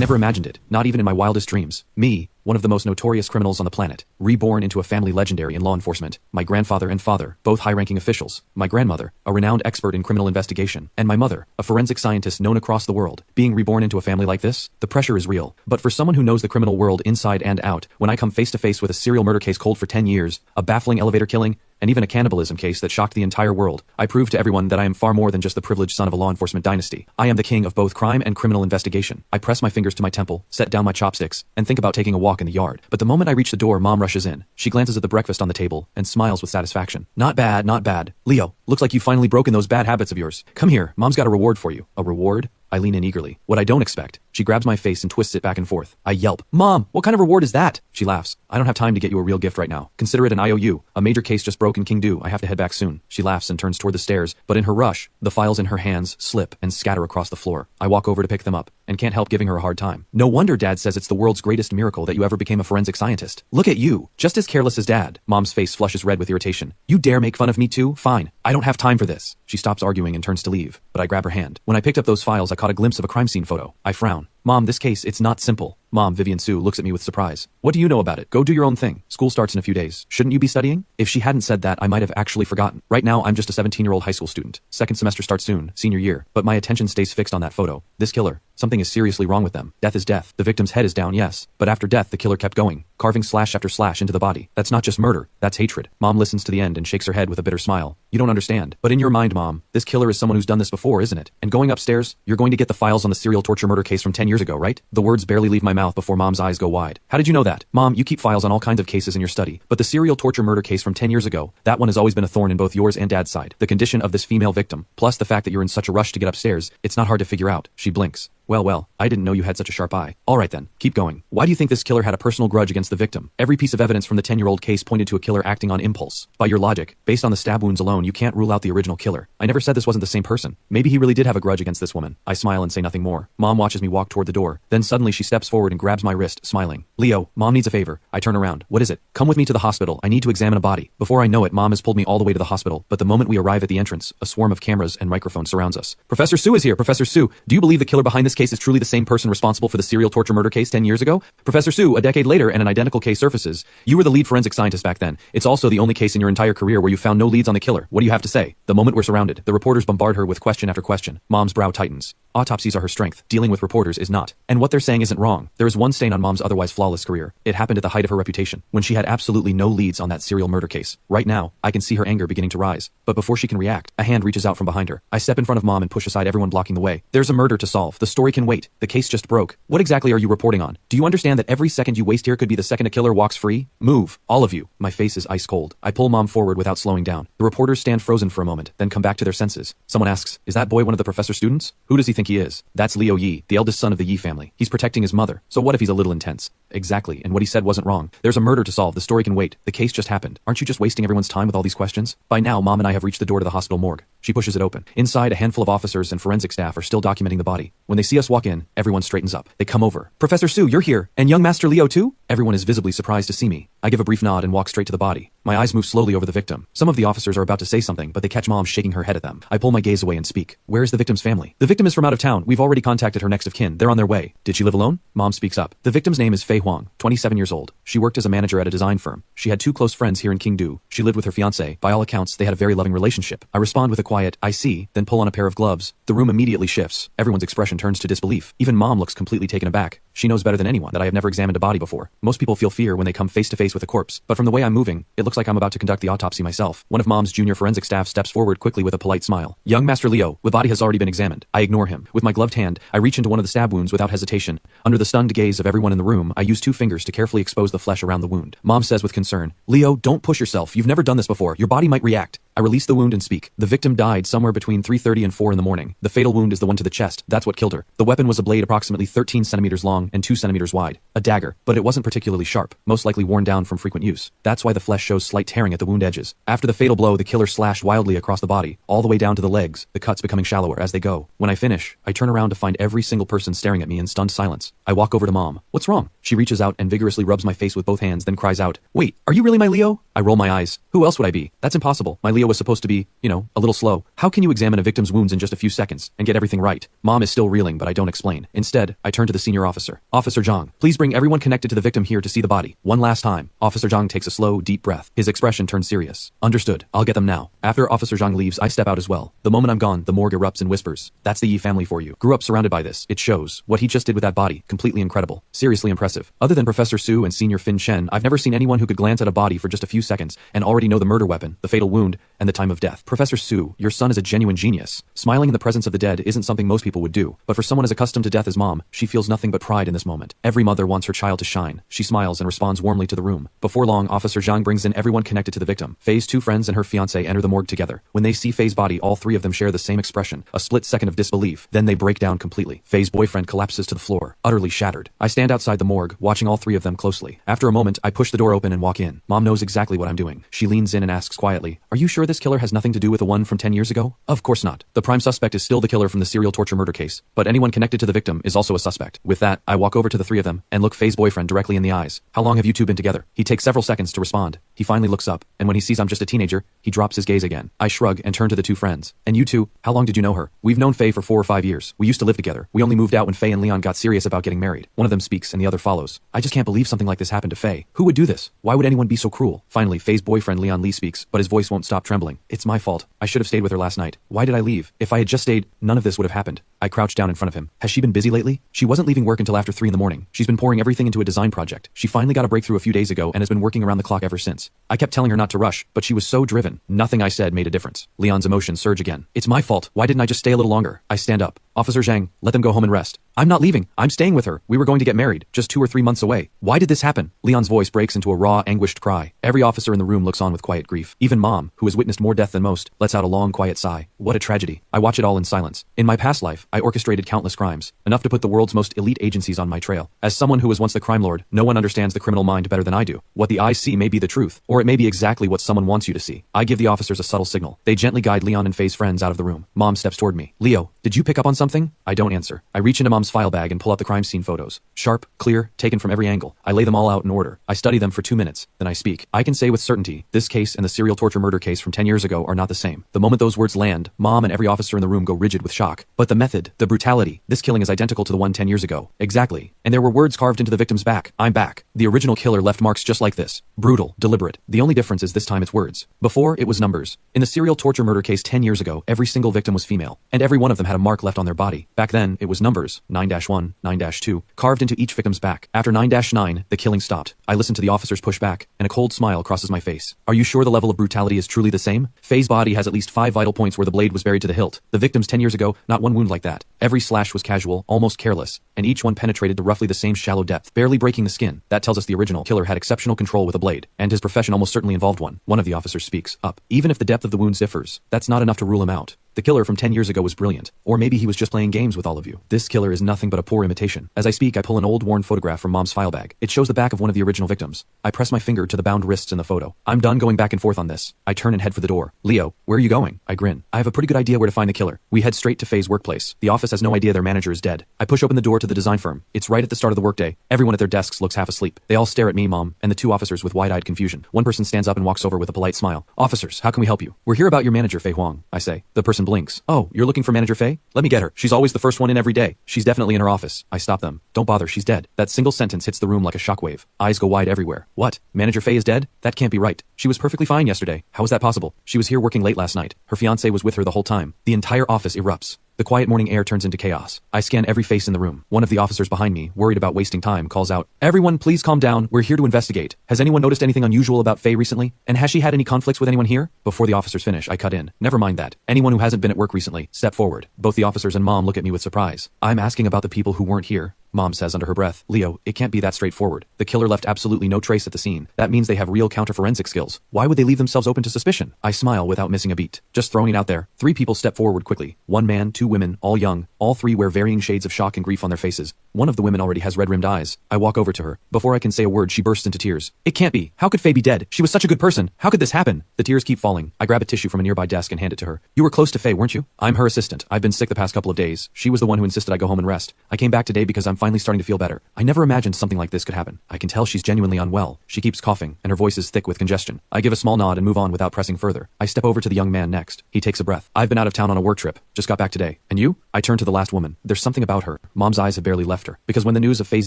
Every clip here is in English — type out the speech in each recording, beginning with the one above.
never imagined it, not even in my wildest dreams. Me, one of the most notorious criminals on the planet, reborn into a family legendary in law enforcement, my grandfather and father, both high-ranking officials, my grandmother, a renowned expert in criminal investigation, and my mother, a forensic scientist known across the world. Being reborn into a family like this, the pressure is real. But for someone who knows the criminal world inside and out, when I come face to face with a serial murder case cold for 10 years, a baffling elevator killing, and even a cannibalism case that shocked the entire world, I prove to everyone that I am far more than just the privileged son of a law enforcement dynasty. I am the king of both crime and criminal investigation. I press my fingers to my temple, set down my chopsticks, and think about taking a walk in the yard. But the moment I reach the door, Mom rushes in. She glances at the breakfast on the table and smiles with satisfaction. Not bad, not bad. Leo, looks like you've finally broken those bad habits of yours. Come here, Mom's got a reward for you. A reward? I lean in eagerly. What I don't expect. She grabs my face and twists it back and forth. I yelp. Mom, what kind of reward is that? She laughs. I don't have time to get you a real gift right now. Consider it an IOU. A major case just broke in King Do. I have to head back soon. She laughs and turns toward the stairs, but in her rush, the files in her hands slip and scatter across the floor. I walk over to pick them up and can't help giving her a hard time. No wonder Dad says it's the world's greatest miracle that you ever became a forensic scientist. Look at you, just as careless as Dad. Mom's face flushes red with irritation. You dare make fun of me too? Fine. I don't have time for this. She stops arguing and turns to leave, but I grab her hand. When I picked up those files, I caught a glimpse of a crime scene photo. I frown. Mom, this case, it's not simple. Mom, Vivian Sue, looks at me with surprise. What do you know about it? Go do your own thing. School starts in a few days. Shouldn't you be studying? If she hadn't said that, I might have actually forgotten. Right now, I'm just a 17-year-old high school student. Second semester starts soon, senior year. But my attention stays fixed on that photo. This killer. Something is seriously wrong with them. Death is death. The victim's head is down, yes. But after death, the killer kept going, carving slash after slash into the body. That's not just murder. That's hatred. Mom listens to the end and shakes her head with a bitter smile. You don't understand. But in your mind, Mom, this killer is someone who's done this before, isn't it? And going upstairs, you're going to get the files on the serial torture murder case from 10 years ago, right? The words barely leave my mouth before Mom's eyes go wide. How did you know that? Mom, you keep files on all kinds of cases in your study, but the serial torture murder case from 10 years ago, that one has always been a thorn in both yours and Dad's side. The condition of this female victim, plus the fact that you're in such a rush to get upstairs, it's not hard to figure out. She blinks. Well, I didn't know you had such a sharp eye. Alright then, keep going. Why do you think this killer had a personal grudge against the victim? Every piece of evidence from the 10-year-old case pointed to a killer acting on impulse. By your logic, based on the stab wounds alone, you can't rule out the original killer. I never said this wasn't the same person. Maybe he really did have a grudge against this woman. I smile and say nothing more. Mom watches me walk toward the door. Then suddenly she steps forward and grabs my wrist, smiling. Leo, Mom needs a favor. I turn around. What is it? Come with me to the hospital. I need to examine a body. Before I know it, Mom has pulled me all the way to the hospital, but the moment we arrive at the entrance, a swarm of cameras and microphones surrounds us. Professor Sue is here. Professor Sue, do you believe the killer behind this case is truly the same person responsible for the serial torture murder case 10 years ago? Professor Sue, a decade later and an identical case surfaces. You were the lead forensic scientist back then. It's also the only case in your entire career where you found no leads on the killer. What do you have to say? The moment we're surrounded, the reporters bombard her with question after question. Mom's brow tightens. Autopsies are her strength. Dealing with reporters is not. And what they're saying isn't wrong. There is one stain on Mom's otherwise flawless career. It happened at the height of her reputation, when she had absolutely no leads on that serial murder case. Right now, I can see her anger beginning to rise. But before she can react, a hand reaches out from behind her. I step in front of Mom and push aside everyone blocking the way. There's a murder to solve. The story can wait. The case just broke. What exactly are you reporting on? Do you understand that every second you waste here could be the second a killer walks free? Move. All of you. My face is ice cold. I pull Mom forward without slowing down. The reporters stand frozen for a moment, then come back to their senses. Someone asks, is that boy one of the professor's students? Who does he think he is? That's Leo Yi, the eldest son of the Yi family. He's protecting his mother. So what if he's a little intense? Exactly, and what he said wasn't wrong. There's a murder to solve. The story can wait. The case just happened. Aren't you just wasting everyone's time with all these questions? By now, Mom and I have reached the door to the hospital morgue. She pushes it open. Inside, a handful of officers and forensic staff are still documenting the body. When they see us walk in, everyone straightens up. They come over. Professor Sue, you're here. And young Master Leo too? Everyone is visibly surprised to see me. I give a brief nod and walk straight to the body. My eyes move slowly over the victim. Some of the officers are about to say something, but they catch Mom shaking her head at them. I pull my gaze away and speak. Where is the victim's family? The victim is from out of town. We've already contacted her next of kin. They're on their way. Did she live alone? Mom speaks up. The victim's name is Fei Huang, 27 years old. She worked as a manager at a design firm. She had 2 close friends here in Qingdu. She lived with her fiancé. By all accounts, they had a very loving relationship. I respond with a quiet, I see, then pull on a pair of gloves. The room immediately shifts. Everyone's expression turns to disbelief. Even Mom looks completely taken aback. She knows better than anyone that I have never examined a body before. Most people feel fear when they come face to face with a corpse, but from the way I'm moving, it looks like I'm about to conduct the autopsy myself. One of Mom's junior forensic staff steps forward quickly with a polite smile. Young Master Leo, the body has already been examined. I ignore him. With my gloved hand, I reach into one of the stab wounds without hesitation. Under the stunned gaze of everyone in the room, I use 2 fingers to carefully expose the flesh around the wound. Mom says with concern, Leo, don't push yourself. You've never done this before. Your body might react. I release the wound and speak. The victim died somewhere between 3:30 and 4 in the morning. The fatal wound is the one to the chest. That's what killed her. The weapon was a blade approximately 13 centimeters long and 2 centimeters wide. A dagger, but it wasn't particularly sharp, most likely worn down from frequent use. That's why the flesh shows slight tearing at the wound edges. After the fatal blow, the killer slashed wildly across the body, all the way down to the legs, the cuts becoming shallower as they go. When I finish, I turn around to find every single person staring at me in stunned silence. I walk over to Mom. What's wrong? She reaches out and vigorously rubs my face with both hands, then cries out, Wait, are you really my Leo? I roll my eyes. Who else would I be? That's impossible. My Leo was supposed to be, a little slow. How can you examine a victim's wounds in just a few seconds and get everything right? Mom is still reeling, but I don't explain. Instead, I turn to the senior officer. Officer Zhang, please bring everyone connected to the victim here to see the body. One last time. Officer Zhang takes a slow, deep breath. His expression turns serious. Understood. I'll get them now. After Officer Zhang leaves, I step out as well. The moment I'm gone, the morgue erupts in whispers. That's the Yi family for you. Grew up surrounded by this. It shows. What he just did with that body. Completely incredible. Seriously impressive. Other than Professor Su and Senior Fin Chen, I've never seen anyone who could glance at a body for just a few seconds and already know the murder weapon, the fatal wound, and the time of death. Professor Su, your son is a genuine genius. Smiling in the presence of the dead isn't something most people would do, but for someone as accustomed to death as Mom, she feels nothing but pride in this moment. Every mother wants her child to shine. She smiles and responds warmly to the room. Before long, Officer Zhang brings in everyone connected to the victim. Faye's two friends and her fiancé enter the morgue together. When they see Faye's body, all three of them share the same expression, a split second of disbelief. Then they break down completely. Faye's boyfriend collapses to the floor, utterly shattered. I stand outside the morgue, watching all three of them closely. After a moment, I push the door open and walk in. Mom knows exactly what I'm doing. She leans in and asks quietly, "Are you sure this killer has nothing to do with the one from 10 years ago?" Of course not. The prime suspect is still the killer from the serial torture murder case, but anyone connected to the victim is also a suspect. With that, I walk over to the three of them and look Faye's boyfriend directly in the eyes. "How long have you two been together?" He takes several seconds to respond. He finally looks up, and when he sees I'm just a teenager, he drops his gaze again. I shrug and turn to the two friends. "And you two, how long did you know her?" "We've known Faye for 4 or 5 years. We used to live together. We only moved out when Faye and Leon got serious about getting married." One of them speaks and the other follows. "I just can't believe something like this happened to Faye. Who would do this? Why would anyone be so cruel?" Finally, Faye's boyfriend Leon Lee speaks, but his voice won't stop trembling. "It's my fault. I should have stayed with her last night. Why did I leave? If I had just stayed, none of this would have happened." I crouch down in front of him. "Has she been busy lately?" "She wasn't leaving work until after 3 in the morning. She's been pouring everything into a design project. She finally got a breakthrough a few days ago and has been working around the clock ever since." I kept telling her not to rush, but she was so driven. Nothing I said made a difference. Leon's emotions surge again. "It's my fault. Why didn't I just stay a little longer?" I stand up. "Officer Zhang, let them go home and rest." "I'm not leaving. I'm staying with her. We were going to get married, just 2 or 3 months away. Why did this happen?" Leon's voice breaks into a raw, anguished cry. Every officer in the room looks on with quiet grief. Even Mom, who has witnessed more death than most, lets out a long, quiet sigh. What a tragedy. I watch it all in silence. In my past life, I orchestrated countless crimes, enough to put the world's most elite agencies on my trail. As someone who was once the crime lord, no one understands the criminal mind better than I do. What the eyes see may be the truth, or it may be exactly what someone wants you to see. I give the officers a subtle signal. They gently guide Leon and Faye's friends out of the room. Mom steps toward me. "Leo, did you pick up on something?" I don't answer. I reach into Mom's file bag and pull out the crime scene photos. Sharp, clear, taken from every angle. I lay them all out in order. I study them for 2 minutes, then I speak. I can say with certainty, this case and the serial torture murder case from 10 years ago are not the same. The moment those words land, Mom and every officer in the room go rigid with shock. But the method, the brutality, this killing is identical to the one 10 years ago. Exactly. And there were words carved into the victim's back. "I'm back." The original killer left marks just like this. Brutal, deliberate. The only difference is this time it's words. Before, it was numbers. In the serial torture murder case 10 years ago, every single victim was female, and every one of them had a mark left on their body. Back then, it was numbers, 9-1, 9-2, carved into each victim's back. After 9-9, the killing stopped. I listened to the officers push back, and a cold smile crosses my face. "Are you sure the level of brutality is truly the same?" Faye's body has at least 5 vital points where the blade was buried to the hilt. The victims 10 years ago, not one wound like that. Every slash was casual, almost careless, and each one penetrated to roughly the same shallow depth, barely breaking the skin. That tells us the original killer had exceptional control with a blade, and his profession almost certainly involved one. One of the officers speaks up. "Even if the depth of the wounds differs, that's not enough to rule him out. The killer from 10 years ago was brilliant. Or maybe he was just playing games with all of you. This killer is nothing but a poor imitation." As I speak, I pull an old worn photograph from Mom's file bag. It shows the back of one of the original victims. I press my finger to the bound wrists in the photo. I'm done going back and forth on this. I turn and head for the door. "Leo, where are you going?" I grin. "I have a pretty good idea where to find the killer." We head straight to Faye's workplace. The office has no idea their manager is dead. I push open the door to the design firm. It's right at the start of the workday. Everyone at their desks looks half asleep. They all stare at me, Mom, and the 2 officers with wide-eyed confusion. One person stands up and walks over with a polite smile. "Officers, how can we help you?" "We're here about your manager, Faye Huang," I say. The person blinks. "Oh, you're looking for Manager Faye? Let me get her. She's always the first one in every day. She's definitely in her office." I stop them. "Don't bother, she's dead." That single sentence hits the room like a shockwave. Eyes go wide everywhere. "What? Manager Faye is dead? That can't be right. She was perfectly fine yesterday. How is that possible? She was here working late last night. Her fiancé was with her the whole time." The entire office erupts. The quiet morning air turns into chaos. I scan every face in the room. One of the officers behind me, worried about wasting time, calls out, "Everyone, please calm down. We're here to investigate. Has anyone noticed anything unusual about Faye recently? And has she had any conflicts with anyone here?" Before the officers finish, I cut in. "Never mind that. Anyone who hasn't been at work recently, step forward." Both the officers and Mom look at me with surprise. "I'm asking about the people who weren't here." Mom says under her breath. "Leo, it can't be that straightforward. The killer left absolutely no trace at the scene. That means they have real counter-forensic skills. Why would they leave themselves open to suspicion?" I smile without missing a beat. "Just throwing it out there." 3 people step forward quickly. 1 man, 2 women, all young. All 3 wear varying shades of shock and grief on their faces. One of the women already has red-rimmed eyes. I walk over to her. Before I can say a word, she bursts into tears. It can't be. How could Faye be dead? She was such a good person. How could this happen? The tears keep falling. I grab a tissue from a nearby desk and hand it to her. You were close to Faye, weren't you? I'm her assistant. I've been sick the past couple of days. She was the one who insisted I go home and rest. I came back today because I'm finally starting to feel better. I never imagined something like this could happen. I can tell she's genuinely unwell. She keeps coughing, and her voice is thick with congestion. I give a small nod and move on without pressing further. I step over to the young man next. He takes a breath. I've been out of town on a work trip. Just got back today. And you? I turn to the last woman. There's something about her. Mom's eyes have barely left her. Because when the news of Faye's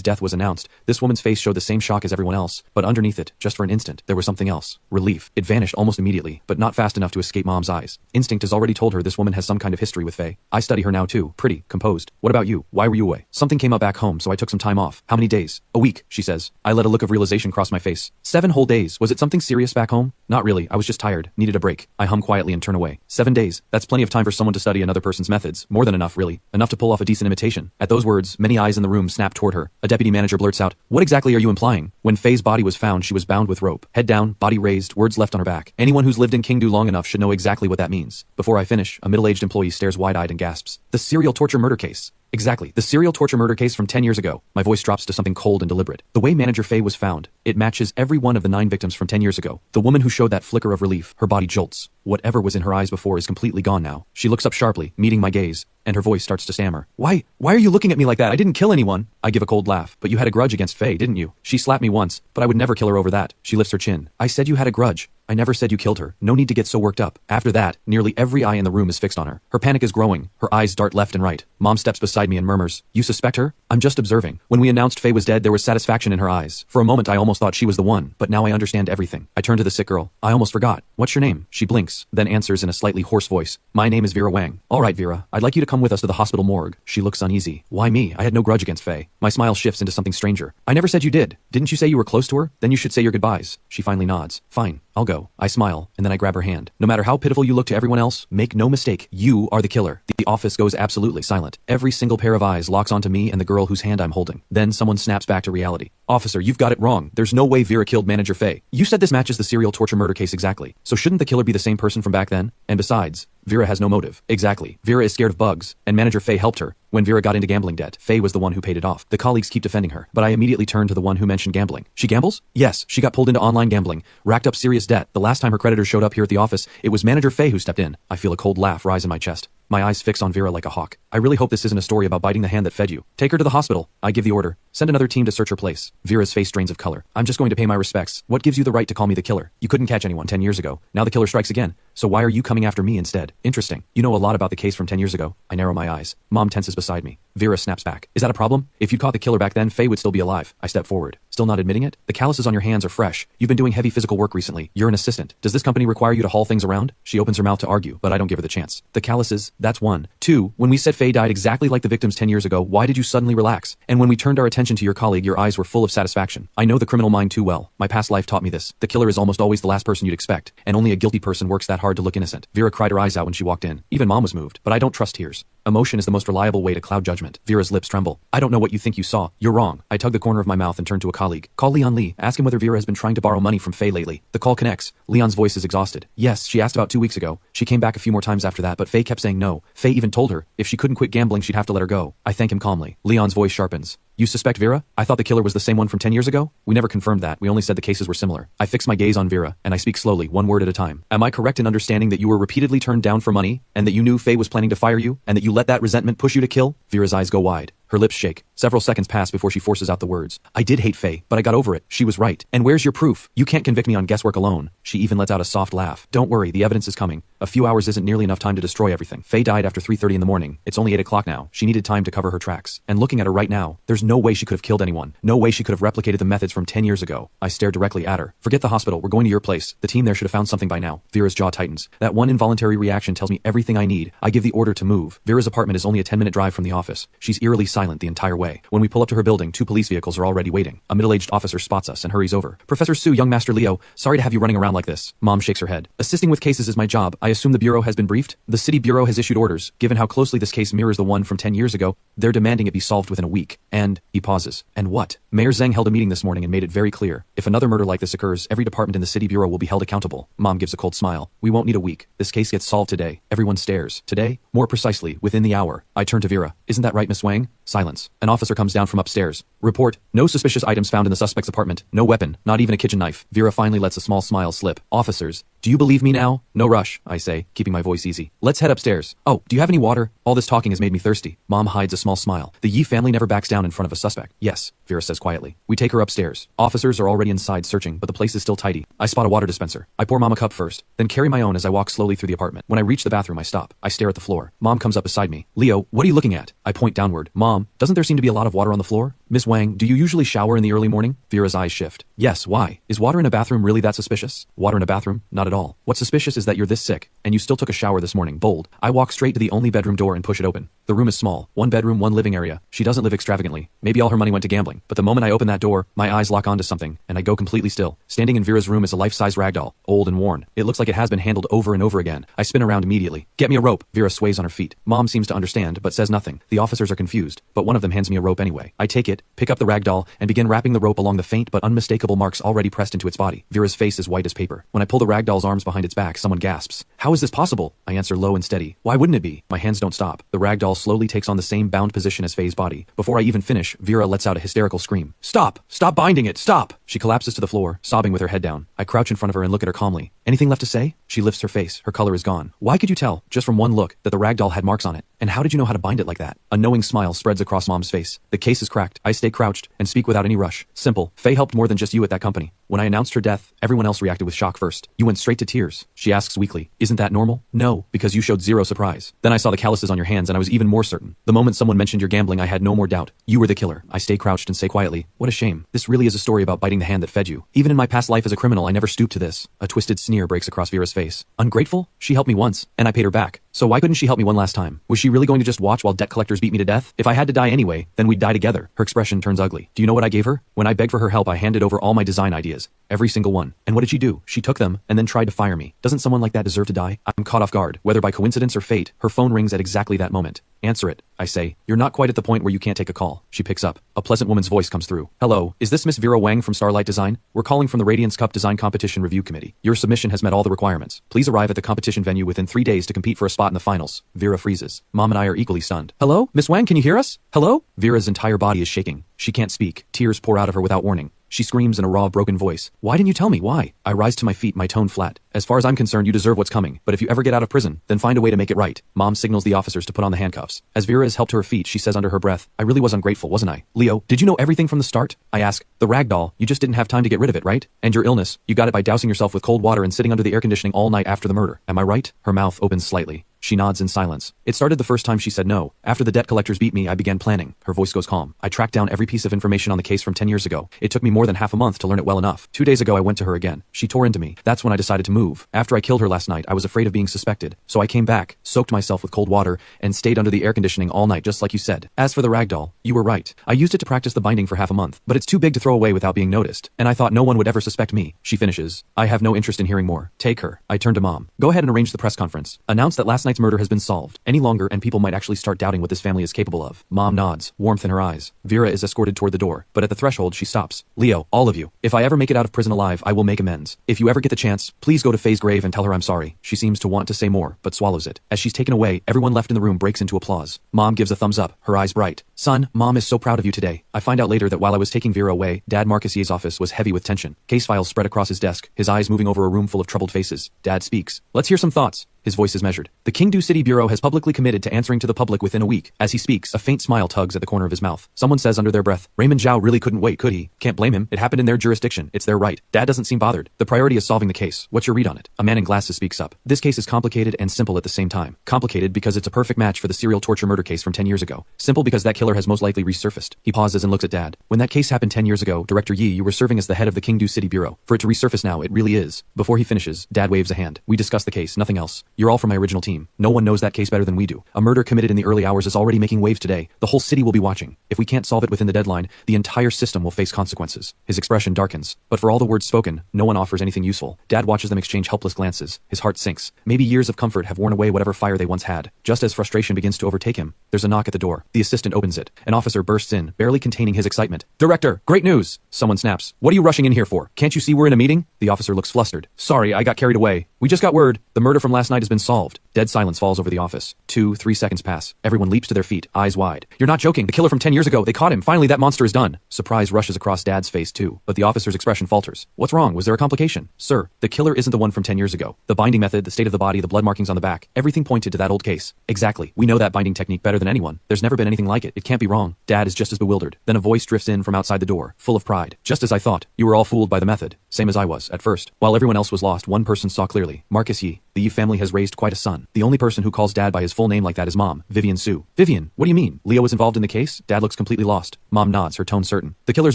death was announced, this woman's face showed the same shock as everyone else. But underneath it, just for an instant, there was something else. Relief. It vanished almost immediately, but not fast enough to escape Mom's eyes. Instinct has already told her this woman has some kind of history with Faye. I study her now too. Pretty, composed. What about you? Why were you away? Something came up back home, so I took some time off. How many days? A week, she says. I let a look of realization cross my face. 7 whole days. Was it something serious back home? Not really. I was just tired. Needed a break. I hum quietly and turn away. 7 days. That's plenty of time for someone to study another person's methods. More than enough, really. Enough to pull off a decent imitation. At those words, many eyes in the room snap toward her. A deputy manager blurts out, "What exactly are you implying?" When Faye's body was found, she was bound with rope. Head down, body raised, words left on her back. Anyone who's lived in Kingdu long enough should know exactly what that means. Before I finish, a middle-aged employee stares wide-eyed and gasps. The serial torture murder case. Exactly. The serial torture murder case from 10 years ago. My voice drops to something cold and deliberate. The way Manager Faye was found, it matches every one of the 9 victims from 10 years ago. The woman who showed that flicker of relief, her body jolts. Whatever was in her eyes before is completely gone now. She looks up sharply, meeting my gaze, and her voice starts to stammer. Why are you looking at me like that? I didn't kill anyone. I give a cold laugh. But you had a grudge against Faye, didn't you? She slapped me once, but I would never kill her over that. She lifts her chin. I said you had a grudge. I never said you killed her. No need to get so worked up. After that, nearly every eye in the room is fixed on her. Her panic is growing. Her eyes dart left and right. Mom steps beside me and murmurs, "You suspect her?" I'm just observing. When we announced Faye was dead, there was satisfaction in her eyes. For a moment, I almost thought she was the one, but now I understand everything. I turn to the sick girl. I almost forgot. What's your name? She blinks, then answers in a slightly hoarse voice. My name is Vera Wang. All right, Vera. I'd like you to come with us to the hospital morgue. She looks uneasy. Why me? I had no grudge against Faye. My smile shifts into something stranger. I never said you did. Didn't you say you were close to her? Then you should say your goodbyes. She finally nods. Fine. I'll go. I smile, and then I grab her hand. No matter how pitiful you look to everyone else, make no mistake, you are the killer. The office goes absolutely silent. Every single pair of eyes locks onto me and the girl whose hand I'm holding. Then someone snaps back to reality. Officer, you've got it wrong. There's no way Vera killed Manager Faye. You said this matches the serial torture murder case exactly. So shouldn't the killer be the same person from back then? And besides, Vera has no motive. Exactly. Vera is scared of bugs, and Manager Faye helped her. When Vera got into gambling debt, Faye was the one who paid it off. The colleagues keep defending her, but I immediately turn to the one who mentioned gambling. She gambles? Yes, she got pulled into online gambling, racked up serious debt. The last time her creditors showed up here at the office, it was Manager Faye who stepped in. I feel a cold laugh rise in my chest. My eyes fix on Vera like a hawk. I really hope this isn't a story about biting the hand that fed you. Take her to the hospital. I give the order. Send another team to search her place. Vera's face drains of color. I'm just going to pay my respects. What gives you the right to call me the killer? You couldn't catch anyone 10 years ago. Now the killer strikes again. So why are you coming after me instead? Interesting. You know a lot about the case from 10 years ago. I narrow my eyes. Mom tenses beside me. Vera snaps back. Is that a problem? If you'd caught the killer back then, Faye would still be alive. I step forward. Still not admitting it? The calluses on your hands are fresh. You've been doing heavy physical work recently. You're an assistant. Does this company require you to haul things around? She opens her mouth to argue, but I don't give her the chance. The calluses, that's one. 2, when we said Faye died exactly like the victims 10 years ago, why did you suddenly relax? And when we turned our attention to your colleague, your eyes were full of satisfaction. I know the criminal mind too well. My past life taught me this. The killer is almost always the last person you'd expect, and only a guilty person works that hard to look innocent. Vera cried her eyes out when she walked in. Even Mom was moved, but I don't trust tears. Emotion is the most reliable way to cloud judgment. Vera's lips tremble. I don't know what you think you saw. You're wrong. I tug the corner of my mouth and turn to a colleague. Call Leon Lee. Ask him whether Vera has been trying to borrow money from Faye lately. The call connects. Leon's voice is exhausted. Yes, she asked about 2 weeks ago. She came back a few more times after that, but Faye kept saying no. Faye even told her, if she couldn't quit gambling, she'd have to let her go. I thank him calmly. Leon's voice sharpens. You suspect Vera? I thought the killer was the same one from 10 years ago? We never confirmed that. We only said the cases were similar. I fix my gaze on Vera, and I speak slowly, one word at a time. Am I correct in understanding that you were repeatedly turned down for money, and that you knew Faye was planning to fire you, and that you let that resentment push you to kill? Vera's eyes go wide. Her lips shake. Several seconds pass before she forces out the words. I did hate Faye, but I got over it. She was right. And where's your proof? You can't convict me on guesswork alone. She even lets out a soft laugh. Don't worry, the evidence is coming. A few hours isn't nearly enough time to destroy everything. Faye died after 3:30 in the morning. It's only 8 o'clock now. She needed time to cover her tracks. And looking at her right now, there's no way she could have killed anyone. No way she could have replicated the methods from 10 years ago. I stare directly at her. Forget the hospital. We're going to your place. The team there should have found something by now. Vera's jaw tightens. That one involuntary reaction tells me everything I need. I give the order to move. Vera's apartment is only a 10-minute drive from the office. She's eerily silent the entire way. When we pull up to her building, 2 police vehicles are already waiting. A middle-aged officer spots us and hurries over. Professor Su, young Master Leo, sorry to have you running around like this. Mom shakes her head. Assisting with cases is my job. I assume the bureau has been briefed? The city bureau has issued orders. Given how closely this case mirrors the one from 10 years ago, they're demanding it be solved within a week. And, he pauses. And what? Mayor Zheng held a meeting this morning and made it very clear. If another murder like this occurs, every department in the city bureau will be held accountable. Mom gives a cold smile. We won't need a week. This case gets solved today. Everyone stares. Today? More precisely, within the hour. I turn to Vera. Isn't that right, Miss Wang? Silence. An officer comes down from upstairs. Report. No suspicious items found in the suspect's apartment. No weapon. Not even a kitchen knife. Vera finally lets a small smile slip. Officers. Do you believe me now? No rush, I say, keeping my voice easy. Let's head upstairs. Oh, do you have any water? All this talking has made me thirsty. Mom hides a small smile. The Yi family never backs down in front of a suspect. Yes, Vera says quietly. We take her upstairs. Officers are already inside searching, but the place is still tidy. I spot a water dispenser. I pour Mom a cup first, then carry my own as I walk slowly through the apartment. When I reach the bathroom, I stop. I stare at the floor. Mom comes up beside me. Leo, what are you looking at? I point downward. Mom, doesn't there seem to be a lot of water on the floor? Miss Wang, do you usually shower in the early morning? Vera's eyes shift. Yes, why? Is water in a bathroom really that suspicious? Water in a bathroom? Not at all. What's suspicious is that you're this sick, and you still took a shower this morning. Bold. I walk straight to the only bedroom door and push it open. The room is small. One bedroom, one living area. She doesn't live extravagantly. Maybe all her money went to gambling. But the moment I open that door, my eyes lock onto something, and I go completely still. Standing in Vera's room is a life-size ragdoll, old and worn. It looks like it has been handled over and over again. I spin around immediately. Get me a rope. Vera sways on her feet. Mom seems to understand, but says nothing. The officers are confused, but one of them hands me a rope anyway. I take it, pick up the ragdoll, and begin wrapping the rope along the faint but unmistakable marks already pressed into its body. Vera's face is white as paper. When I pull the ragdoll's arms behind its back, someone gasps. How is this possible? I answer low and steady. Why wouldn't it be? My hands don't stop. The ragdoll slowly takes on the same bound position as Faye's body. Before I even finish, Vera lets out a hysterical scream. Stop! Stop binding it! Stop! She collapses to the floor, sobbing with her head down. I crouch in front of her and look at her calmly. Anything left to say? She lifts her face. Her color is gone. Why could you tell, just from one look, that the ragdoll had marks on it? And how did you know how to bind it like that? A knowing smile spreads across Mom's face. The case is cracked. I stay crouched and speak without any rush. Simple. Faye helped more than just you at that company. When I announced her death, everyone else reacted with shock first. You went straight to tears. She asks weakly. Isn't that normal? No, because you showed zero surprise. Then I saw the calluses on your hands and I was even more certain. The moment someone mentioned your gambling, I had no more doubt. You were the killer. I stay crouched and say quietly, what a shame. This really is a story about biting the hand that fed you. Even in my past life as a criminal, I never stooped to this. A twisted sneer breaks across Vera's face. Ungrateful? She helped me once, and I paid her back. So why couldn't she help me one last time? Was she really going to just watch while debt collectors beat me to death? If I had to die anyway, then we'd die together. Her expression turns ugly. Do you know what I gave her? When I begged for her help, I handed over all my design ideas. Every single one. And what did she do? She took them, and then tried to fire me. Doesn't someone like that deserve to die? I'm caught off guard. Whether by coincidence or fate, her phone rings at exactly that moment. Answer it, I say. You're not quite at the point where you can't take a call. She picks up. A pleasant woman's voice comes through. Hello, is this Miss Vera Wang from Starlight Design? We're calling from the Radiance Cup Design Competition Review Committee. Your submission has met all the requirements. Please arrive at the competition venue within 3 days to compete for a spot in the finals. Vera freezes. Mom and I are equally stunned. Hello? Miss Wang, can you hear us? Hello? Vera's entire body is shaking. She can't speak. Tears pour out of her without warning. She screams in a raw, broken voice. Why didn't you tell me? Why? I rise to my feet, my tone flat. As far as I'm concerned, you deserve what's coming. But if you ever get out of prison, then find a way to make it right. Mom signals the officers to put on the handcuffs. As Vera is helped to her feet, she says under her breath, I really was ungrateful, wasn't I? Leo, did you know everything from the start? I ask. The ragdoll, you just didn't have time to get rid of it, right? And your illness, you got it by dousing yourself with cold water and sitting under the air conditioning all night after the murder. Am I right? Her mouth opens slightly. She nods in silence. It started the first time she said no. After the debt collectors beat me, I began planning. Her voice goes calm. I tracked down every piece of information on the case from 10 years ago. It took me more than half a month to learn it well enough. 2 days ago, I went to her again. She tore into me. That's when I decided to move. After I killed her last night, I was afraid of being suspected. So I came back, soaked myself with cold water, and stayed under the air conditioning all night just like you said. As for the ragdoll, you were right. I used it to practice the binding for half a month, but it's too big to throw away without being noticed. And I thought no one would ever suspect me. She finishes. I have no interest in hearing more. Take her. I turn to Mom. Go ahead and arrange the press conference. Announce that last night's murder has been solved. Any longer and people might actually start doubting what this family is capable of. Mom nods, warmth in her eyes. Vera is escorted toward the door, but at the threshold she stops. Leo, all of you, if I ever make it out of prison alive, I will make amends. If you ever get the chance, please go to Faye's grave and tell her I'm sorry. She seems to want to say more, but swallows it. As she's taken away, everyone left in the room breaks into applause. Mom gives a thumbs up, her eyes bright. Son, Mom is so proud of you today. I find out later that while I was taking Vera away, Dad Marcusier's office was heavy with tension. Case files spread across his desk, his eyes moving over a room full of troubled faces. Dad speaks. Let's hear some thoughts. His voice is measured. The Qingdu City Bureau has publicly committed to answering to the public within a week. As he speaks, a faint smile tugs at the corner of his mouth. Someone says under their breath, Raymond Zhao really couldn't wait, could he? Can't blame him. It happened in their jurisdiction. It's their right. Dad doesn't seem bothered. The priority is solving the case. What's your read on it? A man in glasses speaks up. This case is complicated and simple at the same time. Complicated because it's a perfect match for the serial torture murder case from 10 years ago. Simple because that killer has most likely resurfaced. He pauses and looks at Dad. When that case happened 10 years ago, Director Yi, you were serving as the head of the Qingdu City Bureau. For it to resurface now, it really is. Before he finishes, Dad waves a hand. We discuss the case, nothing else. You're all from my original team. No one knows that case better than we do. A murder committed in the early hours is already making waves today. The whole city will be watching. If we can't solve it within the deadline, the entire system will face consequences. His expression darkens. But for all the words spoken, no one offers anything useful. Dad watches them exchange helpless glances. His heart sinks. Maybe years of comfort have worn away whatever fire they once had. Just as frustration begins to overtake him, there's a knock at the door. The assistant opens it. An officer bursts in, barely containing his excitement. Director, great news! Someone snaps. What are you rushing in here for? Can't you see we're in a meeting? The officer looks flustered. Sorry, I got carried away. We just got word. The murder from last night is has been solved. Dead silence falls over the office. 2-3 seconds pass. Everyone leaps to their feet, eyes wide. You're not joking. The killer from 10 years ago. They caught him. Finally, that monster is done. Surprise rushes across Dad's face too, but the officer's expression falters. What's wrong? Was there a complication? Sir, the killer isn't the one from 10 years ago. The binding method, the state of the body, the blood markings on the back, everything pointed to that old case. Exactly. We know that binding technique better than anyone. There's never been anything like it. It can't be wrong. Dad is just as bewildered. Then a voice drifts in from outside the door, full of pride. Just as I thought. You were all fooled by the method. Same as I was, at first. While everyone else was lost, one person saw clearly. Marcus Yi. The Yi family has raised quite a son. The only person who calls Dad by his full name like that is Mom, Vivian Su. Vivian, what do you mean? Leo was involved in the case? Dad looks completely lost. Mom nods, her tone certain. The killer's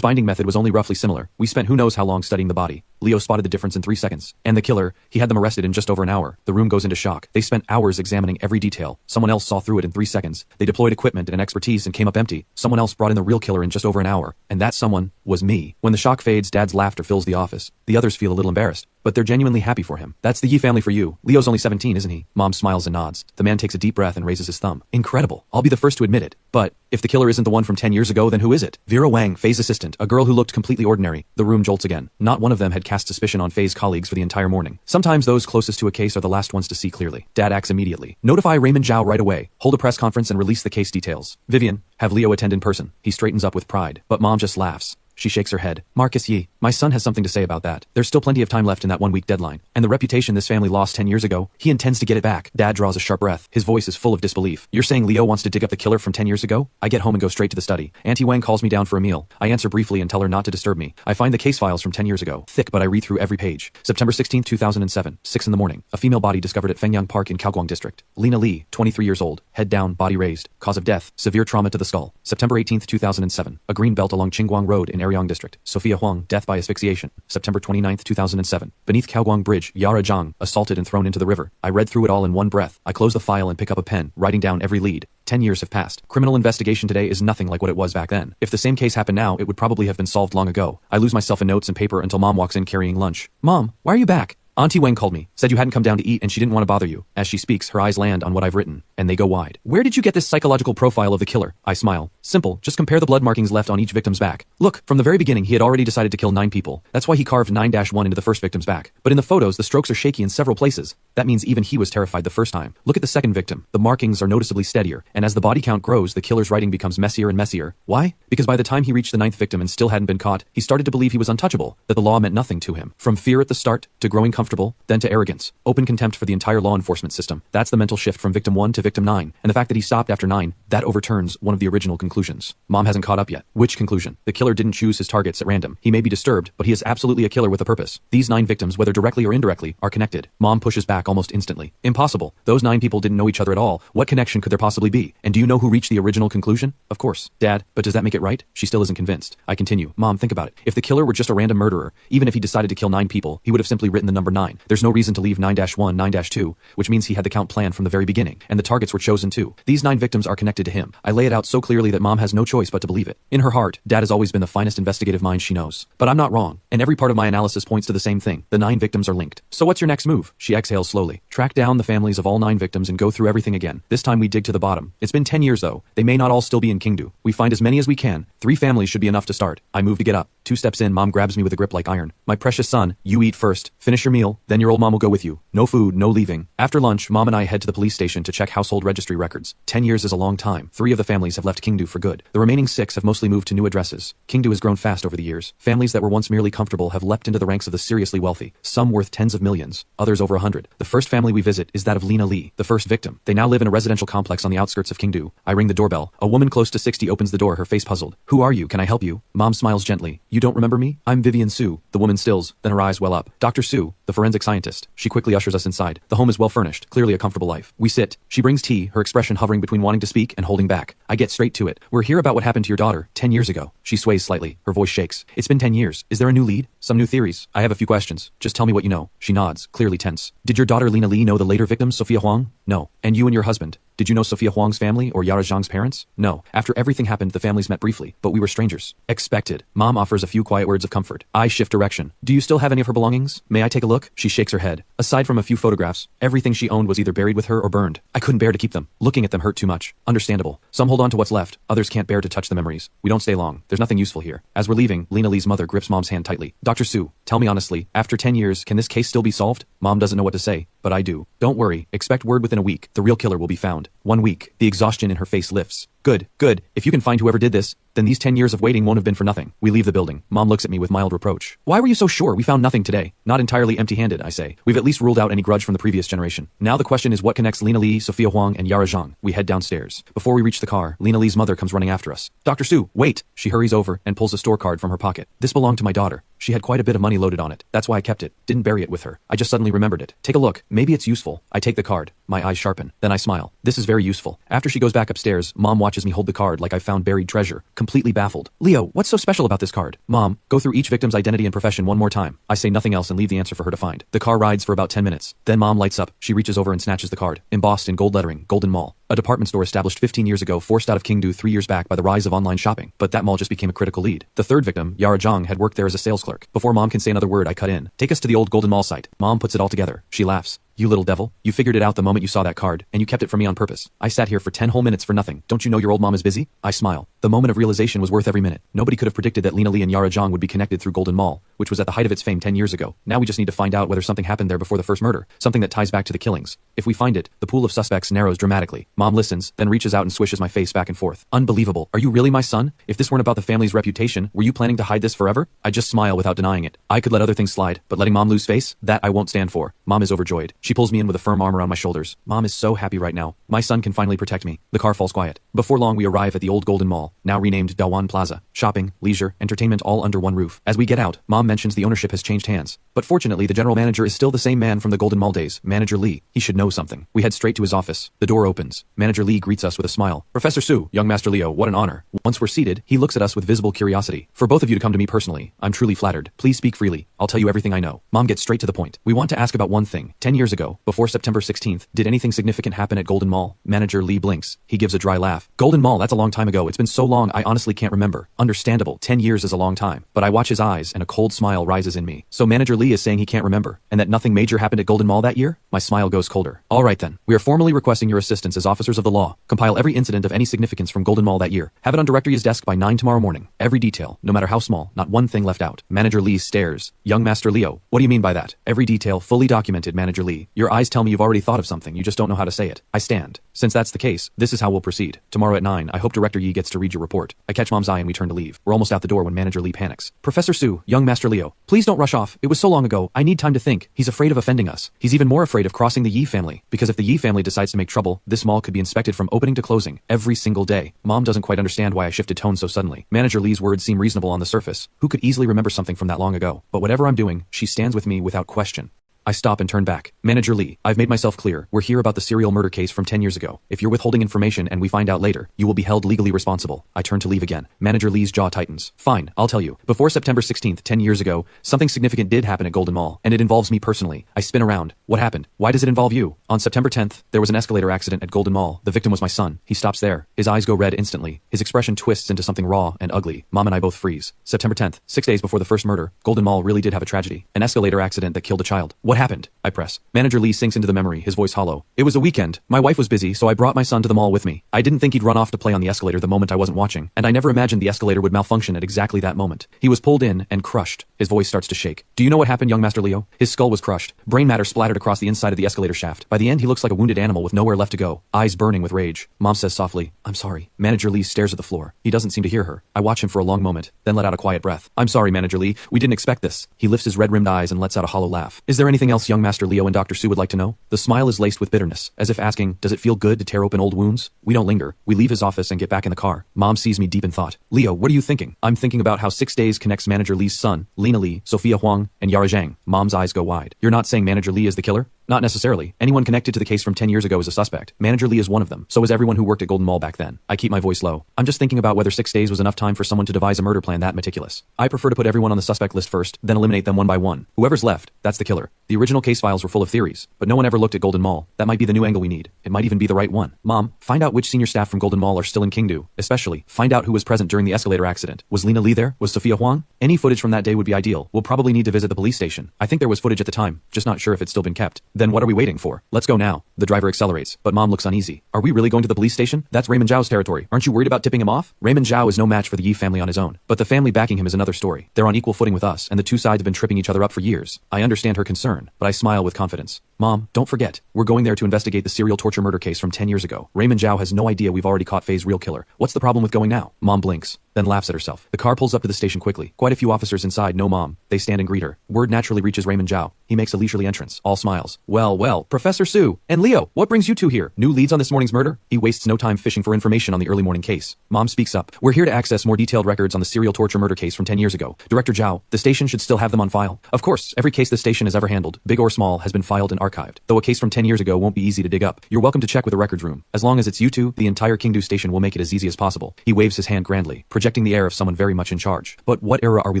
binding method was only roughly similar. We spent who knows how long studying the body. Leo spotted the difference in 3 seconds. And the killer, he had them arrested in just over an hour. The room goes into shock. They spent hours examining every detail. Someone else saw through it in 3 seconds. They deployed equipment and expertise and came up empty. Someone else brought in the real killer in just over an hour. And that someone was me. When the shock fades, Dad's laughter fills the office. The others feel a little embarrassed, but they're genuinely happy for him. That's the Yi family for you. Leo's only 17, isn't he? Mom smiles and nods. The man takes a deep breath and raises his thumb. Incredible. I'll be the first to admit it. But if the killer isn't the one from 10 years ago, then who is it? Vera Wang, Faye's assistant, a girl who looked completely ordinary. The room jolts again. Not one of them had cast suspicion on Faye's colleagues for the entire morning. Sometimes those closest to a case are the last ones to see clearly. Dad acts immediately. Notify Raymond Zhao right away. Hold a press conference and release the case details. Vivian, have Leo attend in person. He straightens up with pride. But Mom just laughs. She shakes her head. Marcus Yi, my son has something to say about that. There's still plenty of time left in that 1-week deadline. And the reputation this family lost 10 years ago, he intends to get it back. Dad draws a sharp breath. His voice is full of disbelief. You're saying Leo wants to dig up the killer from 10 years ago? I get home and go straight to the study. Auntie Wang calls me down for a meal. I answer briefly and tell her not to disturb me. I find the case files from 10 years ago. Thick, but I read through every page. September 16, 2007, 6 in the morning. A female body discovered at Fengyang Park in Kaoguang District. Lena Li, 23 years old. Head down, body raised. Cause of death, severe trauma to the skull. September 18, 2007. A green belt along Qingguang Road in Eryong District. Sophia Huang, death by asphyxiation. September 29, 2007. Beneath Kaoguang Bridge, Yara Zhang, assaulted and thrown into the river. I read through it all in one breath. I close the file and pick up a pen, writing down every lead. 10 years have passed. Criminal investigation today is nothing like what it was back then. If the same case happened now, it would probably have been solved long ago. I lose myself in notes and paper until Mom walks in carrying lunch. Mom, why are you back? Auntie Wang called me, said you hadn't come down to eat and she didn't want to bother you. As she speaks, her eyes land on what I've written, and they go wide. Where did you get this psychological profile of the killer? I smile. Simple, just compare the blood markings left on each victim's back. Look, from the very beginning he had already decided to kill 9 people. That's why he carved 9-1 into the first victim's back. But in the photos, the strokes are shaky in several places. That means even he was terrified the first time. Look at the second victim. The markings are noticeably steadier, and as the body count grows, the killer's writing becomes messier and messier. Why? Because by the time he reached the 9th victim and still hadn't been caught, he started to believe he was untouchable, that the law meant nothing to him. From fear at the start, to growing comfortable, then to arrogance, open contempt for the entire law enforcement system. That's the mental shift from victim 1 to victim 9, and the fact that he stopped after 9, that overturns one of the original conclusions. Mom hasn't caught up yet. Which conclusion? The killer didn't choose his targets at random. He may be disturbed, but he is absolutely a killer with a purpose. These 9 victims, whether directly or indirectly, are connected. Mom pushes back almost instantly. Impossible. Those 9 people didn't know each other at all. What connection could there possibly be? And do you know who reached the original conclusion? Of course. Dad, but does that make it right? She still isn't convinced. I continue. Mom, think about it. If the killer were just a random murderer, even if he decided to kill 9 people, he would have simply written the number 9. There's no reason to leave 9-1, 9-2, which means he had the count planned from the very beginning, and the targets were chosen too. These 9 victims are connected to him. I lay it out so clearly that Mom has no choice but to believe it. In her heart, Dad has always been the finest investigative mind she knows. But I'm not wrong, and every part of my analysis points to the same thing. The 9 victims are linked. So what's your next move? She exhales slowly. Track down the families of all 9 victims and go through everything again. This time we dig to the bottom. It's been 10 years though. They may not all still be in Qingdu. We find as many as we can. 3 families should be enough to start. I move to get up. 2 steps in, Mom grabs me with a grip like iron. My precious son, you eat first. Finish your meal, then your old mom will go with you. No food, no leaving. After lunch, Mom and I head to the police station to check household registry records. 10 years is a long time. 3 of the families have left Qingdu for good. The remaining 6 have mostly moved to new addresses. Qingdu has grown fast over the years. Families that were once merely comfortable have leapt into the ranks of the seriously wealthy, some worth tens of millions, others over 100. The first family we visit is that of Lena Li, the first victim. They now live in a residential complex on the outskirts of Qingdu. I ring the doorbell. A woman close to 60 opens the door, her face puzzled. Who are you? Can I help you? Mom smiles gently. You don't remember me? I'm Vivian Su. The woman stills, then her eyes well up. Dr. Su, the forensic scientist. She quickly ushers us inside. The home is well furnished, clearly a comfortable life. We sit. She brings tea, her expression hovering between wanting to speak and holding back. I get straight to it. We're here about what happened to your daughter 10 years ago. She sways slightly. Her voice shakes. It's been 10 years. Is there a new lead? Some new theories? I have a few questions. Just tell me what you know. She nods, clearly tense. Did your daughter Lena Li know the later victim, Sophia Huang? No. And you and your husband? Did you know Sophia Huang's family or Yara Zhang's parents? No. After everything happened, the families met briefly, but we were strangers. Expected. Mom offers a few quiet words of comfort. I shift direction. Do you still have any of her belongings? May I take a look? She shakes her head. Aside from a few photographs, everything she owned was either buried with her or burned. I couldn't bear to keep them. Looking at them hurt too much. Understandable. Some hold on to what's left. Others can't bear to touch the memories. We don't stay long. There's nothing useful here. As we're leaving, Lena Li's mother grips Mom's hand tightly. Dr. Su, tell me honestly, after 10 years, can this case still be solved? Mom doesn't know what to say. but I do. Don't worry, expect word within a week. The real killer will be found. 1 week. The exhaustion in her face lifts. Good, good. If you can find whoever did this, then these 10 years of waiting won't have been for nothing. We leave the building. Mom looks at me with mild reproach. Why were you so sure? We found nothing today. Not entirely empty-handed, I say. We've at least ruled out any grudge from the previous generation. Now the question is what connects Lina Li, Sophia Huang, and Yara Zhang. We head downstairs. Before we reach the car, Lina Li's mother comes running after us. Dr. Su, wait! She hurries over and pulls a store card from her pocket. This belonged to my daughter. She had quite a bit of money loaded on it. That's why I kept it. Didn't bury it with her. I just suddenly remembered it. Take a look. Maybe it's useful. I take the card. My eyes sharpen. Then I smile. This is very useful. After she goes back upstairs, Mom watches me hold the card like I found buried treasure, completely baffled. Leo, what's so special about this card? Mom, go through each victim's identity and profession one more time. I say nothing else and leave the answer for her to find. The car rides for about 10 minutes. Then Mom lights up. She reaches over and snatches the card. Embossed in gold lettering, Golden Mall. A department store established 15 years ago, forced out of Kingdu 3 years back by the rise of online shopping. But that mall just became a critical lead. The third victim, Yara Zhang, had worked there as a sales clerk. Before Mom can say another word, I cut in. Take us to the old Golden Mall site. Mom puts it all together. She laughs. You little devil. You figured it out the moment you saw that card, and you kept it from me on purpose. I sat here for 10 whole minutes for nothing. Don't you know your old mom is busy? I smile. The moment of realization was worth every minute. Nobody could have predicted that Lina Li and Yara Zhang would be connected through Golden Mall, which was at the height of its fame 10 years ago. Now we just need to find out whether something happened there before the first murder, something that ties back to the killings. If we find it, the pool of suspects narrows dramatically. Mom listens, then reaches out and swishes my face back and forth. Unbelievable. Are you really my son? If this weren't about the family's reputation, were you planning to hide this forever? I just smile without denying it. I could let other things slide, but letting Mom lose face? That I won't stand for. Mom is overjoyed. She pulls me in with a firm arm around my shoulders. Mom is so happy right now. My son can finally protect me. The car falls quiet. Before long we arrive at the old Golden Mall, now renamed Dawan Plaza. Shopping, leisure, entertainment all under one roof. As we get out, Mom mentions the ownership has changed hands. But fortunately the general manager is still the same man from the Golden Mall days, Manager Li. He should know something. We head straight to his office. The door opens. Manager Li greets us with a smile. Professor Su, young Master Leo, what an honor. Once we're seated, he looks at us with visible curiosity. For both of you to come to me personally, I'm truly flattered. Please speak freely. I'll tell you everything I know. Mom gets straight to the point. We want to ask about one thing. 10 years ago, before September 16th, did anything significant happen at Golden Mall? Manager Li blinks. He gives a dry laugh. Golden Mall, that's a long time ago. It's been so long I honestly can't remember. Understandable, 10 years is a long time. But I watch his eyes and a cold smile rises in me. So Manager Li is saying he can't remember, and that nothing major happened at Golden Mall that year? My smile goes colder. Alright then. We are formally requesting your assistance as officers of the law. Compile every incident of any significance from Golden Mall that year. Have it on Director Yi's desk by 9 tomorrow morning. Every detail, no matter how small, not one thing left out. Manager Li stares. Young Master Leo, what do you mean by that? Every detail fully documented, Manager Li. Your eyes tell me you've already thought of something, you just don't know how to say it. I stand. Since that's the case, this is how we'll proceed. Tomorrow at 9, I hope Director Yi gets to read your report. I catch Mom's eye and we turn to leave. We're almost out the door when Manager Li panics. Professor Su, young Master Leo, please don't rush off. It was so long ago. I need time to think. He's afraid of offending us. He's even more afraid of crossing the Yi family. Because if the Yi family decides to make trouble, this mall could be inspected from opening to closing, every single day. Mom doesn't quite understand why I shifted tone so suddenly. Manager Li's words seem reasonable on the surface. Who could easily remember something from that long ago? But whatever I'm doing, she stands with me without question. I stop and turn back. Manager Li, I've made myself clear. We're here about the serial murder case from 10 years ago. If you're withholding information and we find out later, you will be held legally responsible. I turn to leave again. Manager Li's jaw tightens. Fine, I'll tell you. Before September 16th, 10 years ago, something significant did happen at Golden Mall, and it involves me personally. I spin around. What happened? Why does it involve you? On September 10th, there was an escalator accident at Golden Mall. The victim was my son. He stops there. His eyes go red instantly. His expression twists into something raw and ugly. Mom and I both freeze. September 10th, 6 days before the first murder, Golden Mall really did have a tragedy. An escalator accident that killed a child. What happened? I press. Manager Li sinks into the memory, his voice hollow. It was a weekend. My wife was busy, so I brought my son to the mall with me. I didn't think he'd run off to play on the escalator the moment I wasn't watching, and I never imagined the escalator would malfunction at exactly that moment. He was pulled in and crushed. His voice starts to shake. Do you know what happened, young Master Leo? His skull was crushed. Brain matter splattered across the inside of the escalator shaft. By the end, he looks like a wounded animal with nowhere left to go, eyes burning with rage. Mom says softly, I'm sorry. Manager Li stares at the floor. He doesn't seem to hear her. I watch him for a long moment, then let out a quiet breath. I'm sorry, Manager Li. We didn't expect this. He lifts his red-rimmed eyes and lets out a hollow laugh. Is there anything else young Master Leo and Dr. Su would like to know? The smile is laced with bitterness, as if asking, does it feel good to tear open old wounds? We don't linger. We leave his office and get back in the car. Mom sees me deep in thought. Leo, what are you thinking? I'm thinking about how 6 days connects Manager Li's son, Lina Li, Sophia Huang, and Yara Zhang. Mom's eyes go wide. You're not saying Manager Li is the killer? Not necessarily. Anyone connected to the case from 10 years ago is a suspect. Manager Li is one of them. So is everyone who worked at Golden Mall back then. I keep my voice low. I'm just thinking about whether 6 days was enough time for someone to devise a murder plan that meticulous. I prefer to put everyone on the suspect list first, then eliminate them one by one. Whoever's left, that's the killer. The original case files were full of theories, but no one ever looked at Golden Mall. That might be the new angle we need. It might even be the right one. Mom, find out which senior staff from Golden Mall are still in Kingdu. Especially, find out who was present during the escalator accident. Was Lina Li there? Was Sophia Huang? Any footage from that day would be ideal. We'll probably need to visit the police station. I think there was footage at the time, just not sure if it's still been kept. Then what are we waiting for? Let's go now. The driver accelerates, but Mom looks uneasy. Are we really going to the police station? That's Raymond Zhao's territory. Aren't you worried about tipping him off? Raymond Zhao is no match for the Yi family on his own, but the family backing him is another story. They're on equal footing with us, and the two sides have been tripping each other up for years. I understand her concern, but I smile with confidence. Mom, don't forget, we're going there to investigate the serial torture murder case from 10 years ago. Raymond Zhao has no idea we've already caught Faye's real killer. What's the problem with going now? Mom blinks, then laughs at herself. The car pulls up to the station quickly. Quite a few officers inside know Mom. They stand and greet her. Word naturally reaches Raymond Zhao. He makes a leisurely entrance, all smiles. Well, Professor Su and Leo, what brings you two here? New leads on this morning's murder? He wastes no time fishing for information on the early morning case. Mom speaks up. We're here to access more detailed records on the serial torture murder case from 10 years ago. Director Zhao, the station should still have them on file. Of course, every case the station has ever handled, big or small, has been filed and archived. Though a case from 10 years ago won't be easy to dig up. You're welcome to check with the records room. As long as it's you two, the entire Kingdu station will make it as easy as possible. He waves his hand grandly, projecting the air of someone very much in charge. But what era are we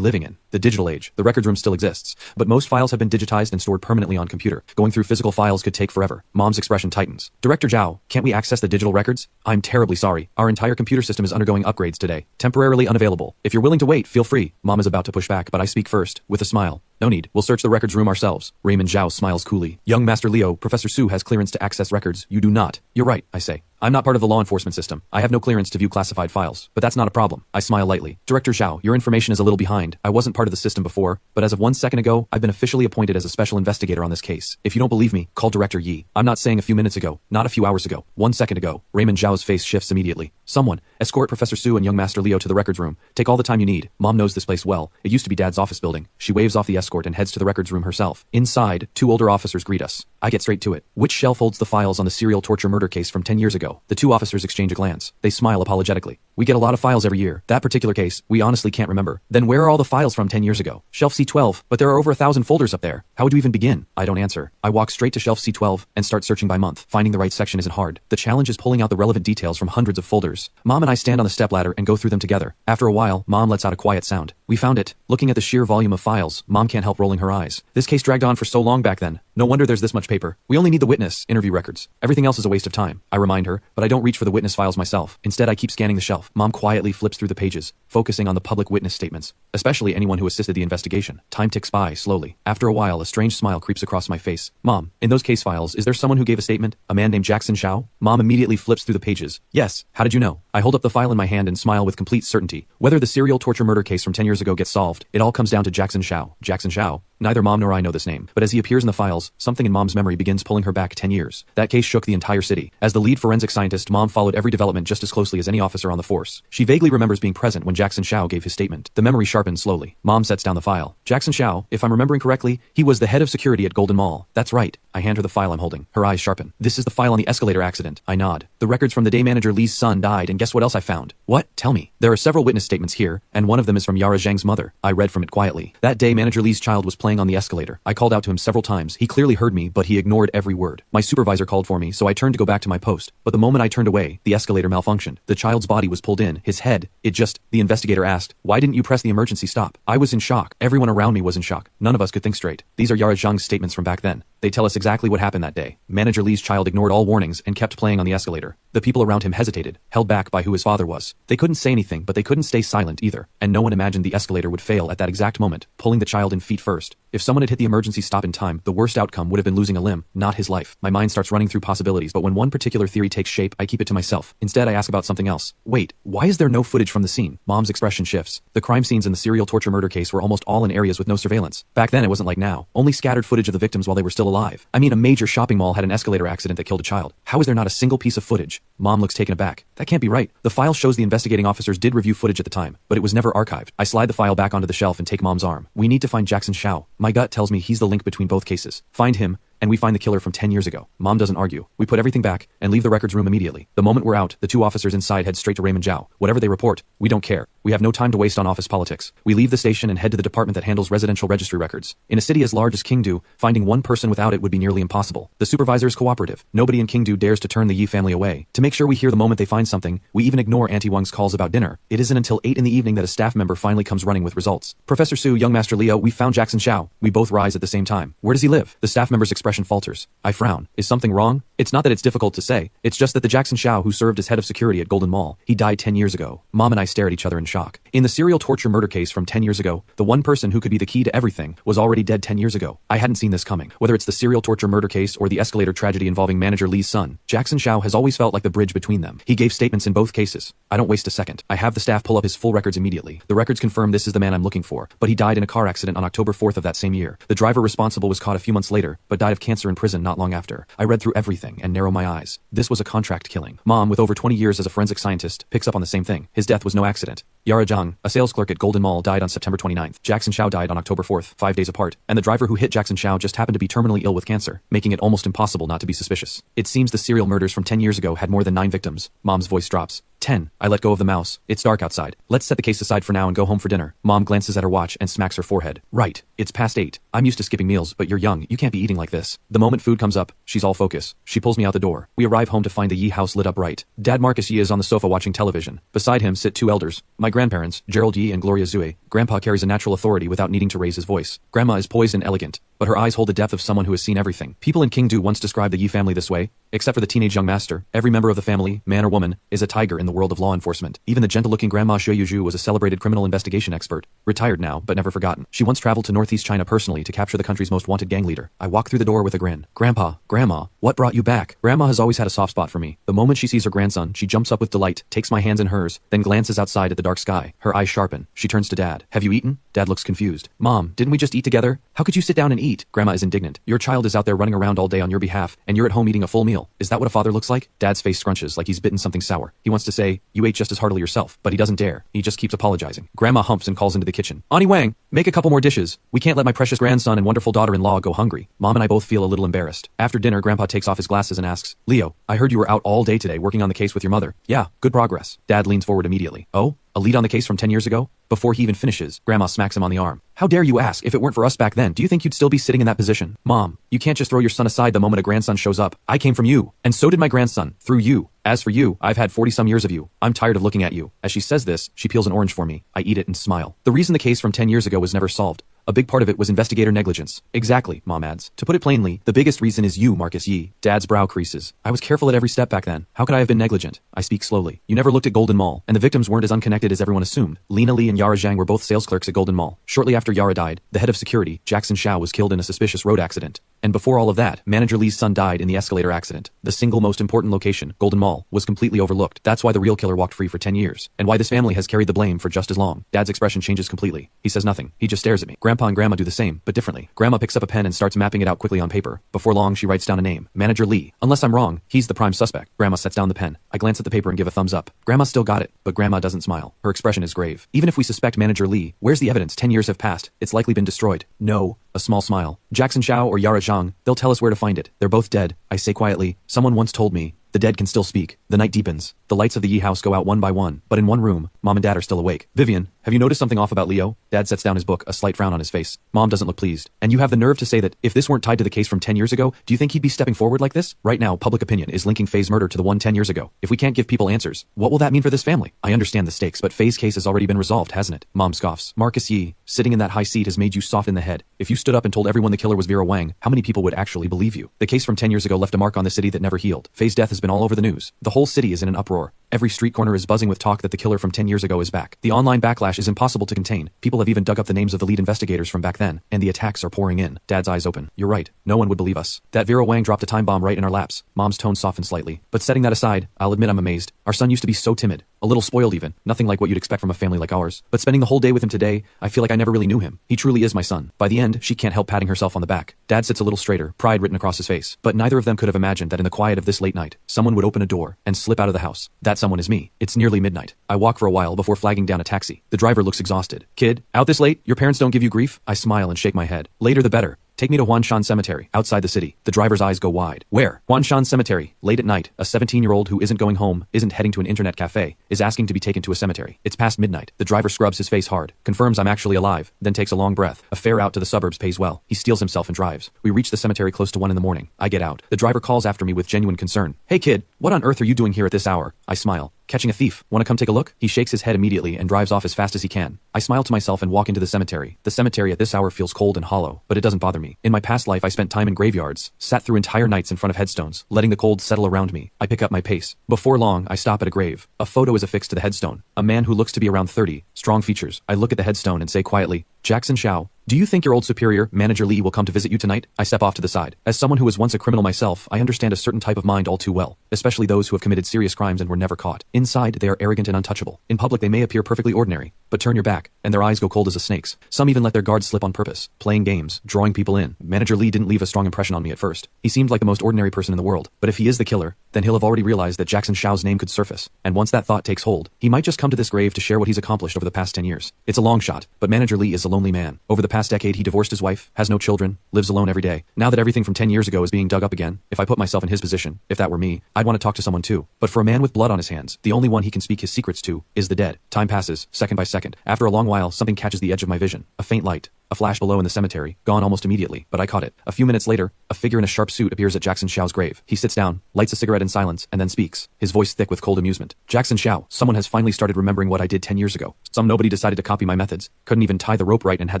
living in? The digital age. The records room still exists, but most files have been digitized and stored permanently on computer. Going through physical files could take forever. Mom's expression tightens. Director Zhao, can't we access the digital records? I'm terribly sorry. Our entire computer system is undergoing upgrades today. Temporarily unavailable. If you're willing to wait, feel free. Mom is about to push back, but I speak first, with a smile. No need. We'll search the records room ourselves. Raymond Zhao smiles coolly. Young Master Leo, Professor Su has clearance to access records. You do not. You're right, I say. I'm not part of the law enforcement system. I have no clearance to view classified files, but that's not a problem. I smile lightly. Director Zhao, your information is a little behind. I wasn't part of the system before, but as of 1 second ago, I've been officially appointed as a special investigator on this case. If you don't believe me, call Director Yi. I'm not saying a few minutes ago, not a few hours ago, 1 second ago. Raymond Zhao's face shifts immediately. Someone, escort Professor Su and young Master Leo to the records room. Take all the time you need. Mom knows this place well. It used to be Dad's office building. She waves off the escort and heads to the records room herself. Inside, 2 older officers greet us. I get straight to it. Which shelf holds the files on the serial torture murder case from 10 years ago? The 2 officers exchange a glance. They smile apologetically. We get a lot of files every year. That particular case, we honestly can't remember. Then where are all the files from 10 years ago? Shelf C12, but there are over 1,000 folders up there. How would you even begin? I don't answer. I walk straight to shelf C12 and start searching by month. Finding the right section isn't hard. The challenge is pulling out the relevant details from hundreds of folders. Mom and I stand on the stepladder and go through them together. After a while, Mom lets out a quiet sound. We found it. Looking at the sheer volume of files, Mom can't help rolling her eyes. This case dragged on for so long back then. No wonder there's this much paper. We only need the witness, interview records. Everything else is a waste of time. I remind her, but I don't reach for the witness files myself. Instead, I keep scanning the shelf. Mom quietly flips through the pages, focusing on the public witness statements, especially anyone who assisted the investigation. Time ticks by slowly. After a while, a strange smile creeps across my face. Mom, in those case files, is there someone who gave a statement? A man named Jackson Shao? Mom immediately flips through the pages. Yes. How did you know? I hold up the file in my hand and smile with complete certainty. Whether the serial torture murder case from 10 years ago gets solved, it all comes down to Jackson Shao. Jackson Shao? Neither Mom nor I know this name, but as he appears in the files, something in Mom's memory begins pulling her back 10 years. That case shook the entire city. As the lead forensic scientist, Mom followed every development just as closely as any officer on the force. She vaguely remembers being present when Jackson Shao gave his statement. The memory sharpens slowly. Mom sets down the file. Jackson Shao, if I'm remembering correctly, he was the head of security at Golden Mall. That's right. I hand her the file I'm holding. Her eyes sharpen. This is the file on the escalator accident. I nod. The records from the day manager Lee's son died, and guess what else I found? What? Tell me. There are several witness statements here, and one of them is from Yara Zhang's mother. I read from it quietly. That day manager Lee's child was playing on the escalator. I called out to him several times. He clearly heard me, but he ignored every word. My supervisor called for me, so I turned to go back to my post. But the moment I turned away, the escalator malfunctioned. The child's body was pulled in, his head. The investigator asked, why didn't you press the emergency stop? I was in shock. Everyone around me was in shock. None of us could think straight. These are Yara Zhang's statements from back then. They tell us exactly what happened that day. Manager Lee's child ignored all warnings and kept playing on the escalator. The people around him hesitated, held back by who his father was. They couldn't say anything, but they couldn't stay silent either. And no one imagined the escalator would fail at that exact moment, pulling the child in feet first. If someone had hit the emergency stop in time, the worst outcome would have been losing a limb, not his life. My mind starts running through possibilities, but when one particular theory takes shape, I keep it to myself. Instead, I ask about something else. Wait, why is there no footage from the scene? Mom's expression shifts. The crime scenes in the serial torture murder case were almost all in areas with no surveillance. Back then, it wasn't like now. Only scattered footage of the victims while they were still alive. I mean, a major shopping mall had an escalator accident that killed a child. How is there not a single piece of footage? Mom looks taken aback. That can't be right. The file shows the investigating officers did review footage at the time, but it was never archived. I slide the file back onto the shelf and take Mom's arm. We need to find Jackson Shao. My gut tells me he's the link between both cases. Find him, and we find the killer from 10 years ago. Mom doesn't argue. We put everything back and leave the records room immediately. The moment we're out, the 2 officers inside head straight to Raymond Zhao. Whatever they report, we don't care. We have no time to waste on office politics. We leave the station and head to the department that handles residential registry records. In a city as large as Kingdu, finding one person without it would be nearly impossible. The supervisor is cooperative. Nobody in Kingdu dares to turn the Yi family away. To make sure we hear the moment they find something, we even ignore Auntie Wang's calls about dinner. It isn't until 8 in the evening that a staff member finally comes running with results. Professor Su, young Master Leo, we found Jackson Shao. We both rise at the same time. Where does he live? The staff member's expression falters. I frown. Is something wrong? It's not that it's difficult to say. It's just that the Jackson Shao who served as head of security at Golden Mall, he died 10 years ago. Mom and I stare at each other in shock. In the serial torture murder case from 10 years ago, the one person who could be the key to everything was already dead 10 years ago. I hadn't seen this coming. Whether it's the serial torture murder case or the escalator tragedy involving manager Lee's son, Jackson Shao has always felt like the bridge between them. He gave statements in both cases. I don't waste a second. I have the staff pull up his full records immediately. The records confirm this is the man I'm looking for, but he died in a car accident on October 4th of that same year. The driver responsible was caught a few months later, but died of cancer in prison not long after. I read through everything and narrow my eyes. This was a contract killing. Mom, with over 20 years as a forensic scientist, picks up on the same thing. His death was no accident. Yara Zhang, a sales clerk at Golden Mall, died on September 29th. Jackson Xiao died on October 4th, 5 days apart, and the driver who hit Jackson Xiao just happened to be terminally ill with cancer, making it almost impossible not to be suspicious. It seems the serial murders from 10 years ago had more than 9 victims. Mom's voice drops. 10. I let go of the mouse. It's dark outside. Let's set the case aside for now and go home for dinner. Mom glances at her watch and smacks her forehead. Right. It's past 8. I'm used to skipping meals, but you're young. You can't be eating like this. The moment food comes up, she's all focus. She pulls me out the door. We arrive home to find the Yi house lit up bright. Dad Marcus Yi is on the sofa watching television. Beside him sit 2 elders. My grandparents, Gerald Yi and Gloria Zue. Grandpa carries a natural authority without needing to raise his voice. Grandma is poised and elegant, but her eyes hold the depth of someone who has seen everything. People in Kingdu once described the Yi family this way. Except for the teenage young master, every member of the family, man or woman, is a tiger in the world of law enforcement. Even the gentle-looking Grandma Xue Yuzhu was a celebrated criminal investigation expert. Retired now, but never forgotten. She once traveled to Northeast China personally to capture the country's most wanted gang leader. I walk through the door with a grin. Grandpa, Grandma, what brought you back? Grandma has always had a soft spot for me. The moment she sees her grandson, she jumps up with delight, takes my hands in hers, then glances outside at the dark sky. Her eyes sharpen. She turns to Dad. Have you eaten? Dad looks confused. Mom, didn't we just eat together? How could you sit down and eat? Grandma is indignant. Your child is out there running around all day on your behalf, and you're at home eating a full meal. Is that what a father looks like? Dad's face scrunches like he's bitten something sour. He wants to say, you ate just as heartily yourself, but he doesn't dare. He just keeps apologizing. Grandma humps and calls into the kitchen. Auntie Wang, make a couple more dishes. We can't let my precious grandson and wonderful daughter-in-law go hungry. Mom and I both feel a little embarrassed. After dinner, Grandpa takes off his glasses and asks, Leo, I heard you were out all day today working on the case with your mother. Yeah, good progress. Dad leans forward immediately. Oh? A lead on the case from 10 years ago? Before he even finishes, Grandma smacks him on the arm. How dare you ask? If it weren't for us back then, do you think you'd still be sitting in that position? Mom, you can't just throw your son aside the moment a grandson shows up. I came from you, and so did my grandson, through you. As for you, I've had 40-some years of you. I'm tired of looking at you. As she says this, she peels an orange for me. I eat it and smile. The reason the case from 10 years ago was never solved. A big part of it was investigator negligence. Exactly, Mom adds. To put it plainly, the biggest reason is you, Marcus Yi. Dad's brow creases. I was careful at every step back then. How could I have been negligent? I speak slowly. You never looked at Golden Mall, and the victims weren't as unconnected as everyone assumed. Lena Li and Yara Zhang were both sales clerks at Golden Mall. Shortly after Yara died, the head of security, Jackson Xiao, was killed in a suspicious road accident. And before all of that, Manager Li's son died in the escalator accident. The single most important location, Golden Mall, was completely overlooked. That's why the real killer walked free for 10 years. And why this family has carried the blame for just as long. Dad's expression changes completely. He says nothing. He just stares at me. Grandpa and Grandma do the same, but differently. Grandma picks up a pen and starts mapping it out quickly on paper. Before long, she writes down a name. Manager Li. Unless I'm wrong, he's the prime suspect. Grandma sets down the pen. I glance at the paper and give a thumbs up. Grandma still got it, but Grandma doesn't smile. Her expression is grave. Even if we suspect Manager Li, where's the evidence? 10 years have passed. It's likely been destroyed. No. A small smile. Jackson Xiao or Yara Zhang, they'll tell us where to find it. They're both dead. I say quietly. Someone once told me, the dead can still speak. The night deepens. The lights of the Yi house go out one by one, but in one room, Mom and Dad are still awake. Vivian, have you noticed something off about Leo? Dad sets down his book, a slight frown on his face. Mom doesn't look pleased. And you have the nerve to say that, if this weren't tied to the case from 10 years ago, do you think he'd be stepping forward like this? Right now, public opinion is linking Faye's murder to the one 10 years ago. If we can't give people answers, what will that mean for this family? I understand the stakes, but Faye's case has already been resolved, hasn't it? Mom scoffs. Marcus Yi, sitting in that high seat has made you soft in the head. If you stood up and told everyone the killer was Vera Wang, how many people would actually believe you? The case from 10 years ago left a mark on the city that never healed. Faye's death has been all over the news. The whole city is in an uproar. Every street corner is buzzing with talk that the killer from 10 years ago is back. The online backlash is impossible to contain. People have even dug up the names of the lead investigators from back then, and the attacks are pouring in. Dad's eyes open. You're right. No one would believe us. That Vera Wang dropped a time bomb right in our laps. Mom's tone softened slightly. But setting that aside, I'll admit I'm amazed. Our son used to be so timid. A little spoiled even. Nothing like what you'd expect from a family like ours. But spending the whole day with him today, I feel like I never really knew him. He truly is my son. By the end, she can't help patting herself on the back. Dad sits a little straighter, pride written across his face. But neither of them could have imagined that in the quiet of this late night, someone would open a door and slip out of the house. That someone is me. It's nearly midnight. I walk for a while before flagging down a taxi. The driver looks exhausted. Kid, out this late? Your parents don't give you grief? I smile and shake my head. Later the better. Take me to Huanshan Cemetery, outside the city. The driver's eyes go wide. Where? Huanshan Cemetery. Late at night, a 17-year-old who isn't going home, isn't heading to an internet cafe, is asking to be taken to a cemetery. It's past midnight. The driver scrubs his face hard, confirms I'm actually alive, then takes a long breath. A fare out to the suburbs pays well. He steels himself and drives. We reach the cemetery close to 1 in the morning. I get out. The driver calls after me with genuine concern. Hey kid, what on earth are you doing here at this hour? I smile. Catching a thief. Want to come take a look? He shakes his head immediately and drives off as fast as he can. I smile to myself and walk into the cemetery. The cemetery at this hour feels cold and hollow, but it doesn't bother me. In my past life I spent time in graveyards, sat through entire nights in front of headstones, letting the cold settle around me. I pick up my pace. Before long, I stop at a grave. A photo is affixed to the headstone. A man who looks to be around 30, strong features. I look at the headstone and say quietly, Jackson Xiao, Do you think your old superior, Manager Lee, will come to visit you tonight? I step off to the side. As someone who was once a criminal myself, I understand a certain type of mind all too well, especially those who have committed serious crimes and were never caught. Inside, they are arrogant and untouchable. In public, they may appear perfectly ordinary, but turn your back, and their eyes go cold as a snake's. Some even let their guards slip on purpose, playing games, drawing people in. Manager Lee didn't leave a strong impression on me at first. He seemed like the most ordinary person in the world, but if he is the killer, then he'll have already realized that Jackson Xiao's name could surface, and once that thought takes hold, he might just come to this grave to share what he's accomplished over the past 10 years. It's a long shot, but Manager Lee is a lonely man. Over the past decade, he divorced his wife, has no children, lives alone every day. Now that everything from 10 years ago is being dug up again, if I put myself in his position, if that were me, I'd want to talk to someone too. But for a man with blood on his hands, the only one he can speak his secrets to is the dead. Time passes, second by second. After a long while, something catches the edge of my vision. A faint light. A flash below in the cemetery, gone almost immediately, but I caught it. A few minutes later, a figure in a sharp suit appears at Jackson Xiao's grave. He sits down, lights a cigarette in silence, and then speaks, his voice thick with cold amusement. Jackson Xiao, someone has finally started remembering what I did 10 years ago. Some nobody decided to copy my methods, couldn't even tie the rope right and had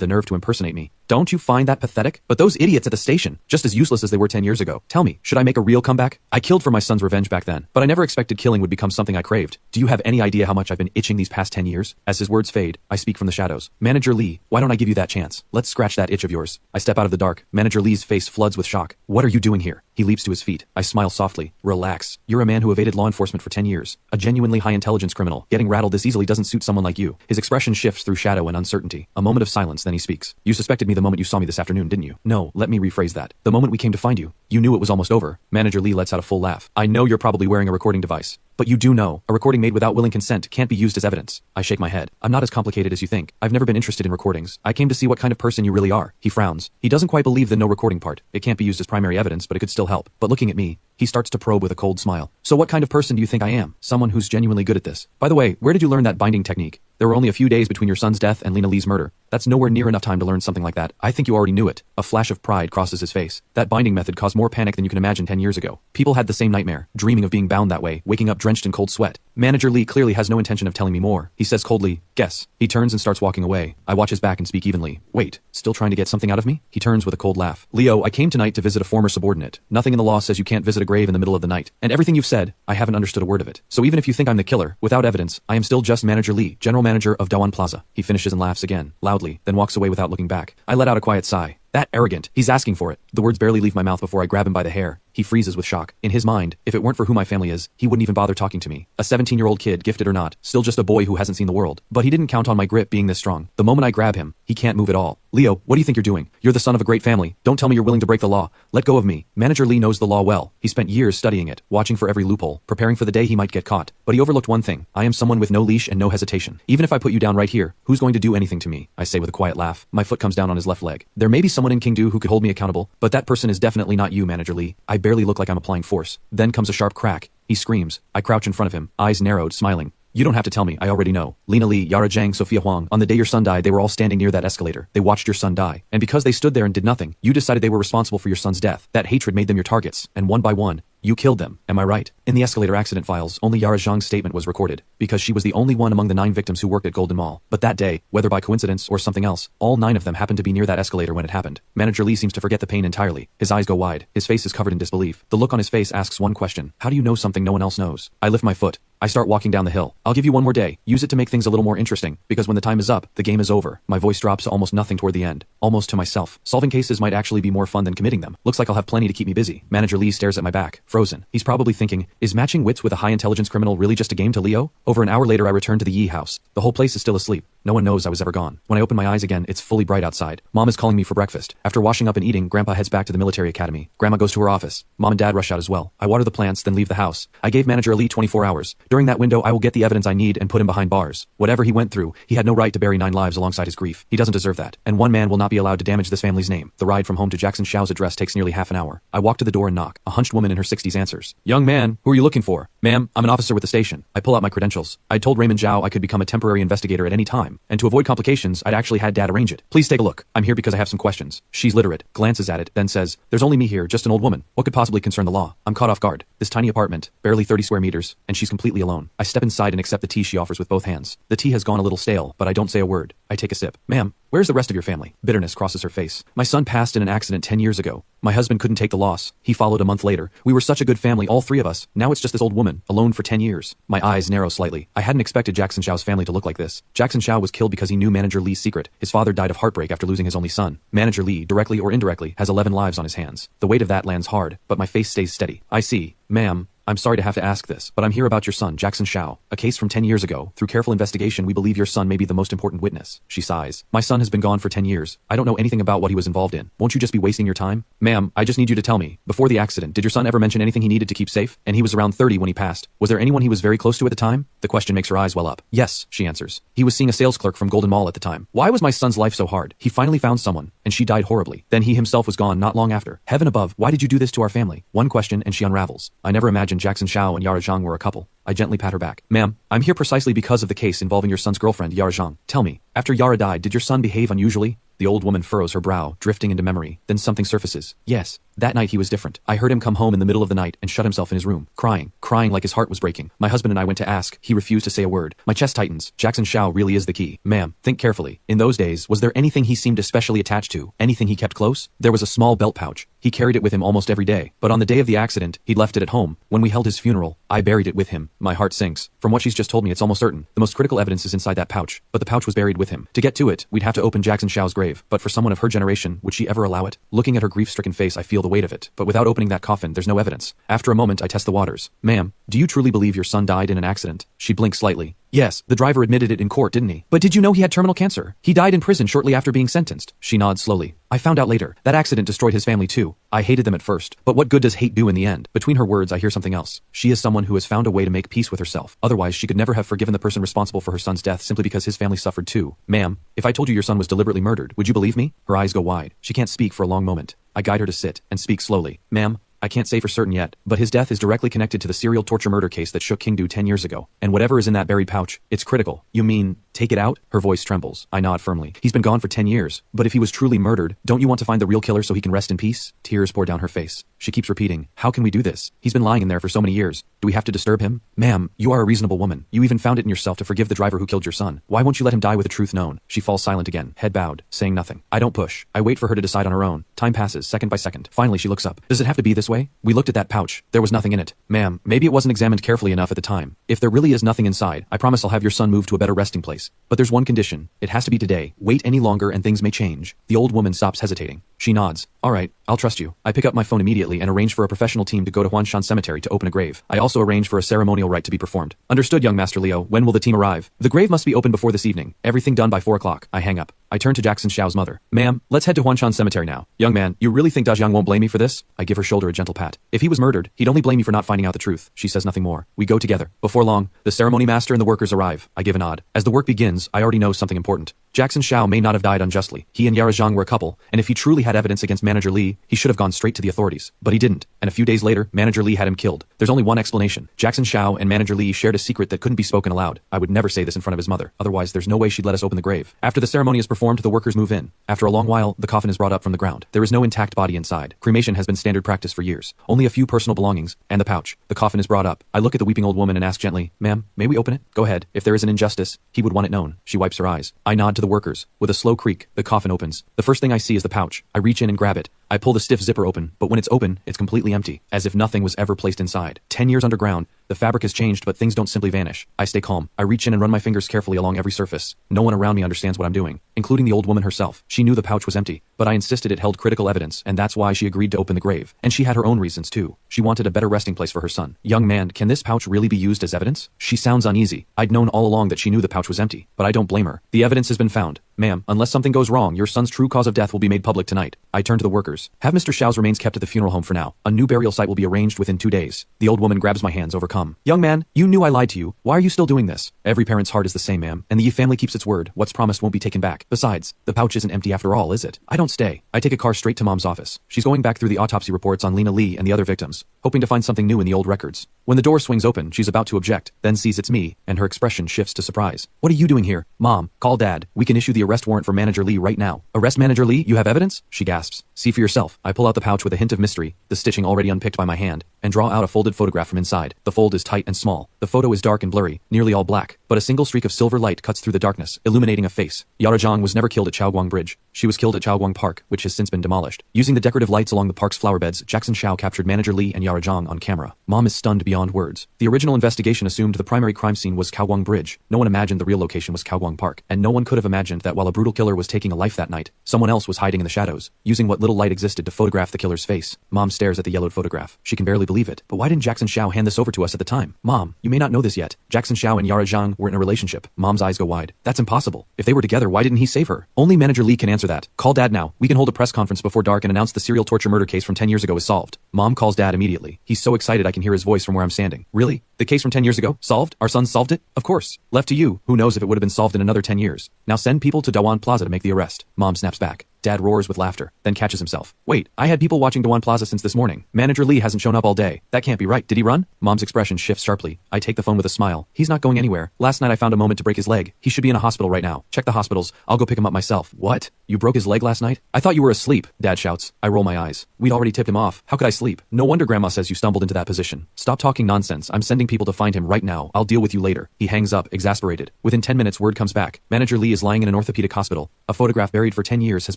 the nerve to impersonate me. Don't you find that pathetic? But those idiots at the station, just as useless as they were 10 years ago. Tell me, should I make a real comeback? I killed for my son's revenge back then, but I never expected killing would become something I craved. Do you have any idea how much I've been itching these past 10 years? As his words fade, I speak from the shadows. Manager Lee, why don't I give you that chance? Let's scratch that itch of yours. I step out of the dark. Manager Lee's face floods with shock. What are you doing here? He leaps to his feet. I smile softly. Relax. You're a man who evaded law enforcement for 10 years. A genuinely high-intelligence criminal. Getting rattled this easily doesn't suit someone like you. His expression shifts through shadow and uncertainty. A moment of silence, then he speaks. You suspected me the moment you saw me this afternoon, didn't you? No, let me rephrase that. The moment we came to find you, you knew it was almost over. Manager Lee lets out a full laugh. I know you're probably wearing a recording device. But you do know, a recording made without willing consent can't be used as evidence. I shake my head. I'm not as complicated as you think. I've never been interested in recordings. I came to see what kind of person you really are. He frowns. He doesn't quite believe the no recording part. It can't be used as primary evidence, but it could still help. But looking at me, he starts to probe with a cold smile. So what kind of person do you think I am? Someone who's genuinely good at this. By the way, where did you learn that binding technique? There were only a few days between your son's death and Lena Lee's murder. That's nowhere near enough time to learn something like that. I think you already knew it. A flash of pride crosses his face. That binding method caused more panic than you can imagine 10 years ago. People had the same nightmare, dreaming of being bound that way, waking up drenched in cold sweat. Manager Lee clearly has no intention of telling me more. He says coldly, guess. He turns and starts walking away. I watch his back and speak evenly. Wait, still trying to get something out of me? He turns with a cold laugh. Leo, I came tonight to visit a former subordinate. Nothing in the law says you can't visit a grave in the middle of the night. And everything you've said, I haven't understood a word of it. So even if you think I'm the killer, without evidence, I am still just Manager Lee, general manager of Dawan Plaza. He finishes and laughs again, loudly, then walks away without looking back. I let out a quiet sigh. That arrogant. He's asking for it. The words barely leave my mouth before I grab him by the hair. He freezes with shock. In his mind, if it weren't for who my family is, he wouldn't even bother talking to me. A 17-year-old kid, gifted or not, still just a boy who hasn't seen the world. But he didn't count on my grip being this strong. The moment I grab him, he can't move at all. Leo, what do you think you're doing? You're the son of a great family. Don't tell me you're willing to break the law. Let go of me. Manager Lee knows the law well. He spent years studying it, watching for every loophole, preparing for the day he might get caught. But he overlooked one thing. I am someone with no leash and no hesitation. Even if I put you down right here, who's going to do anything to me? I say with a quiet laugh. My foot comes down on his left leg. There may be someone in Kingdo who could hold me accountable, but that person is definitely not you, Manager Lee. I barely look like I'm applying force. Then comes a sharp crack. He screams. I crouch in front of him, eyes narrowed, smiling. You don't have to tell me, I already know. Lena Lee, Yara Zhang, Sophia Huang, on the day your son died, they were all standing near that escalator. They watched your son die. And because they stood there and did nothing, you decided they were responsible for your son's death. That hatred made them your targets, and one by one, you killed them. Am I right? In the escalator accident files, only Yara Zhang's statement was recorded, because she was the only one among the 9 victims who worked at Golden Mall. But that day, whether by coincidence or something else, all 9 of them happened to be near that escalator when it happened. Manager Lee seems to forget the pain entirely. His eyes go wide. His face is covered in disbelief. The look on his face asks one question. How do you know something no one else knows? I lift my foot. I start walking down the hill. I'll give you one more day. Use it to make things a little more interesting, because when the time is up, the game is over. My voice drops to almost nothing toward the end. Almost to myself. Solving cases might actually be more fun than committing them. Looks like I'll have plenty to keep me busy. Manager Lee stares at my back, frozen. He's probably thinking, is matching wits with a high-intelligence criminal really just a game to Leo? Over an hour later I return to the Yi house. The whole place is still asleep. No one knows I was ever gone. When I open my eyes again, it's fully bright outside. Mom is calling me for breakfast. After washing up and eating, Grandpa heads back to the military academy. Grandma goes to her office. Mom and Dad rush out as well. I water the plants, then leave the house. I gave Manager Lee 24 hours. During that window, I will get the evidence I need and put him behind bars. Whatever he went through, he had no right to bury 9 lives alongside his grief. He doesn't deserve that. And one man will not be allowed to damage this family's name. The ride from home to Jackson Xiao's address takes nearly half an hour. I walk to the door and knock. A hunched woman in her 60s answers. Young man, who are you looking for? Ma'am, I'm an officer with the station. I pull out my credentials. I told Raymond Zhao I could become a temporary investigator at any time, and to avoid complications, I'd actually had Dad arrange it. Please take a look. I'm here because I have some questions. She's literate, glances at it, then says, there's only me here, just an old woman. What could possibly concern the law? I'm caught off guard. This tiny apartment, barely 30 square meters, and she's completely completely alone. I step inside and accept the tea she offers with both hands. The tea has gone a little stale, but I don't say a word. I take a sip. Ma'am, where's the rest of your family? Bitterness crosses her face. My son passed in an accident 10 years ago. My husband couldn't take the loss. He followed a month later. We were such a good family, all three of us. Now it's just this old woman, alone for 10 years. My eyes narrow slightly. I hadn't expected Jackson Xiao's family to look like this. Jackson Xiao was killed because he knew Manager Li's secret. His father died of heartbreak after losing his only son. Manager Li, directly or indirectly, has 11 lives on his hands. The weight of that lands hard, but my face stays steady. I see. Ma'am, I'm sorry to have to ask this, but I'm here about your son, Jackson Xiao. A case from 10 years ago. Through careful investigation, we believe your son may be the most important witness. She sighs. My son has been gone for 10 years. I don't know anything about what he was involved in. Won't you just be wasting your time? Ma'am, I just need you to tell me. Before the accident, did your son ever mention anything he needed to keep safe? And he was around 30 when he passed. Was there anyone he was very close to at the time? The question makes her eyes well up. Yes, she answers. He was seeing a sales clerk from Golden Mall at the time. Why was my son's life so hard? He finally found someone, and she died horribly. Then he himself was gone not long after. Heaven above, why did you do this to our family? One question and she unravels. I never imagined Jackson Xiao and Yara Zhang were a couple. I gently pat her back. Ma'am, I'm here precisely because of the case involving your son's girlfriend, Yara Zhang. Tell me, after Yara died, did your son behave unusually? The old woman furrows her brow, drifting into memory. Then something surfaces. Yes, that night he was different. I heard him come home in the middle of the night and shut himself in his room, crying like his heart was breaking. My husband and I went to ask. He refused to say a word. My chest tightens. Jackson Xiao really is the key. Ma'am, think carefully. In those days, was there anything he seemed especially attached to? Anything he kept close? There was a small belt pouch. He carried it with him almost every day. But on the day of the accident, he'd left it at home. When we held his funeral, I buried it with him. My heart sinks. From what she's just told me, it's almost certain. The most critical evidence is inside that pouch. But the pouch was buried with him. To get to it, we'd have to open Jackson Xiao's grave. But for someone of her generation, would she ever allow it? Looking at her grief-stricken face, I feel the weight of it. But without opening that coffin, there's no evidence. After a moment, I test the waters. Ma'am, do you truly believe your son died in an accident? She blinks slightly. Yes, the driver admitted it in court, didn't he? But did you know he had terminal cancer? He died in prison shortly after being sentenced. She nods slowly. I found out later. That accident destroyed his family too. I hated them at first. But what good does hate do in the end? Between her words, I hear something else. She is someone who has found a way to make peace with herself. Otherwise, she could never have forgiven the person responsible for her son's death simply because his family suffered too. Ma'am, if I told you your son was deliberately murdered, would you believe me? Her eyes go wide. She can't speak for a long moment. I guide her to sit and speak slowly. Ma'am, I can't say for certain yet, but his death is directly connected to the serial torture murder case that shook Kingdu 10 years ago. And whatever is in that buried pouch, it's critical. You mean, take it out? Her voice trembles. I nod firmly. He's been gone for 10 years. But if he was truly murdered, don't you want to find the real killer so he can rest in peace? Tears pour down her face. She keeps repeating, how can we do this? He's been lying in there for so many years. Do we have to disturb him? Ma'am, you are a reasonable woman. You even found it in yourself to forgive the driver who killed your son. Why won't you let him die with the truth known? She falls silent again, head bowed, saying nothing. I don't push. I wait for her to decide on her own. Time passes, second by second. Finally, she looks up. Does it have to be this way? We looked at that pouch. There was nothing in it. Ma'am, maybe it wasn't examined carefully enough at the time. If there really is nothing inside, I promise I'll have your son moved to a better resting place. But there's one condition. It has to be today. Wait any longer and things may change. The old woman stops hesitating. She nods. All right, I'll trust you. I pick up my phone immediately and arrange for a professional team to go to Huanshan Cemetery to open a grave. I also arrange for a ceremonial rite to be performed. Understood, young Master Liu. When will the team arrive? The grave must be opened before this evening. Everything done by 4 o'clock. I hang up. I turn to Jackson Xiao's mother. Ma'am, let's head to Huanshan Cemetery now. Young man, you really think Dajiang won't blame me for this? I give her shoulder a gentle pat. If he was murdered, he'd only blame me for not finding out the truth. She says nothing more. We go together. Before long, the ceremony master and the workers arrive. I give a nod. As the work begins, I already know something important. Jackson Xiao may not have died unjustly. He and Yara Zhang were a couple, and if he truly had evidence against Manager Li, he should have gone straight to the authorities. But he didn't, and a few days later, Manager Li had him killed. There's only one explanation. Jackson Xiao and Manager Li shared a secret that couldn't be spoken aloud. I would never say this in front of his mother, otherwise there's no way she'd let us open the grave. After the ceremony is performed, the workers move in. After a long while, the coffin is brought up from the ground. There is no intact body inside. Cremation has been standard practice for years. Only a few personal belongings, and the pouch. The coffin is brought up. I look at the weeping old woman and ask gently, Ma'am, may we open it? Go ahead. If there is an injustice, he would want it known. She wipes her eyes. I nod to the workers. With a slow creak, the coffin opens. The first thing I see is the pouch. I reach in and grab it. I pull the stiff zipper open, but when it's open, it's completely empty, as if nothing was ever placed inside. 10 years underground, the fabric has changed, but things don't simply vanish. I stay calm. I reach in and run my fingers carefully along every surface. No one around me understands what I'm doing, including the old woman herself. She knew the pouch was empty, but I insisted it held critical evidence, and that's why she agreed to open the grave. And she had her own reasons too. She wanted a better resting place for her son. Young man, can this pouch really be used as evidence? She sounds uneasy. I'd known all along that she knew the pouch was empty, but I don't blame her. The evidence has been found. Ma'am, unless something goes wrong, your son's true cause of death will be made public tonight. I turn to the workers. Have Mr. Xiao's remains kept at the funeral home for now. A new burial site will be arranged within 2 days. The old woman grabs my hands, overcome. Young man, you knew I lied to you. Why are you still doing this? Every parent's heart is the same, ma'am, and the Yi family keeps its word. What's promised won't be taken back. Besides, the pouch isn't empty after all, is it? I don't stay. I take a car straight to Mom's office. She's going back through the autopsy reports on Lena Li and the other victims, hoping to find something new in the old records. When the door swings open, she's about to object, then sees it's me, and her expression shifts to surprise. What are you doing here? Mom, call Dad. We can issue the the arrest warrant for Manager Lee right now. Arrest Manager Lee? You have evidence? She gasps. See for yourself. I pull out the pouch with a hint of mystery, the stitching already unpicked by my hand, and draw out a folded photograph from inside. The fold is tight and small. The photo is dark and blurry, nearly all black, but a single streak of silver light cuts through the darkness, illuminating a face. Yara Zhang was never killed at Chaoguang Bridge. She was killed at Chaoguang Park, which has since been demolished. Using the decorative lights along the park's flower beds, Jackson Xiao captured Manager Lee and Yara Zhang on camera. Mom is stunned beyond words. The original investigation assumed the primary crime scene was Chaoguang Bridge. No one imagined the real location was Chaoguang Park, and no one could have imagined that while a brutal killer was taking a life that night, someone else was hiding in the shadows, using what little light existed to photograph the killer's face. Mom stares at the yellowed photograph. She can barely believe it. But why didn't Jackson Xiao hand this over to us at the time? Mom, you may not know this yet. Jackson Xiao and Yara Zhang were in a relationship. Mom's eyes go wide. That's impossible. If they were together, why didn't he save her? Only Manager Lee can answer that. Call Dad now. We can hold a press conference before dark and announce the serial torture murder case from 10 years ago is solved. Mom calls Dad immediately. He's so excited I can hear his voice from where I'm standing. Really? The case from 10 years ago? Solved? Our son solved it? Of course. Left to you. Who knows if it would have been solved in another 10 years. Now send people to Dawan Plaza to make the arrest. Mom snaps back. Dad roars with laughter, then catches himself. Wait, I had people watching Dawan Plaza since this morning. Manager Lee hasn't shown up all day. That can't be right. Did he run? Mom's expression shifts sharply. I take the phone with a smile. He's not going anywhere. Last night I found a moment to break his leg. He should be in a hospital right now. Check the hospitals. I'll go pick him up myself. What? You broke his leg last night? I thought you were asleep, Dad shouts. I roll my eyes. We'd already tipped him off. How could I sleep? No wonder Grandma says you stumbled into that position. Stop talking nonsense. I'm sending people to find him right now. I'll deal with you later. He hangs up, exasperated. Within 10 minutes, word comes back. Manager Lee is lying in an orthopedic hospital. A photograph buried for 10 years has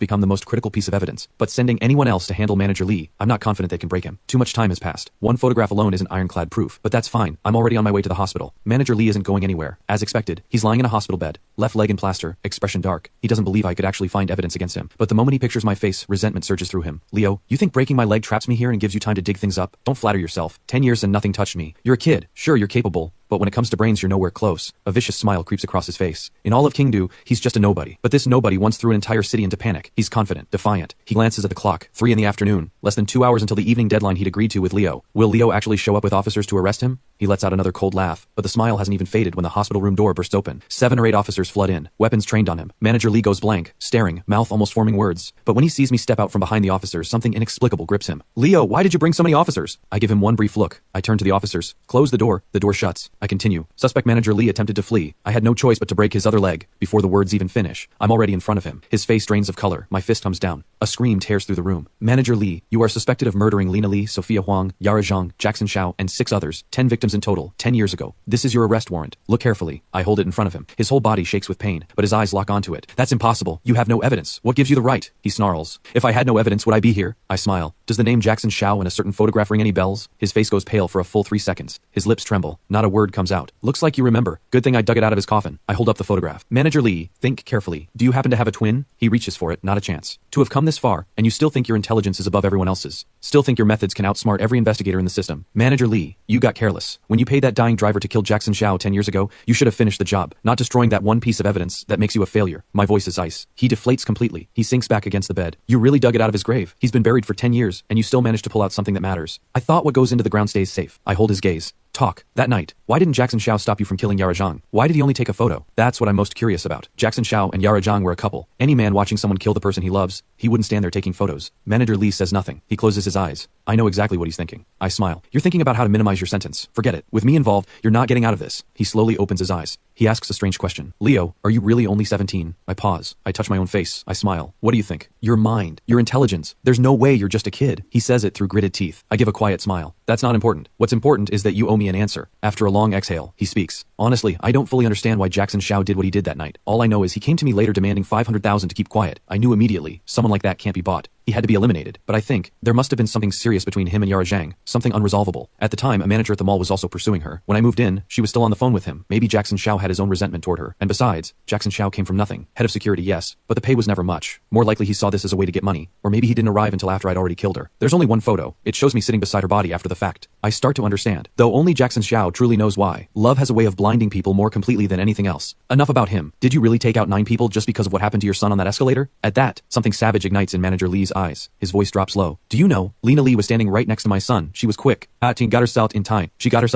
become the most critical piece of evidence. But sending anyone else to handle Manager Lee, I'm not confident they can break him. Too much time has passed. One photograph alone isn't ironclad proof, but that's fine. I'm already on my way to the hospital. Manager Lee isn't going anywhere. As expected, he's lying in a hospital bed, left leg in plaster, expression dark. He doesn't believe I could actually find evidence against him. But the moment he pictures my face, resentment surges through him. Leo, you think breaking my leg traps me here and gives you time to dig things up? Don't flatter yourself. 10 years and nothing touched me. You're a kid. Sure, you're capable. But when it comes to brains, you're nowhere close. A vicious smile creeps across his face. In all of Kingdu, he's just a nobody. But this nobody once threw an entire city into panic. He's confident, defiant. He glances at the clock. 3 in the afternoon. Less than 2 hours until the evening deadline he'd agreed to with Leo. Will Leo actually show up with officers to arrest him? He lets out another cold laugh, but the smile hasn't even faded when the hospital room door bursts open. 7 or 8 officers flood in, weapons trained on him. Manager Lee goes blank, staring, mouth almost forming words. But when he sees me step out from behind the officers, something inexplicable grips him. Leo, why did you bring so many officers? I give him one brief look. I turn to the officers. Close the door shuts. I continue. Suspect Manager Lee attempted to flee. I had no choice but to break his other leg. Before the words even finish, I'm already in front of him. His face drains of color. My fist comes down. A scream tears through the room. Manager Lee, you are suspected of murdering Lena Lee, Sophia Huang, Yara Zhang, Jackson Xiao, and 6 others. 10 victims in total, 10 years ago. This is your arrest warrant. Look carefully. I hold it in front of him. His whole body shakes with pain, but his eyes lock onto it. That's impossible. You have no evidence. What gives you the right? He snarls. If I had no evidence, would I be here? I smile. Does the name Jackson Xiao and a certain photograph ring any bells? His face goes pale for a full 3 seconds. His lips tremble. Not a word comes out. Looks like you remember. Good thing I dug it out of his coffin. I hold up the photograph. Manager Lee, think carefully. Do you happen to have a twin? He reaches for it. Not a chance. To have come this far, and you still think your intelligence is above everyone else's. Still think your methods can outsmart every investigator in the system. Manager Lee, you got careless. When you paid that dying driver to kill Jackson Xiao 10 years ago, you should have finished the job, not destroying that one piece of evidence that makes you a failure. My voice is ice. He deflates completely. He sinks back against the bed. You really dug it out of his grave. He's been buried for 10 years, and you still managed to pull out something that matters. I thought what goes into the ground stays safe. I hold his gaze. Talk. That night, why didn't Jackson Xiao stop you from killing Yara Zhang? Why did he only take a photo? That's what I'm most curious about. Jackson Xiao and Yara Zhang were a couple. Any man watching someone kill the person he loves, he wouldn't stand there taking photos. Manager Lee says nothing. He closes his eyes. I know exactly what he's thinking. I smile. You're thinking about how to minimize your sentence. Forget it. With me involved, you're not getting out of this. He slowly opens his eyes. He asks a strange question. Leo, are you really only 17? I pause. I touch my own face. I smile. What do you think? Your mind. Your intelligence. There's no way you're just a kid. He says it through gritted teeth. I give a quiet smile. That's not important. What's important is that you owe me an answer. After a long exhale, he speaks. Honestly, I don't fully understand why Jackson Xiao did what he did that night. All I know is he came to me later demanding 500,000 to keep quiet. I knew immediately. Someone like that can't be bought. He had to be eliminated, but I think there must have been something serious between him and Yara Zhang, something unresolvable. At the time, a manager at the mall was also pursuing her. When I moved in, she was still on the phone with him. Maybe Jackson Xiao had his own resentment toward her. And besides, Jackson Xiao came from nothing. Head of security, yes, but the pay was never much. More likely he saw this as a way to get money, or maybe he didn't arrive until after I'd already killed her. There's only one photo. It shows me sitting beside her body after the fact. I start to understand, though only Jackson Xiao truly knows why. Love has a way of blinding people more completely than anything else. Enough about him. Did you really take out 9 people just because of what happened to your son on that escalator? At that, something savage ignites in Manager Lee's eyes. His voice drops low. Do you know, Lena Lee was standing right next to my son. She was quick. She got herself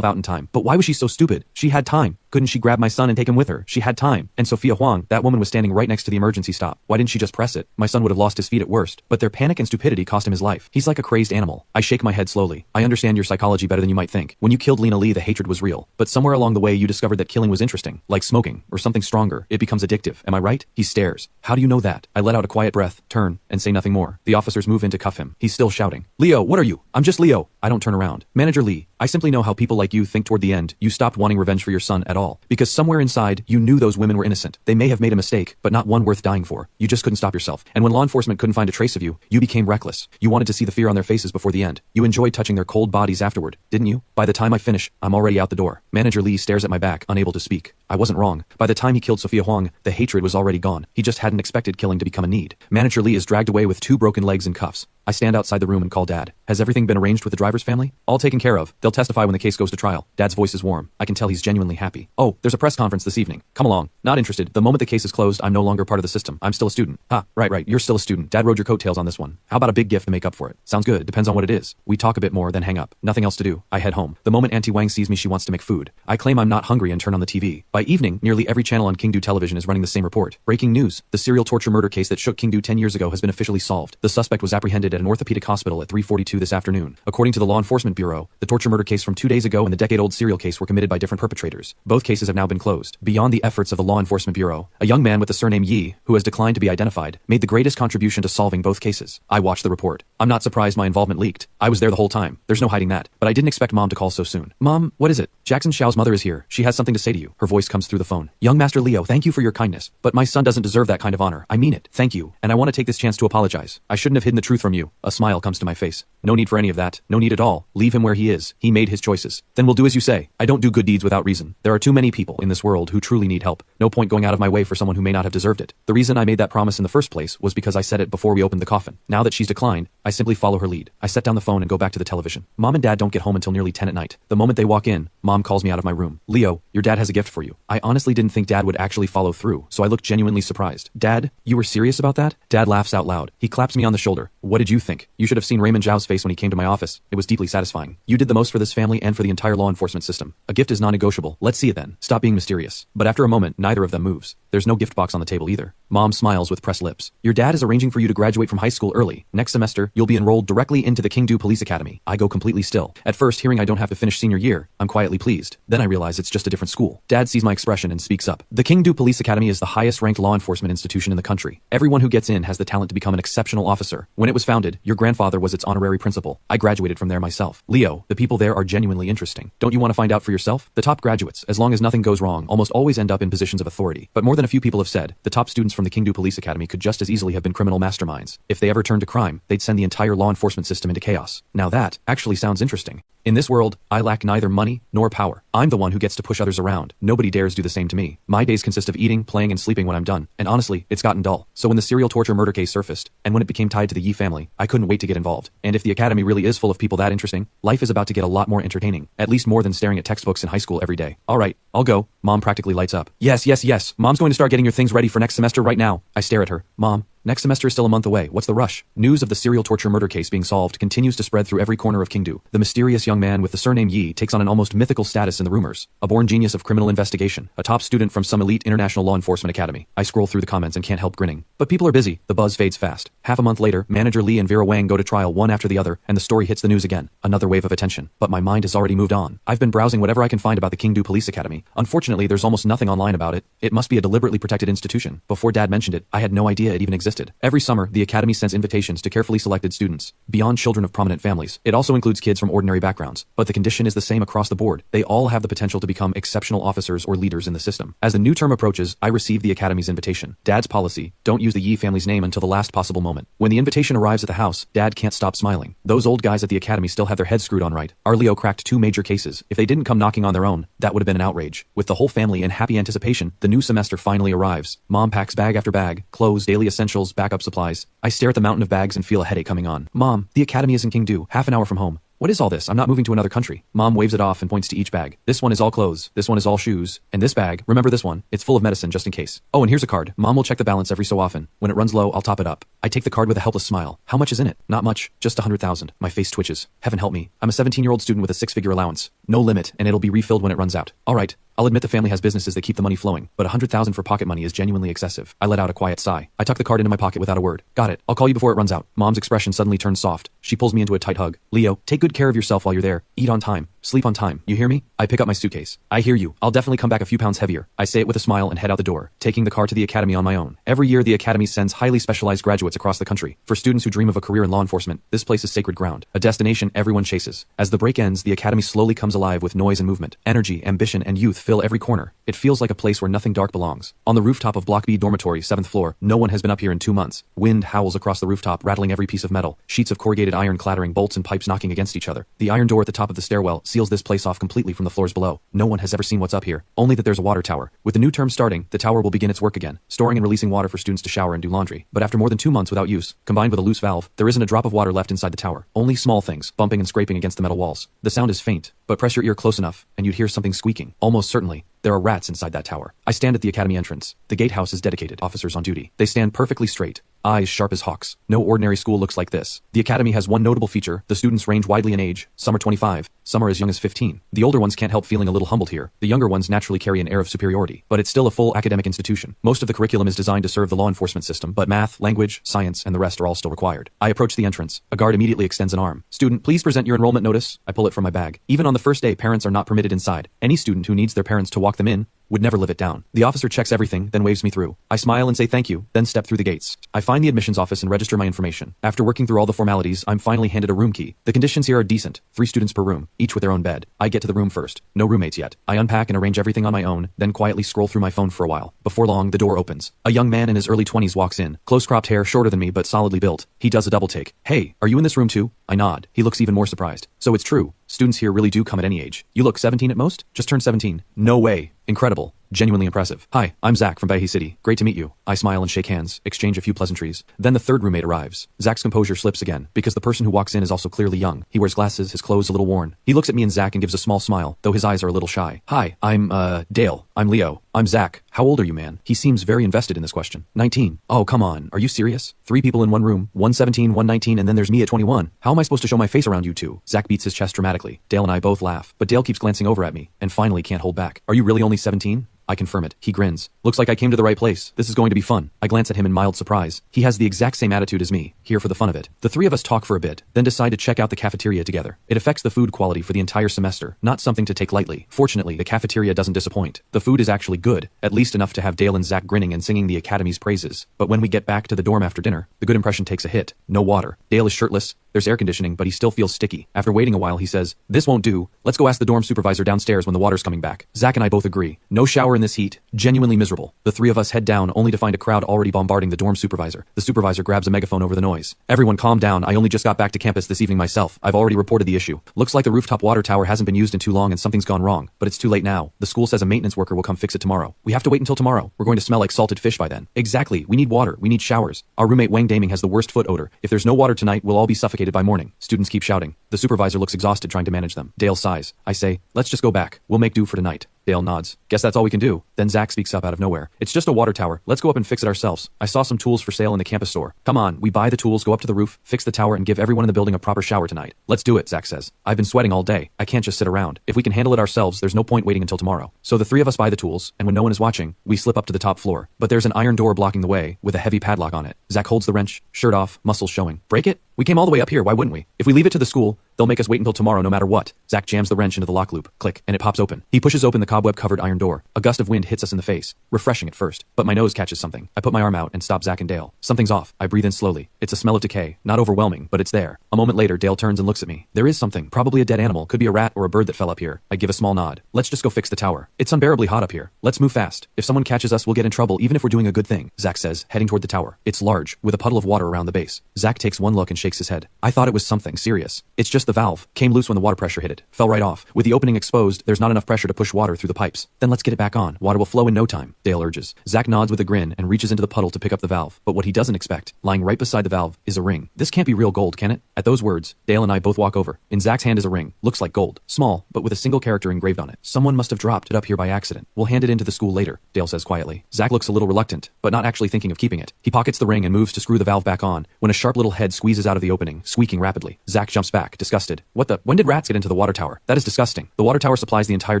out in time. But why was she so stupid? She had time. Couldn't she grab my son and take him with her? She had time. And Sophia Huang, that woman was standing right next to the emergency stop. Why didn't she just press it? My son would have lost his feet at worst. But their panic and stupidity cost him his life. He's like a crazed animal. I shake my head slowly. I understand your psychology better than you might think. When you killed Lena Lee, the hatred was real. But somewhere along the way you discovered that killing was interesting. Like smoking, or something stronger. It becomes addictive. Am I right? He stares. How do you know that? I let out a quiet breath, turn, and say nothing more. The officers move in to cuff him. He's still shouting. Leo, what are you? I'm just Leo. I don't turn around. Manager Lee, I simply know how people like you think. Toward the end, you stopped wanting revenge for your son at all. Because somewhere inside, you knew those women were innocent. They may have made a mistake, but not one worth dying for. You just couldn't stop yourself. And when law enforcement couldn't find a trace of you, you became reckless. You wanted to see the fear on their faces before the end. You enjoyed touching their cold bodies afterward, didn't you? By the time I finish, I'm already out the door. Manager Lee stares at my back, unable to speak. I wasn't wrong. By the time he killed Sophia Huang, the hatred was already gone. He just hadn't expected killing to become a need. Manager Lee is dragged away with 2 broken legs and cuffs. I stand outside the room and call Dad. Has everything been arranged with the driver's family? All taken care of. They'll testify when the case goes to trial. Dad's voice is warm. I can tell he's genuinely happy. Oh, there's a press conference this evening. Come along. Not interested. The moment the case is closed, I'm no longer part of the system. I'm still a student. Right. You're still a student. Dad rode your coattails on this one. How about a big gift to make up for it? Sounds good. Depends on what it is. We talk a bit more, then hang up. Nothing else to do. I head home. The moment Auntie Wang sees me, she wants to make food. I claim I'm not hungry and turn on the TV. By evening, nearly every channel on Kingdo Television is running the same report. Breaking news. The serial torture murder case that shook Kingdo 10 years ago has been officially solved. The suspect was apprehended at an orthopedic hospital at 3:42 this afternoon. According to the Law Enforcement Bureau, the torture murder case from 2 days ago and the decade-old serial case were committed by different perpetrators. Both cases have now been closed. Beyond the efforts of the Law Enforcement Bureau, a young man with the surname Yi, who has declined to be identified, made the greatest contribution to solving both cases. I watched the report. I'm not surprised my involvement leaked. I was there the whole time. There's no hiding that. But I didn't expect Mom to call so soon. Mom, what is it? Jackson Xiao's mother is here. She has something to say to you. Her voice comes through the phone. Young Master Leo, thank you for your kindness. But my son doesn't deserve that kind of honor. I mean it. Thank you. And I want to take this chance to apologize. I shouldn't have hidden the truth from you. A smile comes to my face. No need for any of that. No need at all. Leave him where he is. He made his choices. Then we'll do as you say. I don't do good deeds without reason. There are too many people in this world who truly need help. No point going out of my way for someone who may not have deserved it. The reason I made that promise in the first place was because I said it before we opened the coffin. Now that she's declined, I simply follow her lead. I set down the phone and go back to the television. Mom and Dad don't get home until nearly 10 at night. The moment they walk in, Mom calls me out of my room. Leo, your dad has a gift for you. I honestly didn't think Dad would actually follow through, so I looked genuinely surprised. Dad, you were serious about that? Dad laughs out loud. He claps me on the shoulder. What did you think? You should have seen Raymond Zhao's face when he came to my office. It was deeply satisfying. You did the most for this family and for the entire law enforcement system. A gift is non-negotiable. Let's see it then. Stop being mysterious. But after a moment, neither of them moves. There's no gift box on the table either. Mom smiles with pressed lips. Your dad is arranging for you to graduate from high school early. Next semester, you'll be enrolled directly into the Kingdo Police Academy. I go completely still. At first, hearing I don't have to finish senior year, I'm quietly pleased. Then I realize it's just a different school. Dad sees my expression and speaks up. The Kingdo Police Academy is the highest-ranked law enforcement institution in the country. Everyone who gets in has the talent to become an exceptional officer. When it was founded, your grandfather was its honorary principal. I graduated from there myself. Leo, the people there are genuinely interesting. Don't you want to find out for yourself? The top graduates, as long as nothing goes wrong, almost always end up in positions of authority. But more than a few people have said, the top students from the Kingdo Police Academy could just as easily have been criminal masterminds. If they ever turned to crime, they'd send the entire law enforcement system into chaos. Now that actually sounds interesting. In this world, I lack neither money nor power. I'm the one who gets to push others around. Nobody dares do the same to me. My days consist of eating, playing, and sleeping when I'm done. And honestly, it's gotten dull. So when the serial torture murder case surfaced, and when it became tied to the Yi family, I couldn't wait to get involved. And if the academy really is full of people that interesting, life is about to get a lot more entertaining. At least more than staring at textbooks in high school every day. Alright, I'll go. Mom practically lights up. Yes. Mom's going to start getting your things ready for next semester right now. I stare at her. Mom, next semester is still a month away. What's the rush? News of the serial torture murder case being solved continues to spread through every corner of Kingdo. The mysterious young man with the surname Yi takes on an almost mythical status in the rumors. A born genius of criminal investigation. A top student from some elite international law enforcement academy. I scroll through the comments and can't help grinning. But people are busy. The buzz fades fast. Half a month later, Manager Lee and Vera Wang go to trial one after the other, and the story hits the news again. Another wave of attention. But my mind has already moved on. I've been browsing whatever I can find about the Kingdo Police Academy. Unfortunately, there's almost nothing online about it. It must be a deliberately protected institution. Before Dad mentioned it, I had no idea it even existed. Every summer, the academy sends invitations to carefully selected students. Beyond children of prominent families, it also includes kids from ordinary backgrounds. But the condition is the same across the board. They all have the potential to become exceptional officers or leaders in the system. As the new term approaches, I receive the academy's invitation. Dad's policy: don't use the Yi family's name until the last possible moment. When the invitation arrives at the house, Dad can't stop smiling. Those old guys at the academy still have their heads screwed on right. Our Leo cracked 2 major cases. If they didn't come knocking on their own, that would have been an outrage. With the whole family in happy anticipation, the new semester finally arrives. Mom packs bag after bag, clothes, daily essentials, backup supplies. I stare at the mountain of bags and feel a headache coming on. Mom, the academy is in Kingdo, half an hour from home. What is all this? I'm not moving to another country. Mom waves it off and points to each bag. This one is all clothes. This one is all shoes. And this bag, remember this one, it's full of medicine just in case. Oh, and here's a card. Mom will check the balance every so often. When it runs low, I'll top it up. I take the card with a helpless smile. How much is in it? Not much. Just 100,000. My face twitches. Heaven help me. I'm a 17-year-old student with a 6-figure allowance. No limit, and it'll be refilled when it runs out. Alright, I'll admit the family has businesses that keep the money flowing, but 100,000 for pocket money is genuinely excessive. I let out a quiet sigh. I tuck the card into my pocket without a word. Got it. I'll call you before it runs out. Mom's expression suddenly turns soft. She pulls me into a tight hug. Leo, take good care of yourself while you're there. Eat on time. Sleep on time. You hear me? I pick up my suitcase. I hear you. I'll definitely come back a few pounds heavier. I say it with a smile and head out the door, taking the car to the academy on my own. Every year the academy sends highly specialized graduates across the country. For students who dream of a career in law enforcement, this place is sacred ground, a destination everyone chases. As the break ends, the academy slowly comes alive with noise and movement. Energy, ambition, and youth fill every corner. It feels like a place where nothing dark belongs. On the rooftop of Block B dormitory, 7th floor, no one has been up here in 2 months. Wind howls across the rooftop, rattling every piece of metal, sheets of corrugated iron clattering, bolts and pipes knocking against each other. The iron door at the top of the stairwell seals this place off completely from the floors below. No one has ever seen what's up here, only that there's a water tower. With the new term starting, the tower will begin its work again, storing and releasing water for students to shower and do laundry. But after more than 2 months without use, combined with a loose valve, there isn't a drop of water left inside the tower. Only small things, bumping and scraping against the metal walls. The sound is faint, but press your ear close enough, and you'd hear something squeaking. Almost certainly, there are rats inside that tower. I stand at the academy entrance. The gatehouse is dedicated. Officers on duty. They stand perfectly straight, eyes sharp as hawks. No ordinary school looks like this. The academy has one notable feature. The students range widely in age. Some are 25, some are as young as 15. The older ones can't help feeling a little humbled here. The younger ones naturally carry an air of superiority. But it's still a full academic institution. Most of the curriculum is designed to serve the law enforcement system, but math, language, science, and the rest are all still required. I approach the entrance. A guard immediately extends an arm. Student, please present your enrollment notice. I pull it from my bag. Even on the first day, parents are not permitted inside. Any student who needs their parents to walk them in would never live it down. The officer checks everything, then waves me through. I smile and say thank you, then step through the gates. I find the admissions office and register my information. After working through all the formalities, I'm finally handed a room key. The conditions here are decent. 3 students per room, each with their own bed. I get to the room first. No roommates yet. I unpack and arrange everything on my own, then quietly scroll through my phone for a while. Before long, the door opens. A young man in his early 20s walks in. Close-cropped hair, shorter than me but solidly built. He does a double take. Hey, are you in this room too? I nod. He looks even more surprised. So it's true. Students here really do come at any age. You look 17 at most? Just turned 17. No way. Incredible. Genuinely impressive. Hi, I'm Zach from Bahia City. Great to meet you. I smile and shake hands, exchange a few pleasantries. Then the third roommate arrives. Zach's composure slips again, because the person who walks in is also clearly young. He wears glasses, his clothes a little worn. He looks at me and Zach and gives a small smile, though his eyes are a little shy. Hi, I'm, Dale. I'm Leo. I'm Zach. How old are you, man? He seems very invested in this question. 19. Oh, come on. Are you serious? 3 people in one room, one 17, one 19, and then there's me at 21. How am I supposed to show my face around you two? Zach beats his chest dramatically. Dale and I both laugh, but Dale keeps glancing over at me, and finally can't hold back. Are you really only 17? I confirm it. He grins. Looks like I came to the right place. This is going to be fun. I glance at him in mild surprise. He has the exact same attitude as me, here for the fun of it. The 3 of us talk for a bit, then decide to check out the cafeteria together. It affects the food quality for the entire semester, not something to take lightly. Fortunately, the cafeteria doesn't disappoint. The food is actually good, at least enough to have Dale and Zach grinning and singing the academy's praises. But when we get back to the dorm after dinner, the good impression takes a hit. No water. Dale is shirtless. There's air conditioning, but he still feels sticky. After waiting a while, he says, "This won't do. Let's go ask the dorm supervisor downstairs when the water's coming back." Zach and I both agree. No shower in this heat. Genuinely miserable. The 3 of us head down only to find a crowd already bombarding the dorm supervisor. The supervisor grabs a megaphone over the noise. "Everyone calm down. I only just got back to campus this evening myself. I've already reported the issue. Looks like the rooftop water tower hasn't been used in too long and something's gone wrong. But it's too late now. The school says a maintenance worker will come fix it tomorrow. We have to wait until tomorrow. We're going to smell like salted fish by then." Exactly. We need water. We need showers. Our roommate Wang Daming has the worst foot odor. If there's no water tonight, we'll all be suffocated by morning. Students keep shouting. The supervisor looks exhausted trying to manage them. Dale sighs. I say, "Let's just go back. We'll make do for tonight." Dale nods. "Guess that's all we can do." Then Zach speaks up out of nowhere. "It's just a water tower. Let's go up and fix it ourselves. I saw some tools for sale in the campus store. Come on, we buy the tools, go up to the roof, fix the tower, and give everyone in the building a proper shower tonight." "Let's do it," Zach says. "I've been sweating all day. I can't just sit around. If we can handle it ourselves, there's no point waiting until tomorrow." So the 3 of us buy the tools, and when no one is watching, we slip up to the top floor. But there's an iron door blocking the way, with a heavy padlock on it. Zach holds the wrench, shirt off, muscles showing. "Break it? We came all the way up here, why wouldn't we? If we leave it to the school, they'll make us wait until tomorrow no matter what." Zach jams the wrench into the lock loop. Click, and it pops open. He pushes open the cobweb-covered iron door. A gust of wind hits us in the face. Refreshing at first, but my nose catches something. I put my arm out and stop Zach and Dale. Something's off. I breathe in slowly. It's a smell of decay. Not overwhelming, but it's there. A moment later, Dale turns and looks at me. "There is something. Probably a dead animal. Could be a rat or a bird that fell up here." I give a small nod. "Let's just go fix the tower. It's unbearably hot up here. Let's move fast. If someone catches us, we'll get in trouble even if we're doing a good thing," Zach says, heading toward the tower. It's large, with a puddle of water around the base. Zach takes one look and shakes his head. "I thought it was something serious. It's just the valve. Came loose when the water pressure hit it. Fell right off. With the opening exposed, there's not enough pressure to push water through the pipes." "Then let's get it back on. Water will flow in no time," Dale urges. Zach nods with a grin and reaches into the puddle to pick up the valve. But what he doesn't expect, lying right beside the valve, is a ring. "This can't be real gold, can it?" At those words, Dale and I both walk over. In Zach's hand is a ring. Looks like gold. Small, but with a single character engraved on it. "Someone must have dropped it up here by accident. We'll hand it into the school later," Dale says quietly. Zach looks a little reluctant, but not actually thinking of keeping it. He pockets the ring and moves to screw the valve back on, when a sharp little head squeezes out of out of the opening, squeaking rapidly. Zach jumps back, disgusted. What the? When did rats get into the water tower? That is disgusting. The water tower supplies the entire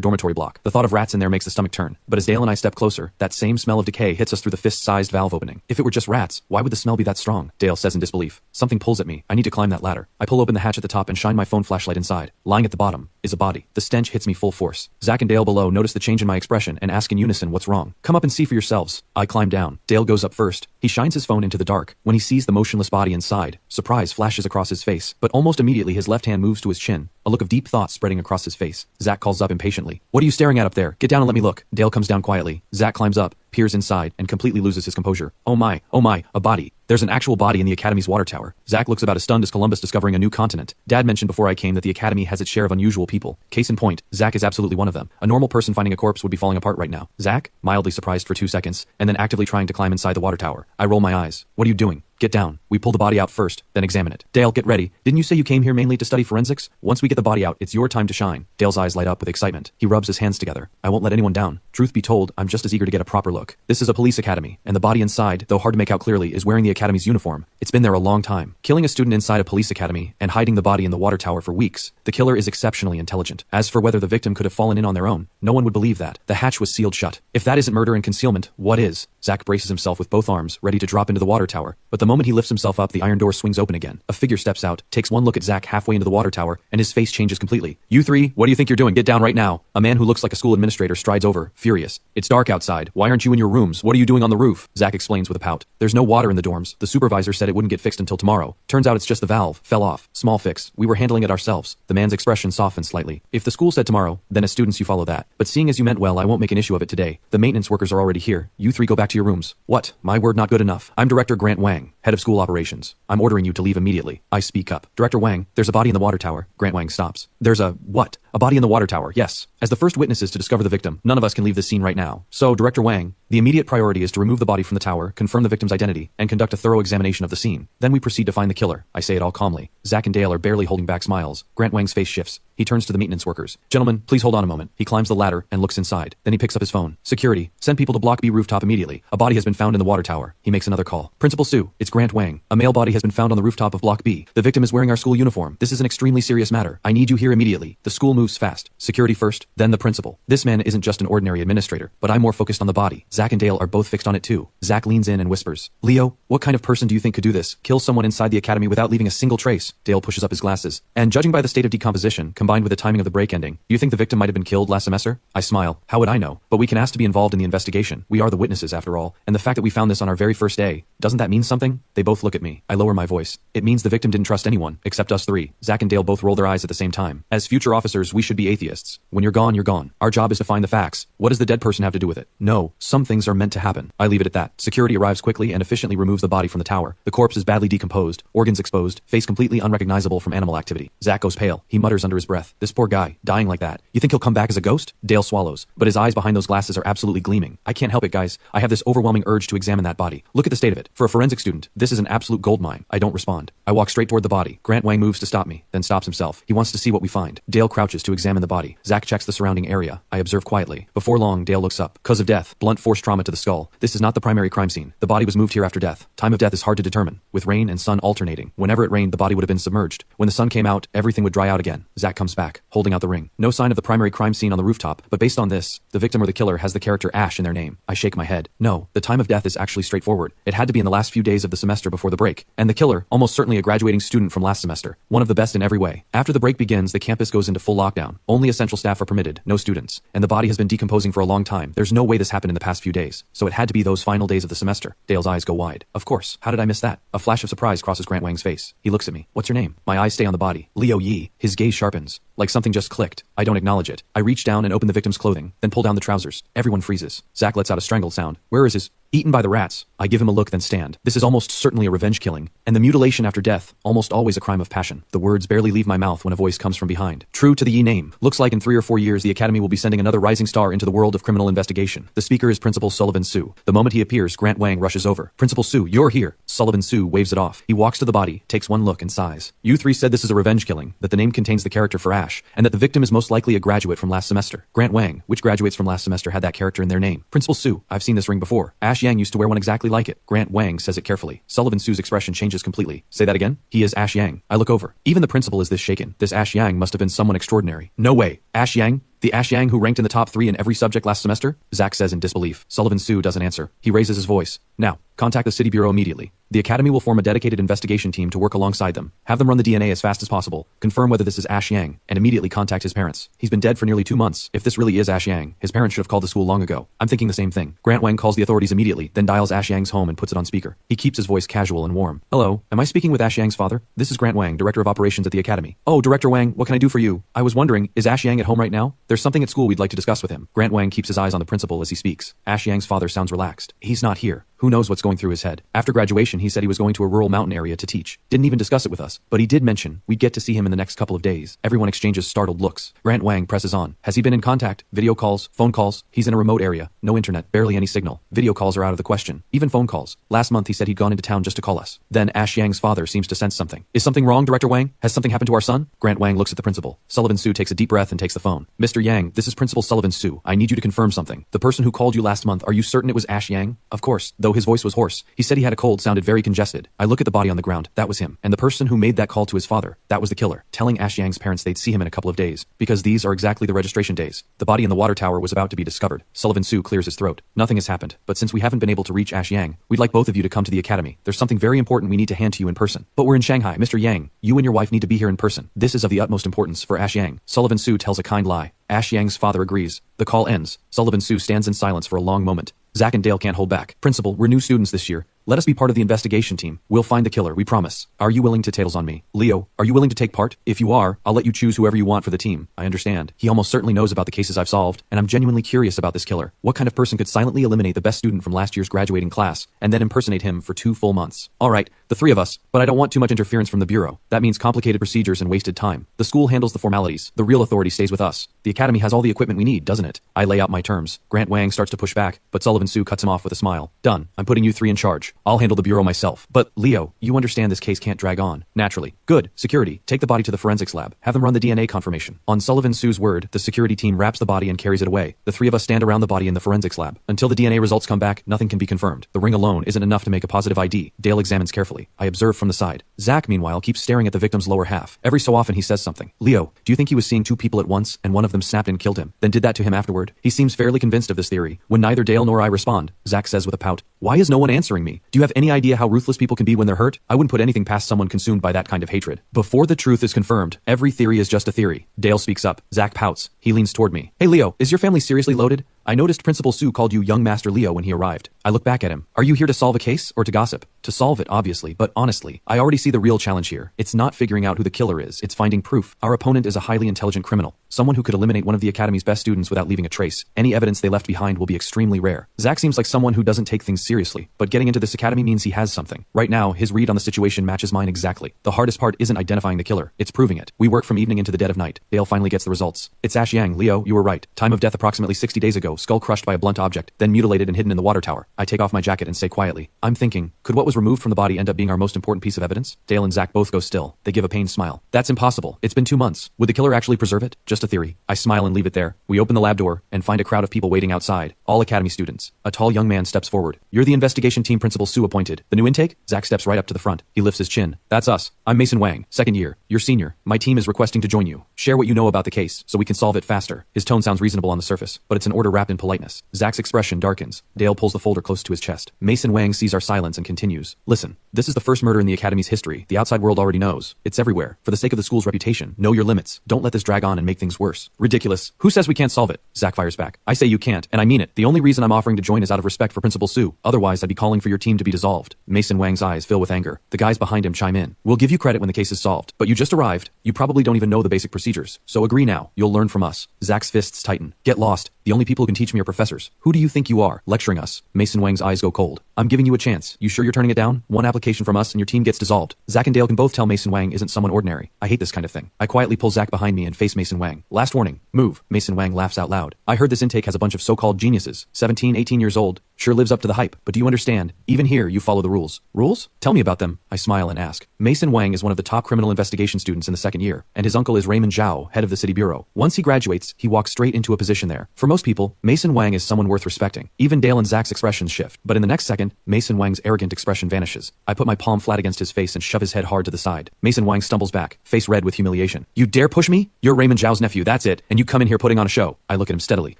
dormitory block. The thought of rats in there makes the stomach turn. But as Dale and I step closer, that same smell of decay hits us through the fist-sized valve opening. If it were just rats, why would the smell be that strong? Dale says in disbelief. Something pulls at me. I need to climb that ladder. I pull open the hatch at the top and shine my phone flashlight inside. Lying at the bottom is a body. The stench hits me full force. Zach and Dale below notice the change in my expression and ask in unison what's wrong. Come up and see for yourselves. I climb down. Dale goes up first. He shines his phone into the dark. When he sees the motionless body inside, surprise flashes across his face, but almost immediately his left hand moves to his chin, a look of deep thought spreading across his face. Zach calls up impatiently. What are you staring at up there? Get down and let me look. Dale comes down quietly. Zach climbs up, peers inside, and completely loses his composure. Oh my, a body. There's an actual body in the Academy's water tower. Zach looks about as stunned as Columbus discovering a new continent. Dad mentioned before I came that the Academy has its share of unusual people. Case in point, Zach is absolutely one of them. A normal person finding a corpse would be falling apart right now. Zach, mildly surprised for 2 seconds, and then actively trying to climb inside the water tower. I roll my eyes. What are you doing? Get down. We pull the body out first, then examine it. Dale, get ready. Didn't you say you came here mainly to study forensics? Once we get the body out, it's your time to shine. Dale's eyes light up with excitement. He rubs his hands together. I won't let anyone down. Truth be told, I'm just as eager to get a proper look. This is a police academy, and the body inside, though hard to make out clearly, is wearing the Academy's uniform. It's been there a long time. Killing a student inside a police academy and hiding the body in the water tower for weeks, the killer is exceptionally intelligent. As for whether the victim could have fallen in on their own, no one would believe that. The hatch was sealed shut. If that isn't murder and concealment, what is? Zach braces himself with both arms, ready to drop into the water tower, but the moment he lifts himself up, the iron door swings open again. A figure steps out, takes one look at Zach halfway into the water tower, and his face changes completely. You three, what do you think you're doing? Get down right now. A man who looks like a school administrator strides over, furious. It's dark outside. Why aren't you in your rooms? What are you doing on the roof? Zach explains with a pout. There's no water in the dorms. The supervisor said it wouldn't get fixed until tomorrow. Turns out it's just the valve. Fell off. Small fix. We were handling it ourselves. The man's expression softened slightly. If the school said tomorrow, then as students you follow that. But seeing as you meant well, I won't make an issue of it today. The maintenance workers are already here. You three go back to your rooms. What? My word not good enough. I'm Director Grant Wang, head of school operations. I'm ordering you to leave immediately. I speak up. Director Wang, there's a body in the water tower. Grant Wang stops. There's a what? A body in the water tower, yes. As the first witnesses to discover the victim, none of us can leave this scene right now. So, Director Wang, the immediate priority is to remove the body from the tower, confirm the victim's identity, and conduct a thorough examination of the scene. Then we proceed to find the killer. I say it all calmly. Zach and Dale are barely holding back smiles. Grant Wang's face shifts. He turns to the maintenance workers. Gentlemen, please hold on a moment. He climbs the ladder and looks inside. Then he picks up his phone. Security, send people to Block B rooftop immediately. A body has been found in the water tower. He makes another call. Principal Sue, it's Grant Wang. A male body has been found on the rooftop of Block B. The victim is wearing our school uniform. This is an extremely serious matter. I need you here immediately. The school moves fast. Security first, then the principal. This man isn't just an ordinary administrator, but I'm more focused on the body. Zach and Dale are both fixed on it too. Zach leans in and whispers, Leo, what kind of person do you think could do this? Kill someone inside the academy without leaving a single trace? Dale pushes up his glasses. And judging by the state of decomposition, combined with the timing of the break ending, do you think the victim might have been killed last semester? I smile. How would I know? But we can ask to be involved in the investigation. We are the witnesses after all. And the fact that we found this on our very first day, doesn't that mean something? They both look at me. I lower my voice. It means the victim didn't trust anyone, except us three. Zach and Dale both roll their eyes at the same time. As future officers, we should be atheists. When you're gone, you're gone. Our job is to find the facts. What does the dead person have to do with it? No, some things are meant to happen. I leave it at that. Security arrives quickly and efficiently removes the body from the tower. The corpse is badly decomposed, organs exposed, face completely unrecognizable from animal activity. Zach goes pale. He mutters under his breath. This poor guy, dying like that. You think he'll come back as a ghost? Dale swallows, but his eyes behind those glasses are absolutely gleaming. I can't help it, guys. I have this overwhelming urge to examine that body. Look at the state of it. For a forensic student, this is an absolute goldmine. I don't respond. I walk straight toward the body. Grant Wang moves to stop me, then stops himself. He wants to see what we find. Dale crouches to examine the body. Zach checks the surrounding area. I observe quietly. Before long, Dale looks up. Cause of death, blunt force trauma to the skull. This is not the primary crime scene. The body was moved here after death. Time of death is hard to determine, with rain and sun alternating. Whenever it rained, the body would have been submerged. When the sun came out, everything would dry out again. Zach comes back, holding out the ring. No sign of the primary crime scene on the rooftop, but based on this, the victim or the killer has the character Ash in their name. I shake my head. No, the time of death is actually straightforward. It had to be in the last few days of the semester before the break. And the killer, almost certainly a graduating student from last semester. One of the best in every way. After the break begins, the campus goes into full lockdown. Only essential staff are permitted, no students. And the body has been decomposing for a long time. There's no way this happened in the past few days. So it had to be those final days of the semester. Dale's eyes go wide. Of course. How did I miss that? A flash of surprise crosses Grant Wang's face. He looks at me. What's your name? My eyes stay on the body. Leo Yi. His gaze sharpens. Like something just clicked. I don't acknowledge it. I reach down and open the victim's clothing, then pull down the trousers. Everyone freezes. Zach lets out a strangled sound. Where is his... Eaten by the rats. I give him a look, then stand. This is almost certainly a revenge killing, and the mutilation after death, almost always a crime of passion. The words barely leave my mouth when a voice comes from behind. True to the Yi name. Looks like in 3 or 4 years the Academy will be sending another rising star into the world of criminal investigation. The speaker is Principal Sullivan Sue. The moment he appears, Grant Wang rushes over. Principal Sue, you're here. Sullivan Sue waves it off. He walks to the body, takes one look, and sighs. You three said this is a revenge killing, that the name contains the character for Ash, and that the victim is most likely a graduate from last semester. Grant Wang, which graduates from last semester had that character in their name? Principal Sue, I've seen this ring before. Ash Yang used to wear one exactly like it. Grant Wang says it carefully. Sullivan Su's expression changes completely. Say that again? He is Ash Yang. I look over. Even the principal is this shaken. This Ash Yang must have been someone extraordinary. No way. Ash Yang? The Ash Yang who ranked in the top 3 in every subject last semester? Zach says in disbelief. Sullivan Su doesn't answer. He raises his voice. Now, contact the City Bureau immediately. The Academy will form a dedicated investigation team to work alongside them. Have them run the DNA as fast as possible, confirm whether this is Ash Yang, and immediately contact his parents. He's been dead for nearly 2 months. If this really is Ash Yang, his parents should have called the school long ago. I'm thinking the same thing. Grant Wang calls the authorities immediately, then dials Ash Yang's home and puts it on speaker. He keeps his voice casual and warm. Hello, am I speaking with Ash Yang's father? This is Grant Wang, Director of Operations at the Academy. Oh, Director Wang, what can I do for you? I was wondering, is Ash Yang at home right now? There's something at school we'd like to discuss with him. Grant Wang keeps his eyes on the principal as he speaks. Ash Yang's father sounds relaxed. He's not here. Who knows what's going through his head? After graduation, he said he was going to a rural mountain area to teach. Didn't even discuss it with us, but he did mention we'd get to see him in the next couple of days. Everyone exchanges startled looks. Grant Wang presses on. Has he been in contact? Video calls? Phone calls? He's in a remote area. No internet. Barely any signal. Video calls are out of the question. Even phone calls. Last month he said he'd gone into town just to call us. Then Ash Yang's father seems to sense something. Is something wrong, Director Wang? Has something happened to our son? Grant Wang looks at the principal. Sullivan Su takes a deep breath and takes the phone. Mr. Yang, this is Principal Sullivan Su. I need you to confirm something. The person who called you last month, are you certain it was Ash Yang? Of course, though his voice was hoarse. He said he had a cold, sounded very congested. I look at the body on the ground. That was him. And the person who made that call to his father, that was the killer, telling Ash Yang's parents they'd see him in a couple of days, because these are exactly the registration days. The body in the water tower was about to be discovered. Sullivan Su clears his throat. Nothing has happened, but since we haven't been able to reach Ash Yang, we'd like both of you to come to the Academy. There's something very important we need to hand to you in person. But we're in Shanghai. Mr. Yang, you and your wife need to be here in person. This is of the utmost importance for Ash Yang. Sullivan Su tells a kind lie. Ash Yang's father agrees. The call ends. Sullivan Su stands in silence for a long moment. Zach and Dale can't hold back. Principal, we're new students this year. Let us be part of the investigation team. We'll find the killer, we promise. Are you willing to tails on me? Leo, are you willing to take part? If you are, I'll let you choose whoever you want for the team. I understand. He almost certainly knows about the cases I've solved, and I'm genuinely curious about this killer. What kind of person could silently eliminate the best student from last year's graduating class, and then impersonate him for 2 full months? Alright, the 3 of us, but I don't want too much interference from the Bureau. That means complicated procedures and wasted time. The school handles the formalities. The real authority stays with us. The Academy has all the equipment we need, doesn't it? I lay out my terms. Grant Wang starts to push back, but Sullivan Su cuts him off with a smile. Done. I'm putting you 3 in charge. I'll handle the Bureau myself. But, Leo, you understand this case can't drag on. Naturally. Good. Security. Take the body to the forensics lab. Have them run the DNA confirmation. On Sullivan Su's word, the security team wraps the body and carries it away. The 3 of us stand around the body in the forensics lab. Until the DNA results come back, nothing can be confirmed. The ring alone isn't enough to make a positive ID. Dale examines carefully. I observe from the side. Zach, meanwhile, keeps staring at the victim's lower half. Every so often he says something. Leo, do you think he was seeing 2 people at once, and one of them snapped and killed him, then did that to him afterward? He seems fairly convinced of this theory. When neither Dale nor I respond, Zach says with a pout, why is no one answering me? Do you have any idea how ruthless people can be when they're hurt? I wouldn't put anything past someone consumed by that kind of hatred. Before the truth is confirmed, every theory is just a theory. Dale speaks up. Zach pouts. He leans toward me. Hey Leo, is your family seriously loaded? I noticed Principal Su called you young Master Leo when he arrived. I look back at him. Are you here to solve a case or to gossip? To solve it, obviously, but honestly, I already see the real challenge here. It's not figuring out who the killer is, it's finding proof. Our opponent is a highly intelligent criminal. Someone who could eliminate one of the Academy's best students without leaving a trace. Any evidence they left behind will be extremely rare. Zach seems like someone who doesn't take things seriously, but getting into this Academy means he has something. Right now, his read on the situation matches mine exactly. The hardest part isn't identifying the killer, it's proving it. We work from evening into the dead of night. Dale finally gets the results. It's Ash Yang. Leo, you were right. Time of death approximately 60 days ago, skull crushed by a blunt object, then mutilated and hidden in the water tower. I take off my jacket and say quietly, I'm thinking, could what was removed from the body end up being our most important piece of evidence? Dale and Zach both go still. They give a pained smile. That's impossible. It's been 2 months. Would the killer actually preserve it? Just a theory. I smile and leave it there. We open the lab door and find a crowd of people waiting outside. All Academy students. A tall young man steps forward. You're the investigation team Principal Su appointed. The new intake? Zach steps right up to the front. He lifts his chin. That's us. I'm Mason Wang, 2nd year. You're senior. My team is requesting to join you. Share what you know about the case, so we can solve it faster. His tone sounds reasonable on the surface, but it's an order wrapped in politeness. Zach's expression darkens. Dale pulls the folder close to his chest. Mason Wang sees our silence and continues. Listen, this is the first murder in the Academy's history. The outside world already knows. It's everywhere. For the sake of the school's reputation, know your limits. Don't let this drag on and make things worse. Ridiculous. Who says we can't solve it? Zach fires back. I say you can't, and I mean it. The only reason I'm offering to join is out of respect for Principal Su. Otherwise, I'd be calling for your team to be dissolved. Mason Wang's eyes fill with anger. The guys behind him chime in. We'll give you credit when the case is solved, but you just arrived. You probably don't even know the basic procedures. So agree now. You'll learn from us. Zach's fists tighten. Get lost. The only people who can teach me are professors. Who do you think you are, lecturing us? Mason Wang's eyes go cold. I'm giving you a chance. You sure you're turning it down? One application from us and your team gets dissolved. Zach and Dale can both tell Mason Wang isn't someone ordinary. I hate this kind of thing. I quietly pull Zach behind me and face Mason Wang. Last warning. Move. Mason Wang laughs out loud. I heard this intake has a bunch of so-called geniuses. 17, 18 years old. Sure lives up to the hype. But do you understand? Even here, you follow the rules. Rules? Tell me about them. I smile and ask. Mason Wang is one of the top criminal investigation students in the second year, and his uncle is Raymond Zhao, head of the city bureau. Once he graduates, he walks straight into a position there. For most people, Mason Wang is someone worth respecting. Even Dale and Zach's expressions shift. But in the next second, Mason Wang's arrogant expression vanishes. I put my palm flat against his face and shove his head hard to the side. Mason Wang stumbles back, face red with humiliation. You dare push me? You're Raymond Zhao's nephew, that's it, and you come in here putting on a show. I look at him steadily.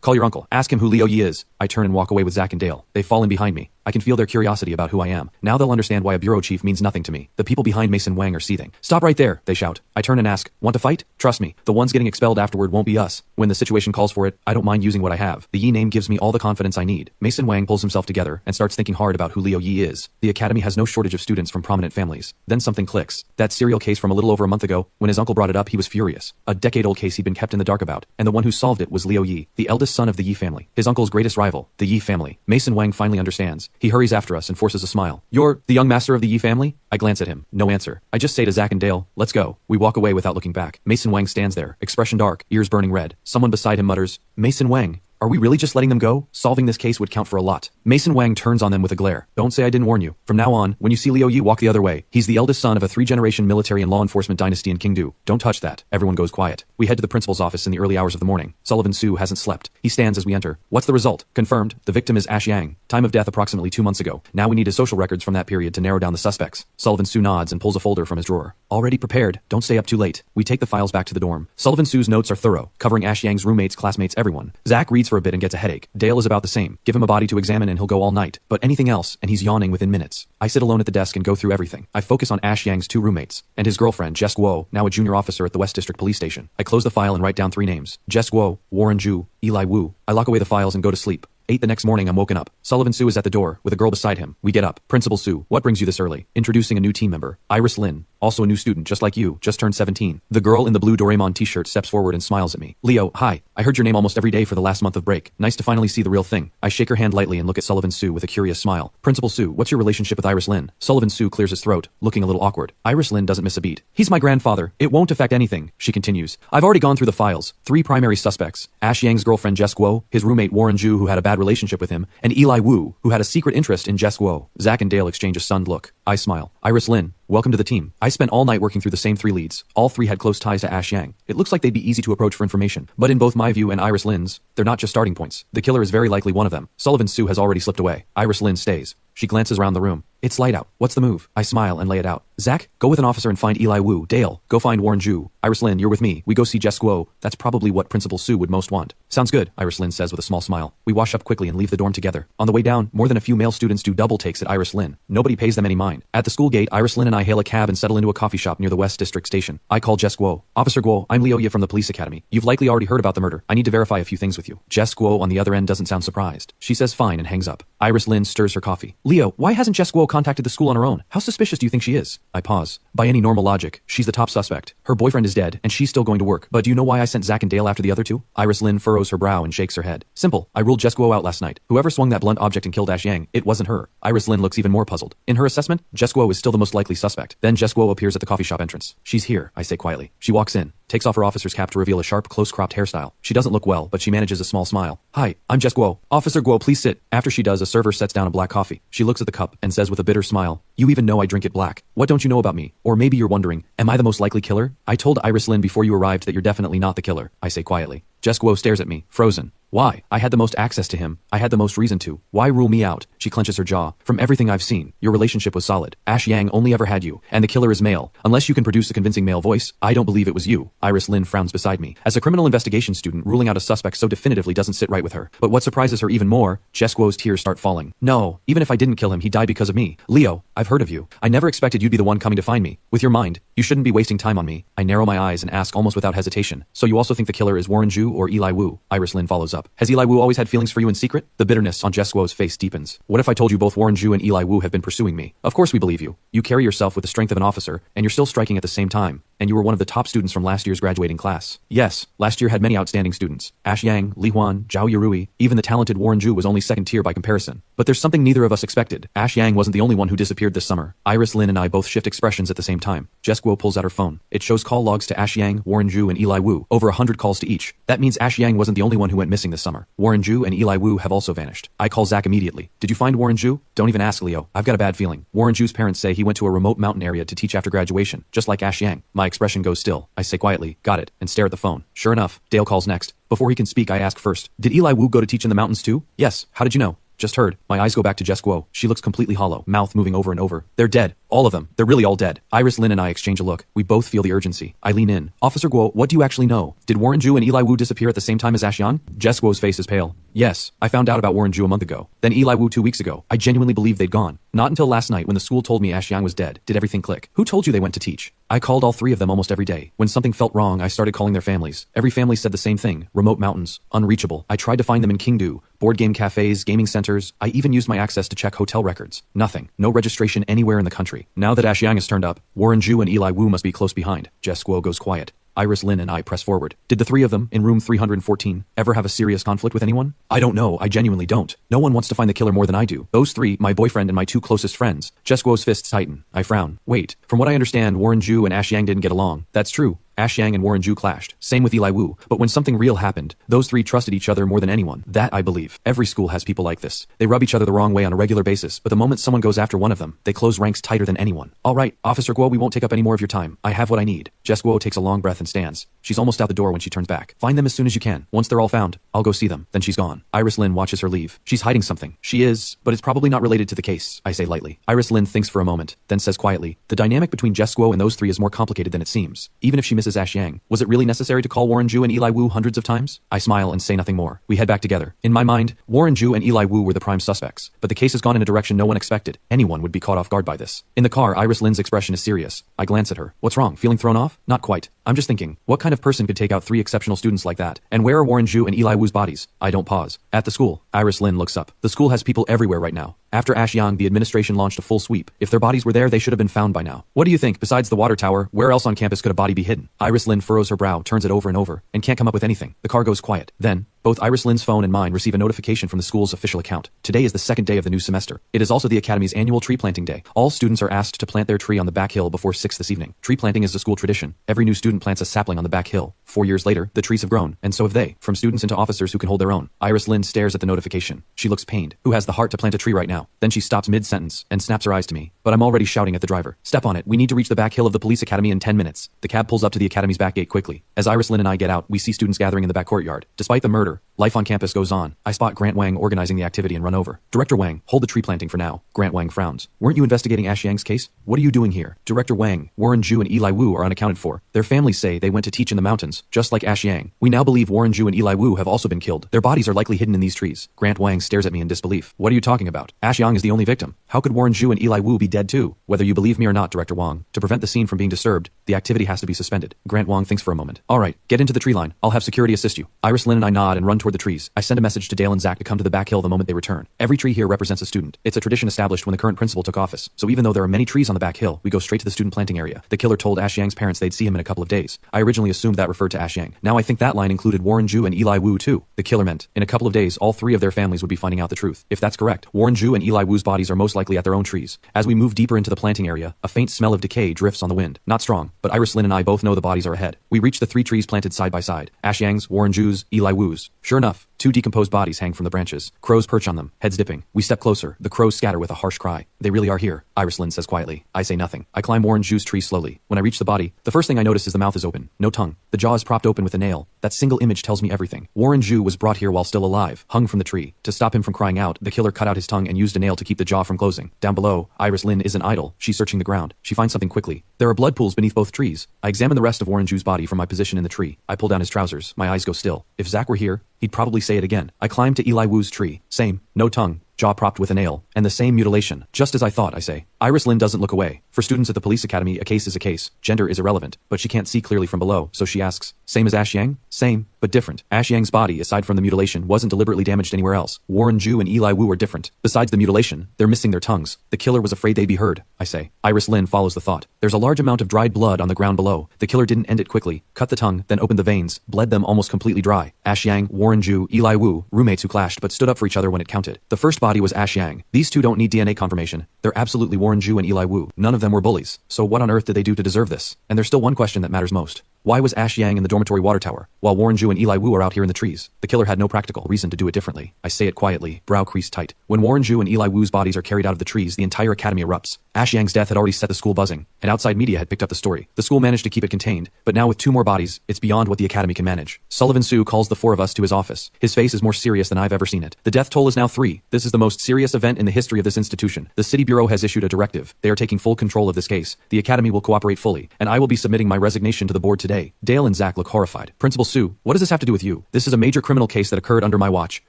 Call your uncle. Ask him who Liu Yi is. I turn and walk away with Zach and Dale. They fall in behind me. I can feel their curiosity about who I am. Now they'll understand why a bureau chief means nothing to me. The people behind Mason Wang are seething. Stop right there, they shout. I turn and ask, want to fight? Trust me, the ones getting expelled afterward won't be us. When the situation calls for it, I don't mind using what I have. The Yi name gives me all the confidence I need. Mason Wang pulls himself together and starts thinking hard about who Liu Yi is. The academy has no shortage of students from prominent families. Then something clicks. That serial case from a little over a month ago, when his uncle brought it up, he was furious. A decade-old case he'd been kept in the dark about, and the one who solved it was Liu Yi, the eldest son of the Yi family. His uncle's greatest rival, the Yi family. Mason Wang finally understands. He hurries after us and forces a smile. You're the young master of the Yi family? I glance at him. No answer. I just say to Zach and Dale, let's go. We walk away without looking back. Mason Wang stands there, expression dark, ears burning red. Someone beside him mutters, Mason Wang. Are we really just letting them go? Solving this case would count for a lot. Mason Wang turns on them with a glare. Don't say I didn't warn you. From now on, when you see Liu Yi, walk the other way. He's the eldest son of a 3-generation military and law enforcement dynasty in Qingdu. Don't touch that. Everyone goes quiet. We head to the principal's office in the early hours of the morning. Sullivan Su hasn't slept. He stands as we enter. What's the result? Confirmed. The victim is Ash Yang. Time of death approximately 2 months ago. Now we need his social records from that period to narrow down the suspects. Sullivan Su nods and pulls a folder from his drawer. Already prepared. Don't stay up too late. We take the files back to the dorm. Sullivan Su's notes are thorough, covering Ash Yang's roommates, classmates, everyone. Zach reads for a bit and gets a headache. Dale is about the same. Give him a body to examine and he'll go all night. But anything else, and he's yawning within minutes. I sit alone at the desk and go through everything. I focus on Ash Yang's 2 roommates, and his girlfriend, Jess Guo, now a junior officer at the West District Police Station. I close the file and write down 3 names. Jess Guo, Warren Zhu, Eli Wu. I lock away the files and go to sleep. 8 the next morning I'm woken up. Sullivan Su is at the door, with a girl beside him. We get up. Principal Su, what brings you this early? Introducing a new team member. Iris Lin, also a new student just like you, just turned 17. The girl in the blue Doraemon t-shirt steps forward and smiles at me. Leo, hi. I heard your name almost every day for the last month of break. Nice to finally see the real thing. I shake her hand lightly and look at Sullivan Su with a curious smile. Principal Su, what's your relationship with Iris Lin? Sullivan Su clears his throat, looking a little awkward. Iris Lin doesn't miss a beat. He's my grandfather. It won't affect anything, she continues. I've already gone through the files. 3 primary suspects. Ash Yang's girlfriend Jess Guo, his roommate Warren Zhu who had a bad relationship with him, and Eli Wu, who had a secret interest in Jess Guo. Zach and Dale exchange a stunned look. I smile. Iris Lin, welcome to the team. I spent all night working through the same 3 leads. All 3 had close ties to Ash Yang. It looks like they'd be easy to approach for information. But in both my view and Iris Lin's, they're not just starting points. The killer is very likely one of them. Sullivan Su has already slipped away. Iris Lin stays. She glances around the room. It's light out. What's the move? I smile and lay it out. Zach, go with an officer and find Eli Wu. Dale, go find Warren Zhu. Iris Lin, you're with me. We go see Jess Guo. That's probably what Principal Su would most want. Sounds good, Iris Lin says with a small smile. We wash up quickly and leave the dorm together. On the way down, more than a few male students do double takes at Iris Lin. Nobody pays them any mind. At the school gate, Iris Lin and I hail a cab and settle into a coffee shop near the West District Station. I call Jess Guo. Officer Guo, I'm Liu Yi from the police academy. You've likely already heard about the murder. I need to verify a few things with you. Jess Guo on the other end doesn't sound surprised. She says fine and hangs up. Iris Lin stirs her coffee. Leo, why hasn't Jess Guo contacted the school on her own? How suspicious do you think she is? I pause. By any normal logic, she's the top suspect. Her boyfriend is dead, and she's still going to work. But do you know why I sent Zach and Dale after the other 2? Iris Lin furrows her brow and shakes her head. Simple. I ruled Jess Guo out last night. Whoever swung that blunt object and killed Ash Yang, it wasn't her. Iris Lin looks even more puzzled. In her assessment, Jess Guo is still the most likely suspect. Then Jess Guo appears at the coffee shop entrance. She's here, I say quietly. She walks in, takes off her officer's cap to reveal a sharp, close-cropped hairstyle. She doesn't look well, but she manages a small smile. Hi, I'm Jess Guo. Officer Guo, please sit. After she does, a server sets down a black coffee. She looks at the cup and says with a bitter smile, you even know I drink it black. What don't you know about me? Or maybe you're wondering, am I the most likely killer? I told Iris Lin before you arrived that you're definitely not the killer, I say quietly. Jess Guo stares at me, frozen. Why? I had the most access to him. I had the most reason to. Why rule me out? She clenches her jaw. From everything I've seen, your relationship was solid. Ash Yang only ever had you, and the killer is male. Unless you can produce a convincing male voice, I don't believe it was you. Iris Lin frowns beside me. As a criminal investigation student, ruling out a suspect so definitively doesn't sit right with her. But what surprises her even more, Jess Guo's tears start falling. No, even if I didn't kill him, he died because of me. Leo, I've heard of you. I never expected you'd be the one coming to find me. With your mind, you shouldn't be wasting time on me. I narrow my eyes and ask almost without hesitation. So you also think the killer is Warren Zhu or Eli Wu? Iris Lin follows up. Has Eli Wu always had feelings for you in secret? The bitterness on Jess Guo's face deepens. What if I told you both Warren Zhu and Eli Wu have been pursuing me? Of course we believe you. You carry yourself with the strength of an officer, and you're still striking at the same time. and you were one of the top students from last year's graduating class. Yes, last year had many outstanding students. Ash Yang, Li Huan, Zhao Yurui, even the talented Warren Zhu was only second tier by comparison. But there's something neither of us expected. Ash Yang wasn't the only one who disappeared this summer. Iris Lin and I both shift expressions at the same time. Jess Guo pulls out her phone. It shows call logs to Ash Yang, Warren Zhu, and Eli Wu, over 100 calls to each. That means Ash Yang wasn't the only one who went missing this summer. Warren Zhu and Eli Wu have also vanished. I call Zach immediately. Did you find Warren Zhu? Don't even ask, Leo. I've got a bad feeling. Warren Zhu's parents say he went to a remote mountain area to teach after graduation, just like Ash Yang. My expression goes still. I say quietly, got it, and stare at the phone. Sure enough, Dale calls next. Before he can speak, I ask first, did Eli Wu go to teach in the mountains too? Yes. How did you know? Just heard. My eyes go back to Jess Guo. She looks completely hollow, mouth moving over and over. They're dead. All of them. They're really all dead. Iris Lin and I exchange a look. We both feel the urgency. I lean in. Officer Guo, what do you actually know? Did Warren Zhu and Eli Wu disappear at the same time as Ash Yang? Jess Guo's face is pale. Yes, I found out about Warren Zhu a month ago. Then Eli Wu 2 weeks ago. I genuinely believed they'd gone. Not until last night when the school told me Ash Yang was dead did everything click. Who told you they went to teach? I called all 3 of them almost every day. When something felt wrong, I started calling their families. Every family said the same thing. Remote mountains. Unreachable. I tried to find them in Qingdu. Board game cafes, gaming centers. I even used my access to check hotel records. Nothing. No registration anywhere in the country. Now that Ash Yang has turned up, Warren Zhu and Eli Wu must be close behind. Jess Guo goes quiet. Iris Lin and I press forward. Did the 3 of them, in room 314, ever have a serious conflict with anyone? I don't know, I genuinely don't. No one wants to find the killer more than I do. Those 3, my boyfriend and my 2 closest friends. Jess Guo's fists tighten. I frown. Wait, from what I understand, Warren Zhu and Ash Yang didn't get along. That's true. Ash Yang and Warren Zhu clashed. Same with Eli Wu. But when something real happened, those 3 trusted each other more than anyone. That I believe. Every school has people like this. They rub each other the wrong way on a regular basis, but the moment someone goes after one of them, they close ranks tighter than anyone. Alright, Officer Guo, we won't take up any more of your time. I have what I need. Jess Guo takes a long breath and stands. She's almost out the door when she turns back. Find them as soon as you can. Once they're all found, I'll go see them. Then she's gone. Iris Lin watches her leave. She's hiding something. She is, but it's probably not related to the case, I say lightly. Iris Lin thinks for a moment, then says quietly, the dynamic between Jess Guo and those 3 is more complicated than it seems. Even if she misses Ash Yang, was it really necessary to call Warren Zhu and Eli Wu hundreds of times? I smile and say nothing more. We head back together. In my mind, Warren Zhu and Eli Wu were the prime suspects, but the case has gone in a direction no one expected. Anyone would be caught off guard by this. In the car, Iris Lin's expression is serious. I glance at her. What's wrong? Feeling thrown off? Not quite. I'm just thinking, what kind of person could take out 3 exceptional students like that? And where are Warren Zhu and Eli Wu's bodies? I don't pause. At the school. Iris Lin looks up. The school has people everywhere right now. After Ash Yang, the administration launched a full sweep. If their bodies were there, they should have been found by now. What do you think? Besides the water tower, where else on campus could a body be hidden? Iris Lin furrows her brow, turns it over and over, and can't come up with anything. The car goes quiet. Then, both Iris Lin's phone and mine receive a notification from the school's official account. Today is the 2nd day of the new semester. It is also the Academy's annual tree planting day. All students are asked to plant their tree on the back hill before 6 this evening. Tree planting is the school tradition. Every new student plants a sapling on the back hill. 4 years later, the trees have grown, and so have they, from students into officers who can hold their own. Iris Lin stares at the notification. She looks pained. Who has the heart to plant a tree right now? Then she stops mid-sentence and snaps her eyes to me. But I'm already shouting at the driver. Step on it. We need to reach the back hill of the police academy in 10 minutes. The cab pulls up to the academy's back gate quickly. As Iris Lin and I get out, we see students gathering in the back courtyard. Despite the murder, life on campus goes on. I spot Grant Wang organizing the activity and run over. Director Wang, hold the tree planting for now. Grant Wang frowns. Weren't you investigating Ash Yang's case? What are you doing here? Director Wang, Warren Zhu and Eli Wu are unaccounted for. Their families say they went to teach in the mountains, just like Ash Yang. We now believe Warren Zhu and Eli Wu have also been killed. Their bodies are likely hidden in these trees. Grant Wang stares at me in disbelief. What are you talking about? Ash Yang is the only victim. How could Warren Zhu and Eli Wu be dead too? Whether you believe me or not, Director Wang, to prevent the scene from being disturbed, the activity has to be suspended. Grant Wang thinks for a moment. Alright, get into the tree line. I'll have security assist you. Iris Lin and I nod and run toward the trees. I send a message to Dale and Zach to come to the back hill the moment they return. Every tree here represents a student. It's a tradition established when the current principal took office. So even though there are many trees on the back hill, we go straight to the student planting area. The killer told Ash Yang's parents they'd see him in a couple of days. I originally assumed that referred to Ash Yang. Now I think that line included Warren Zhu and Eli Wu too. The killer meant, in a couple of days, all 3 of their families would be finding out the truth. If that's correct, Warren Zhu and Eli Wu's bodies are most likely at their own trees. As we move deeper into the planting area, a faint smell of decay drifts on the wind. Not strong, but Iris Lin and I both know the bodies are ahead. We reach the 3 trees planted side by side. Ash Yang's, Warren Zhu's, Eli Wu's. Sure enough, 2 decomposed bodies hang from the branches. Crows perch on them, heads dipping. We step closer. The crows scatter with a harsh cry. They really are here, Iris Lin says quietly. I say nothing. I climb Warren Zhu's tree slowly. When I reach the body, the first thing I notice is the mouth is open. No tongue. The jaw is propped open with a nail. That single image tells me everything. Warren Zhu was brought here while still alive, hung from the tree. To stop him from crying out, the killer cut out his tongue and used a nail to keep the jaw from closing. Down below, Iris Lin isn't idle. She's searching the ground. She finds something quickly. There are blood pools beneath both trees. I examine the rest of Warren Zhu's body from my position in the tree. I pull down his trousers. My eyes go still. If Zach were here, he'd probably say it again. I climb to Eli Wu's tree. Same. No tongue. Jaw propped with a nail, and the same mutilation. Just as I thought, I say. Iris Lin doesn't look away. For students at the police academy, a case is a case. Gender is irrelevant, but she can't see clearly from below, so she asks, same as Ash Yang? Same, but different. Ash Yang's body, aside from the mutilation, wasn't deliberately damaged anywhere else. Warren Ju and Eli Wu are different. Besides the mutilation, they're missing their tongues. The killer was afraid they'd be heard, I say. Iris Lin follows the thought. There's a large amount of dried blood on the ground below. The killer didn't end it quickly, cut the tongue, then opened the veins, bled them almost completely dry. Ash Yang, Warren Ju, Eli Wu, roommates who clashed but stood up for each other when it counted. The first body was Ash Yang. These two don't need DNA confirmation. They're absolutely Warren Ju and Eli Wu. None of them were bullies. So what on earth did they do to deserve this? And there's still one question that matters most. Why was Ash Yang in the dormitory water tower, while Warren Ju and Eli Wu are out here in the trees? The killer had no practical reason to do it differently. I say it quietly, brow creased tight. When Warren Ju and Eli Wu's bodies are carried out of the trees, the entire academy erupts. Ash Yang's death had already set the school buzzing, and outside media had picked up the story. The school managed to keep it contained, but now with 2 more bodies, it's beyond what the academy can manage. Sullivan Su calls the 4 of us to his office. His face is more serious than I've ever seen it. The death toll is now 3. This is the most serious event in the history of this institution. The City Bureau has issued a directive. They are taking full control of this case. The academy will cooperate fully, and I will be submitting my resignation to the board today. Dale and Zach look horrified. Principal Su, what does this have to do with you? This is a major criminal case that occurred under my watch.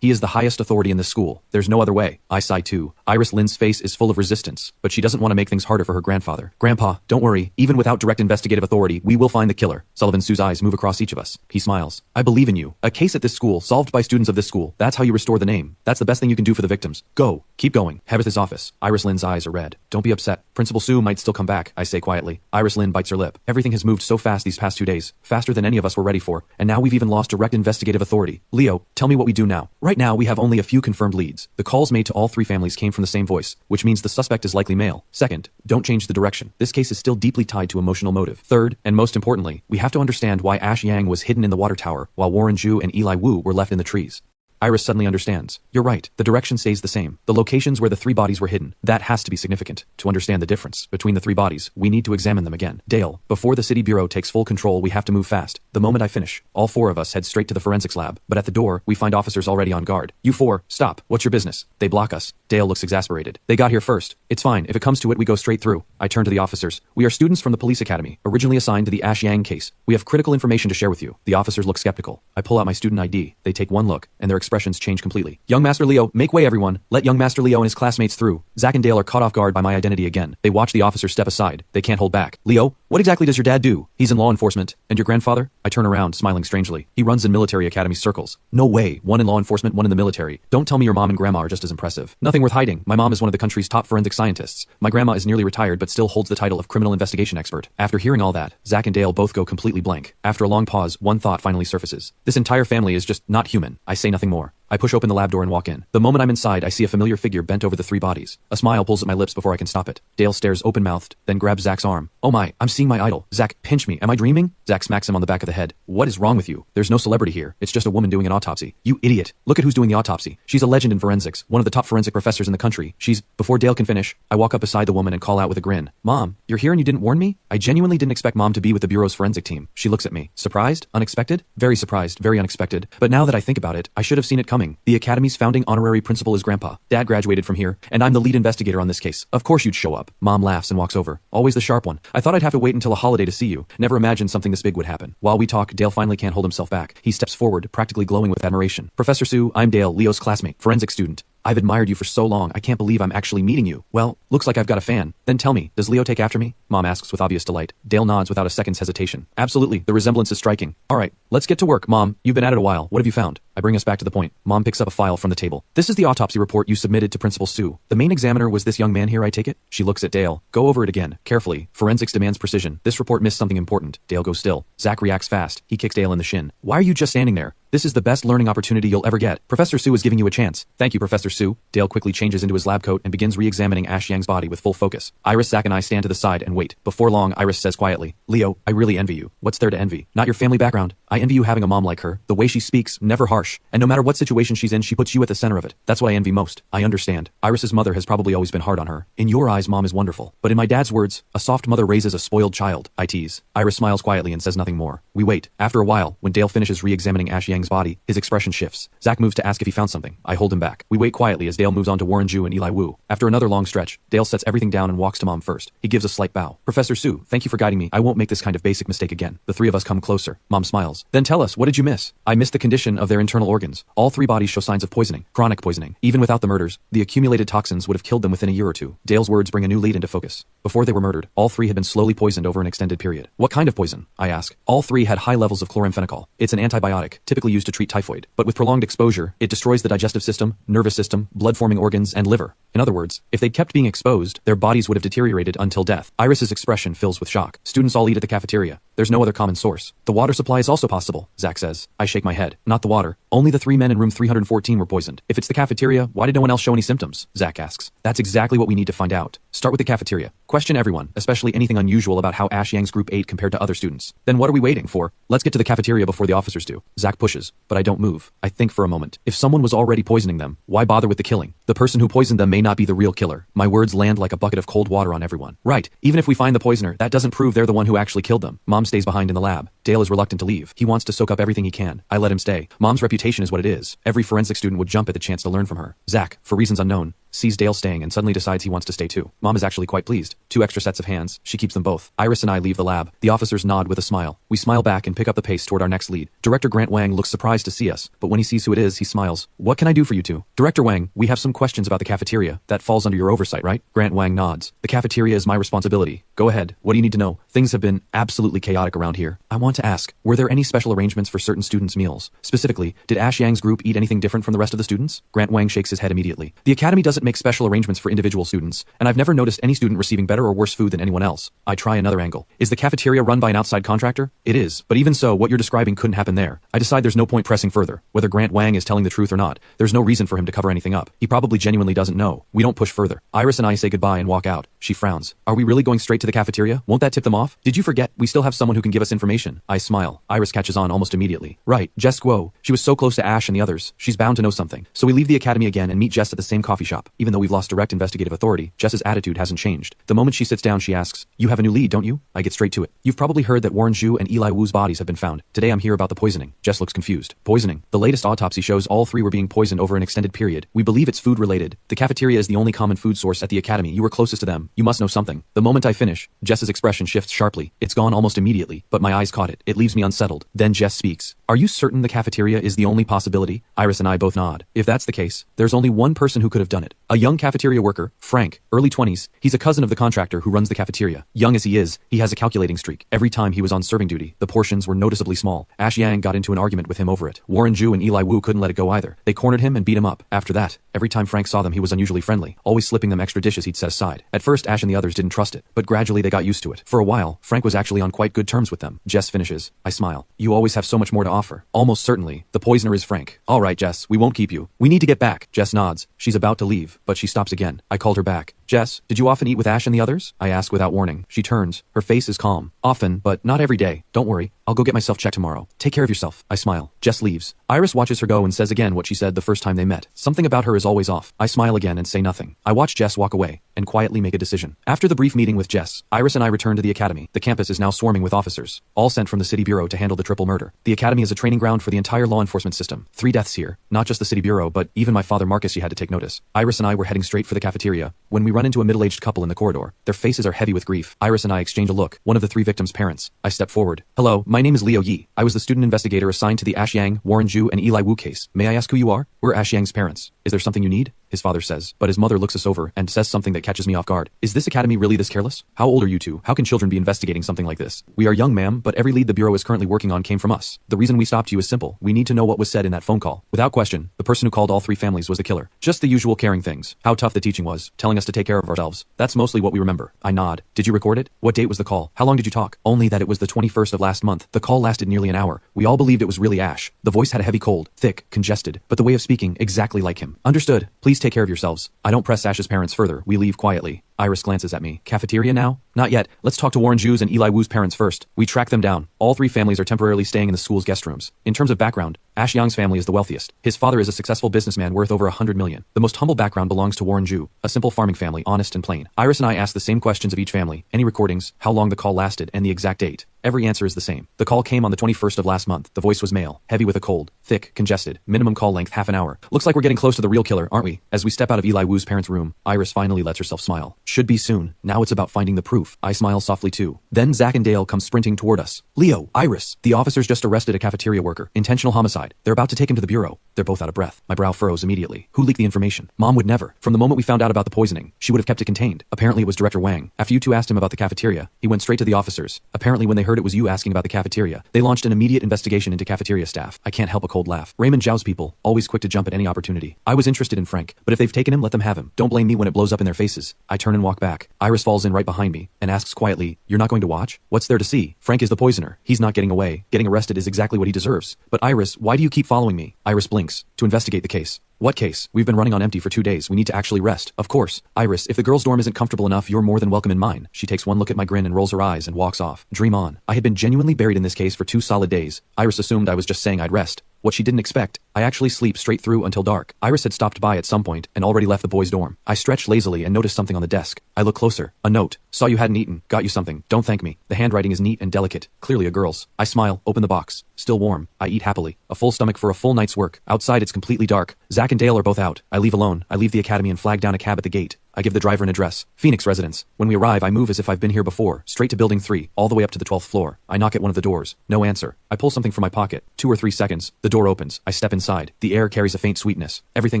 He is the highest authority in this school. There's no other way. I sigh too. Iris Lin's face is full of resistance, but she doesn't want to make things harder for her grandfather. Grandpa, don't worry. Even without direct investigative authority, we will find the killer. Sullivan Su's eyes move across each of us. He smiles. I believe in you. A case at this school, solved by students of this school. That's how you restore the name. That's the best thing you can do for the victims. Go. Keep going. Head at his office. Iris Lin's eyes are red. Don't be upset. Principal Su might still come back, I say quietly. Iris Lin bites her lip. Everything has moved so fast these past 2 days. Faster than any of us were ready for. And now we've even lost direct investigative authority. Leo, tell me what we do now. Right now we have only a few confirmed leads. The calls made to all 3 families came from the same voice, which means the suspect is likely male. Second, don't change the direction. This case is still deeply tied to emotional motive. Third, and most importantly, we have to understand why Ash Yang was hidden in the water tower while Warren Ju and Eli Wu were left in the trees. Iris suddenly understands. You're right. The direction stays the same. The locations where the 3 bodies were hidden. That has to be significant. To understand the difference between the 3 bodies, we need to examine them again. Dale, before the City Bureau takes full control, we have to move fast. The moment I finish, all 4 of us head straight to the forensics lab. But at the door, we find officers already on guard. You 4, stop. What's your business? They block us. Dale looks exasperated. They got here first. It's fine. If it comes to it, we go straight through. I turn to the officers. We are students from the police academy, originally assigned to the Ash Yang case. We have critical information to share with you. The officers look skeptical. I pull out my student ID. They take one look, and their expressions change completely. Young Master Leo, make way everyone. Let young Master Leo and his classmates through. Zach and Dale are caught off guard by my identity again. They watch the officers step aside. They can't hold back. Leo, what exactly does your dad do? He's in law enforcement. And your grandfather? I turn around, smiling strangely. He runs in military academy circles. No way. One in law enforcement, one in the military. Don't tell me your mom and grandma are just as impressive. Nothing worth hiding. My mom is one of the country's top forensic scientists. My grandma is nearly retired but still holds the title of criminal investigation expert. After hearing all that, Zach and Dale both go completely blank. After a long pause, one thought finally surfaces. This entire family is just not human. I say nothing more. I push open the lab door and walk in. The moment I'm inside, I see a familiar figure bent over the 3 bodies. A smile pulls at my lips before I can stop it. Dale stares open-mouthed, then grabs Zach's arm. Oh my, I'm seeing my idol. Zach, pinch me. Am I dreaming? Zach smacks him on the back of the head. What is wrong with you? There's no celebrity here. It's just a woman doing an autopsy. You idiot. Look at who's doing the autopsy. She's a legend in forensics, one of the top forensic professors in the country. Before Dale can finish, I walk up beside the woman and call out with a grin. Mom, you're here and you didn't warn me? I genuinely didn't expect Mom to be with the Bureau's forensic team. She looks at me. Surprised? Unexpected? Very surprised, very unexpected. But now that I think about it, I should have seen it coming. The Academy's founding honorary principal is Grandpa. Dad graduated from here, and I'm the lead investigator on this case. Of course you'd show up. Mom laughs and walks over. Always the sharp one. I thought I'd have to wait until a holiday to see you. Never imagined something this big would happen. While we talk, Dale finally can't hold himself back. He steps forward, practically glowing with admiration. Professor Su, I'm Dale, Leo's classmate, forensic student. I've admired you for so long, I can't believe I'm actually meeting you. Well, looks like I've got a fan. Then tell me, does Leo take after me? Mom asks with obvious delight. Dale nods without a second's hesitation. Absolutely, the resemblance is striking. Alright, let's get to work, Mom. You've been at it a while. What have you found? I bring us back to the point. Mom picks up a file from the table. This is the autopsy report you submitted to Principal Su. The main examiner was this young man here, I take it? She looks at Dale. Go over it again, carefully. Forensics demands precision. This report missed something important. Dale goes still. Zach reacts fast. He kicks Dale in the shin. Why are you just standing there? This is the best learning opportunity you'll ever get. Professor Su is giving you a chance. Thank you, Professor Su. Dale quickly changes into his lab coat and begins re-examining Ash Yang's body with full focus. Iris, Zach, and I stand to the side and wait. Before long, Iris says quietly, Leo, I really envy you. What's there to envy? Not your family background. I envy you having a mom like her. The way she speaks, never harsh. And no matter what situation she's in, she puts you at the center of it. That's what I envy most. I understand. Iris's mother has probably always been hard on her. In your eyes, Mom is wonderful. But in my dad's words, a soft mother raises a spoiled child. I tease. Iris smiles quietly and says nothing more. We wait. After a while, when Dale finishes re-examining Ash Yang's body, his expression shifts. Zach moves to ask if he found something. I hold him back. We wait quietly as Dale moves on to Warren Ju and Eli Wu. After another long stretch, Dale sets everything down and walks to Mom first. He gives a slight bow. Professor Su, thank you for guiding me. I won't make this kind of basic mistake again. The 3 of us come closer. Mom smiles. details. Then tell us, what did you miss? I missed the condition of their internal organs. All 3 bodies show signs of poisoning, chronic poisoning. Even without the murders, the accumulated toxins would have killed them within a year or two. Dale's words bring a new lead into focus. Before they were murdered, all 3 had been slowly poisoned over an extended period. What kind of poison? I ask. All 3 had high levels of chloramphenicol. It's an antibiotic, typically used to treat typhoid. But with prolonged exposure, it destroys the digestive system, nervous system, blood-forming organs, and liver. In other words, if they'd kept being exposed, their bodies would have deteriorated until death. Iris's expression fills with shock. Students all eat at the cafeteria. There's no other common source. The water supply is also possible, Zach says. I shake my head. Not the water. Only the 3 men in room 314 were poisoned. If it's the cafeteria, why did no one else show any symptoms? Zach asks. That's exactly what we need to find out. Start with the cafeteria. Question everyone, especially anything unusual about how Ash Yang's group ate compared to other students. Then what are we waiting for? Let's get to the cafeteria before the officers do. Zach pushes, but I don't move. I think for a moment. If someone was already poisoning them, why bother with the killing? The person who poisoned them may not be the real killer. My words land like a bucket of cold water on everyone. Right. Even if we find the poisoner, that doesn't prove they're the one who actually killed them. Mom stays behind in the lab. Dale is reluctant to leave. He wants to soak up everything he can. I let him stay. Mom's reputation is what it is. Every forensic student would jump at the chance to learn from her. Zach, for reasons unknown, sees Dale staying and suddenly decides he wants to stay too. Mom is actually quite pleased. 2 extra sets of hands. She keeps them both. Iris and I leave the lab. The officers nod with a smile. We smile back and pick up the pace toward our next lead. Director Grant Wang looks surprised to see us, but when he sees who it is, he smiles. What can I do for you two? Director Wang, we have some questions about the cafeteria. That falls under your oversight, right? Grant Wang nods. The cafeteria is my responsibility. Go ahead. What do you need to know? Things have been absolutely chaotic around here. I want to ask, were there any special arrangements for certain students' meals? Specifically, did Ash Yang's group eat anything different from the rest of the students? Grant Wang shakes his head immediately. The academy doesn't make special arrangements for individual students, and I've never noticed any student receiving better or worse food than anyone else. I try another angle. Is the cafeteria run by an outside contractor? It is, but even so, what you're describing couldn't happen there. I decide there's no point pressing further. Whether Grant Wang is telling the truth or not, there's no reason for him to cover anything up. He probably genuinely doesn't know. We don't push further. Iris and I say goodbye and walk out. She frowns. Are we really going straight to the cafeteria? Won't that tip them off? Did you forget? We still have someone who can give us information. I smile. Iris catches on almost immediately. Right, Jess Guo. She was so close to Ash and the others. She's bound to know something. So we leave the academy again and meet Jess at the same coffee shop. Even though we've lost direct investigative authority, Jess's attitude hasn't changed. The moment she sits down, she asks, "You have a new lead, don't you?" I get straight to it. You've probably heard that Warren Zhu and Eli Wu's bodies have been found. Today I'm here about the poisoning. Jess looks confused. Poisoning. The latest autopsy shows all 3 were being poisoned over an extended period. We believe it's food related. The cafeteria is the only common food source at the academy. You were closest to them. You must know something. The moment I finish, Jess's expression shifts sharply. It's gone almost immediately, but my eyes caught it. It leaves me unsettled. Then Jess speaks. Are you certain the cafeteria is the only possibility? Iris and I both nod. If that's the case, there's only one person who could have done it. A young cafeteria worker, Frank, early 20s. He's a cousin of the contractor who runs the cafeteria. Young as he is, he has a calculating streak. Every time he was on serving duty, the portions were noticeably small. Ash Yang got into an argument with him over it. Warren Zhu and Eli Wu couldn't let it go either. They cornered him and beat him up. After that, every time Frank saw them, he was unusually friendly, always slipping them extra dishes he'd set aside. At first, Ash and the others didn't trust it, but gradually they got used to it. For a while, Frank was actually on quite good terms with them. Jess finishes. I smile. You always have so much more to offer. Almost certainly, the poisoner is Frank. All right, Jess, we won't keep you. We need to get back. Jess nods. She's about to leave, but she stops again. I called her back. Jess, did you often eat with Ash and the others? I ask without warning. She turns. Her face is calm. Often, but not every day. Don't worry. I'll go get myself checked tomorrow. Take care of yourself. I smile. Jess leaves. Iris watches her go and says again what she said the first time they met. Something about her is always off. I smile again and say nothing. I watch Jess walk away and quietly make a decision. After the brief meeting with Jess, Iris and I return to the academy. The campus is now swarming with officers, all sent from the city bureau to handle the triple murder. The academy is a training ground for the entire law enforcement system. 3 deaths here. Not just the city bureau, but even my father Marcus had to take notice. Iris and I were heading straight for the cafeteria when we run into a middle-aged couple in the corridor. Their faces are heavy with grief. Iris and I exchange a look. One of the 3 victims' parents. I step forward. Hello, my name is Liu Yi. I was the student investigator assigned to the Ash Yang, Warren Zhu, and Eli Wu case. May I ask who you are? We're Ash Yang's parents. Is there something you need? His father says, but his mother looks us over and says something that catches me off guard. Is this academy really this careless? How old are you two? How can children be investigating something like this? We are young, ma'am, but every lead the bureau is currently working on came from us. The reason we stopped you is simple. We need to know what was said in that phone call. Without question, the person who called all 3 families was the killer. Just the usual caring things. How tough the teaching was, telling us to take care of ourselves. That's mostly what we remember. I nod. Did you record it? What date was the call? How long did you talk? Only that it was the 21st of last month. The call lasted nearly an hour. We all believed it was really Ash. The voice had a heavy cold, thick, congested, but the way of speaking exactly like him. Understood. Please take care of yourselves. I don't press Ash's parents further. We leave quietly. Iris glances at me. Cafeteria now? Not yet. Let's talk to Warren Zhu's and Eli Wu's parents first. We track them down. All 3 families are temporarily staying in the school's guest rooms. In terms of background, Ash Yang's family is the wealthiest. His father is a successful businessman worth over 100 million. The most humble background belongs to Warren Zhu, a simple farming family, honest and plain. Iris and I ask the same questions of each family, any recordings, how long the call lasted, and the exact date. Every answer is the same. The call came on the 21st of last month. The voice was male, heavy with a cold, thick, congested, minimum call length half an hour. Looks like we're getting close to the real killer, aren't we? As we step out of Eli Wu's parents' room, Iris finally lets herself smile. Should be soon. Now it's about finding the proof. roof. I smile softly too. Then Zach and Dale come sprinting toward us. Leo, Iris, the officers just arrested a cafeteria worker. Intentional homicide. They're about to take him to the bureau. They're both out of breath. My brow furrows immediately. Who leaked the information? Mom would never. From the moment we found out about the poisoning, she would have kept it contained. Apparently it was Director Wang. After you two asked him about the cafeteria, he went straight to the officers. Apparently when they heard it was you asking about the cafeteria, they launched an immediate investigation into cafeteria staff. I can't help a cold laugh. Raymond Zhao's people, always quick to jump at any opportunity. I was interested in Frank, but if they've taken him, let them have him. Don't blame me when it blows up in their faces. I turn and walk back. Iris falls in right behind me and asks quietly, "You're not going to watch? What's there to see? Frank is the poisoner. He's not getting away. Getting arrested is exactly what he deserves. But Iris, why do you keep following me?" Iris blinks. "To investigate the case." "What case? We've been running on empty for 2 days. We need to actually rest." "Of course. Iris, if the girls' dorm isn't comfortable enough, you're more than welcome in mine." She takes one look at my grin and rolls her eyes and walks off. Dream on. I had been genuinely buried in this case for 2 solid days. Iris assumed I was just saying I'd rest. What she didn't expect, I actually sleep straight through until dark. Iris had stopped by at some point and already left the boys' dorm. I stretched lazily and noticed something on the desk. I look closer. A note. "Saw you hadn't eaten. Got you something. Don't thank me." The handwriting is neat and delicate. Clearly a girl's. I smile, open the box. Still warm. I eat happily. A full stomach for a full night's work. Outside it's completely dark. Zach and Dale are both out. I leave alone. I leave the academy and flag down a cab at the gate. I give the driver an address. Phoenix residence. When we arrive, I move as if I've been here before, straight to building 3, all the way up to the 12th floor. I knock at one of the doors. No answer. I pull something from my pocket. 2 or 3 seconds. The door opens. I step inside. The air carries a faint sweetness. Everything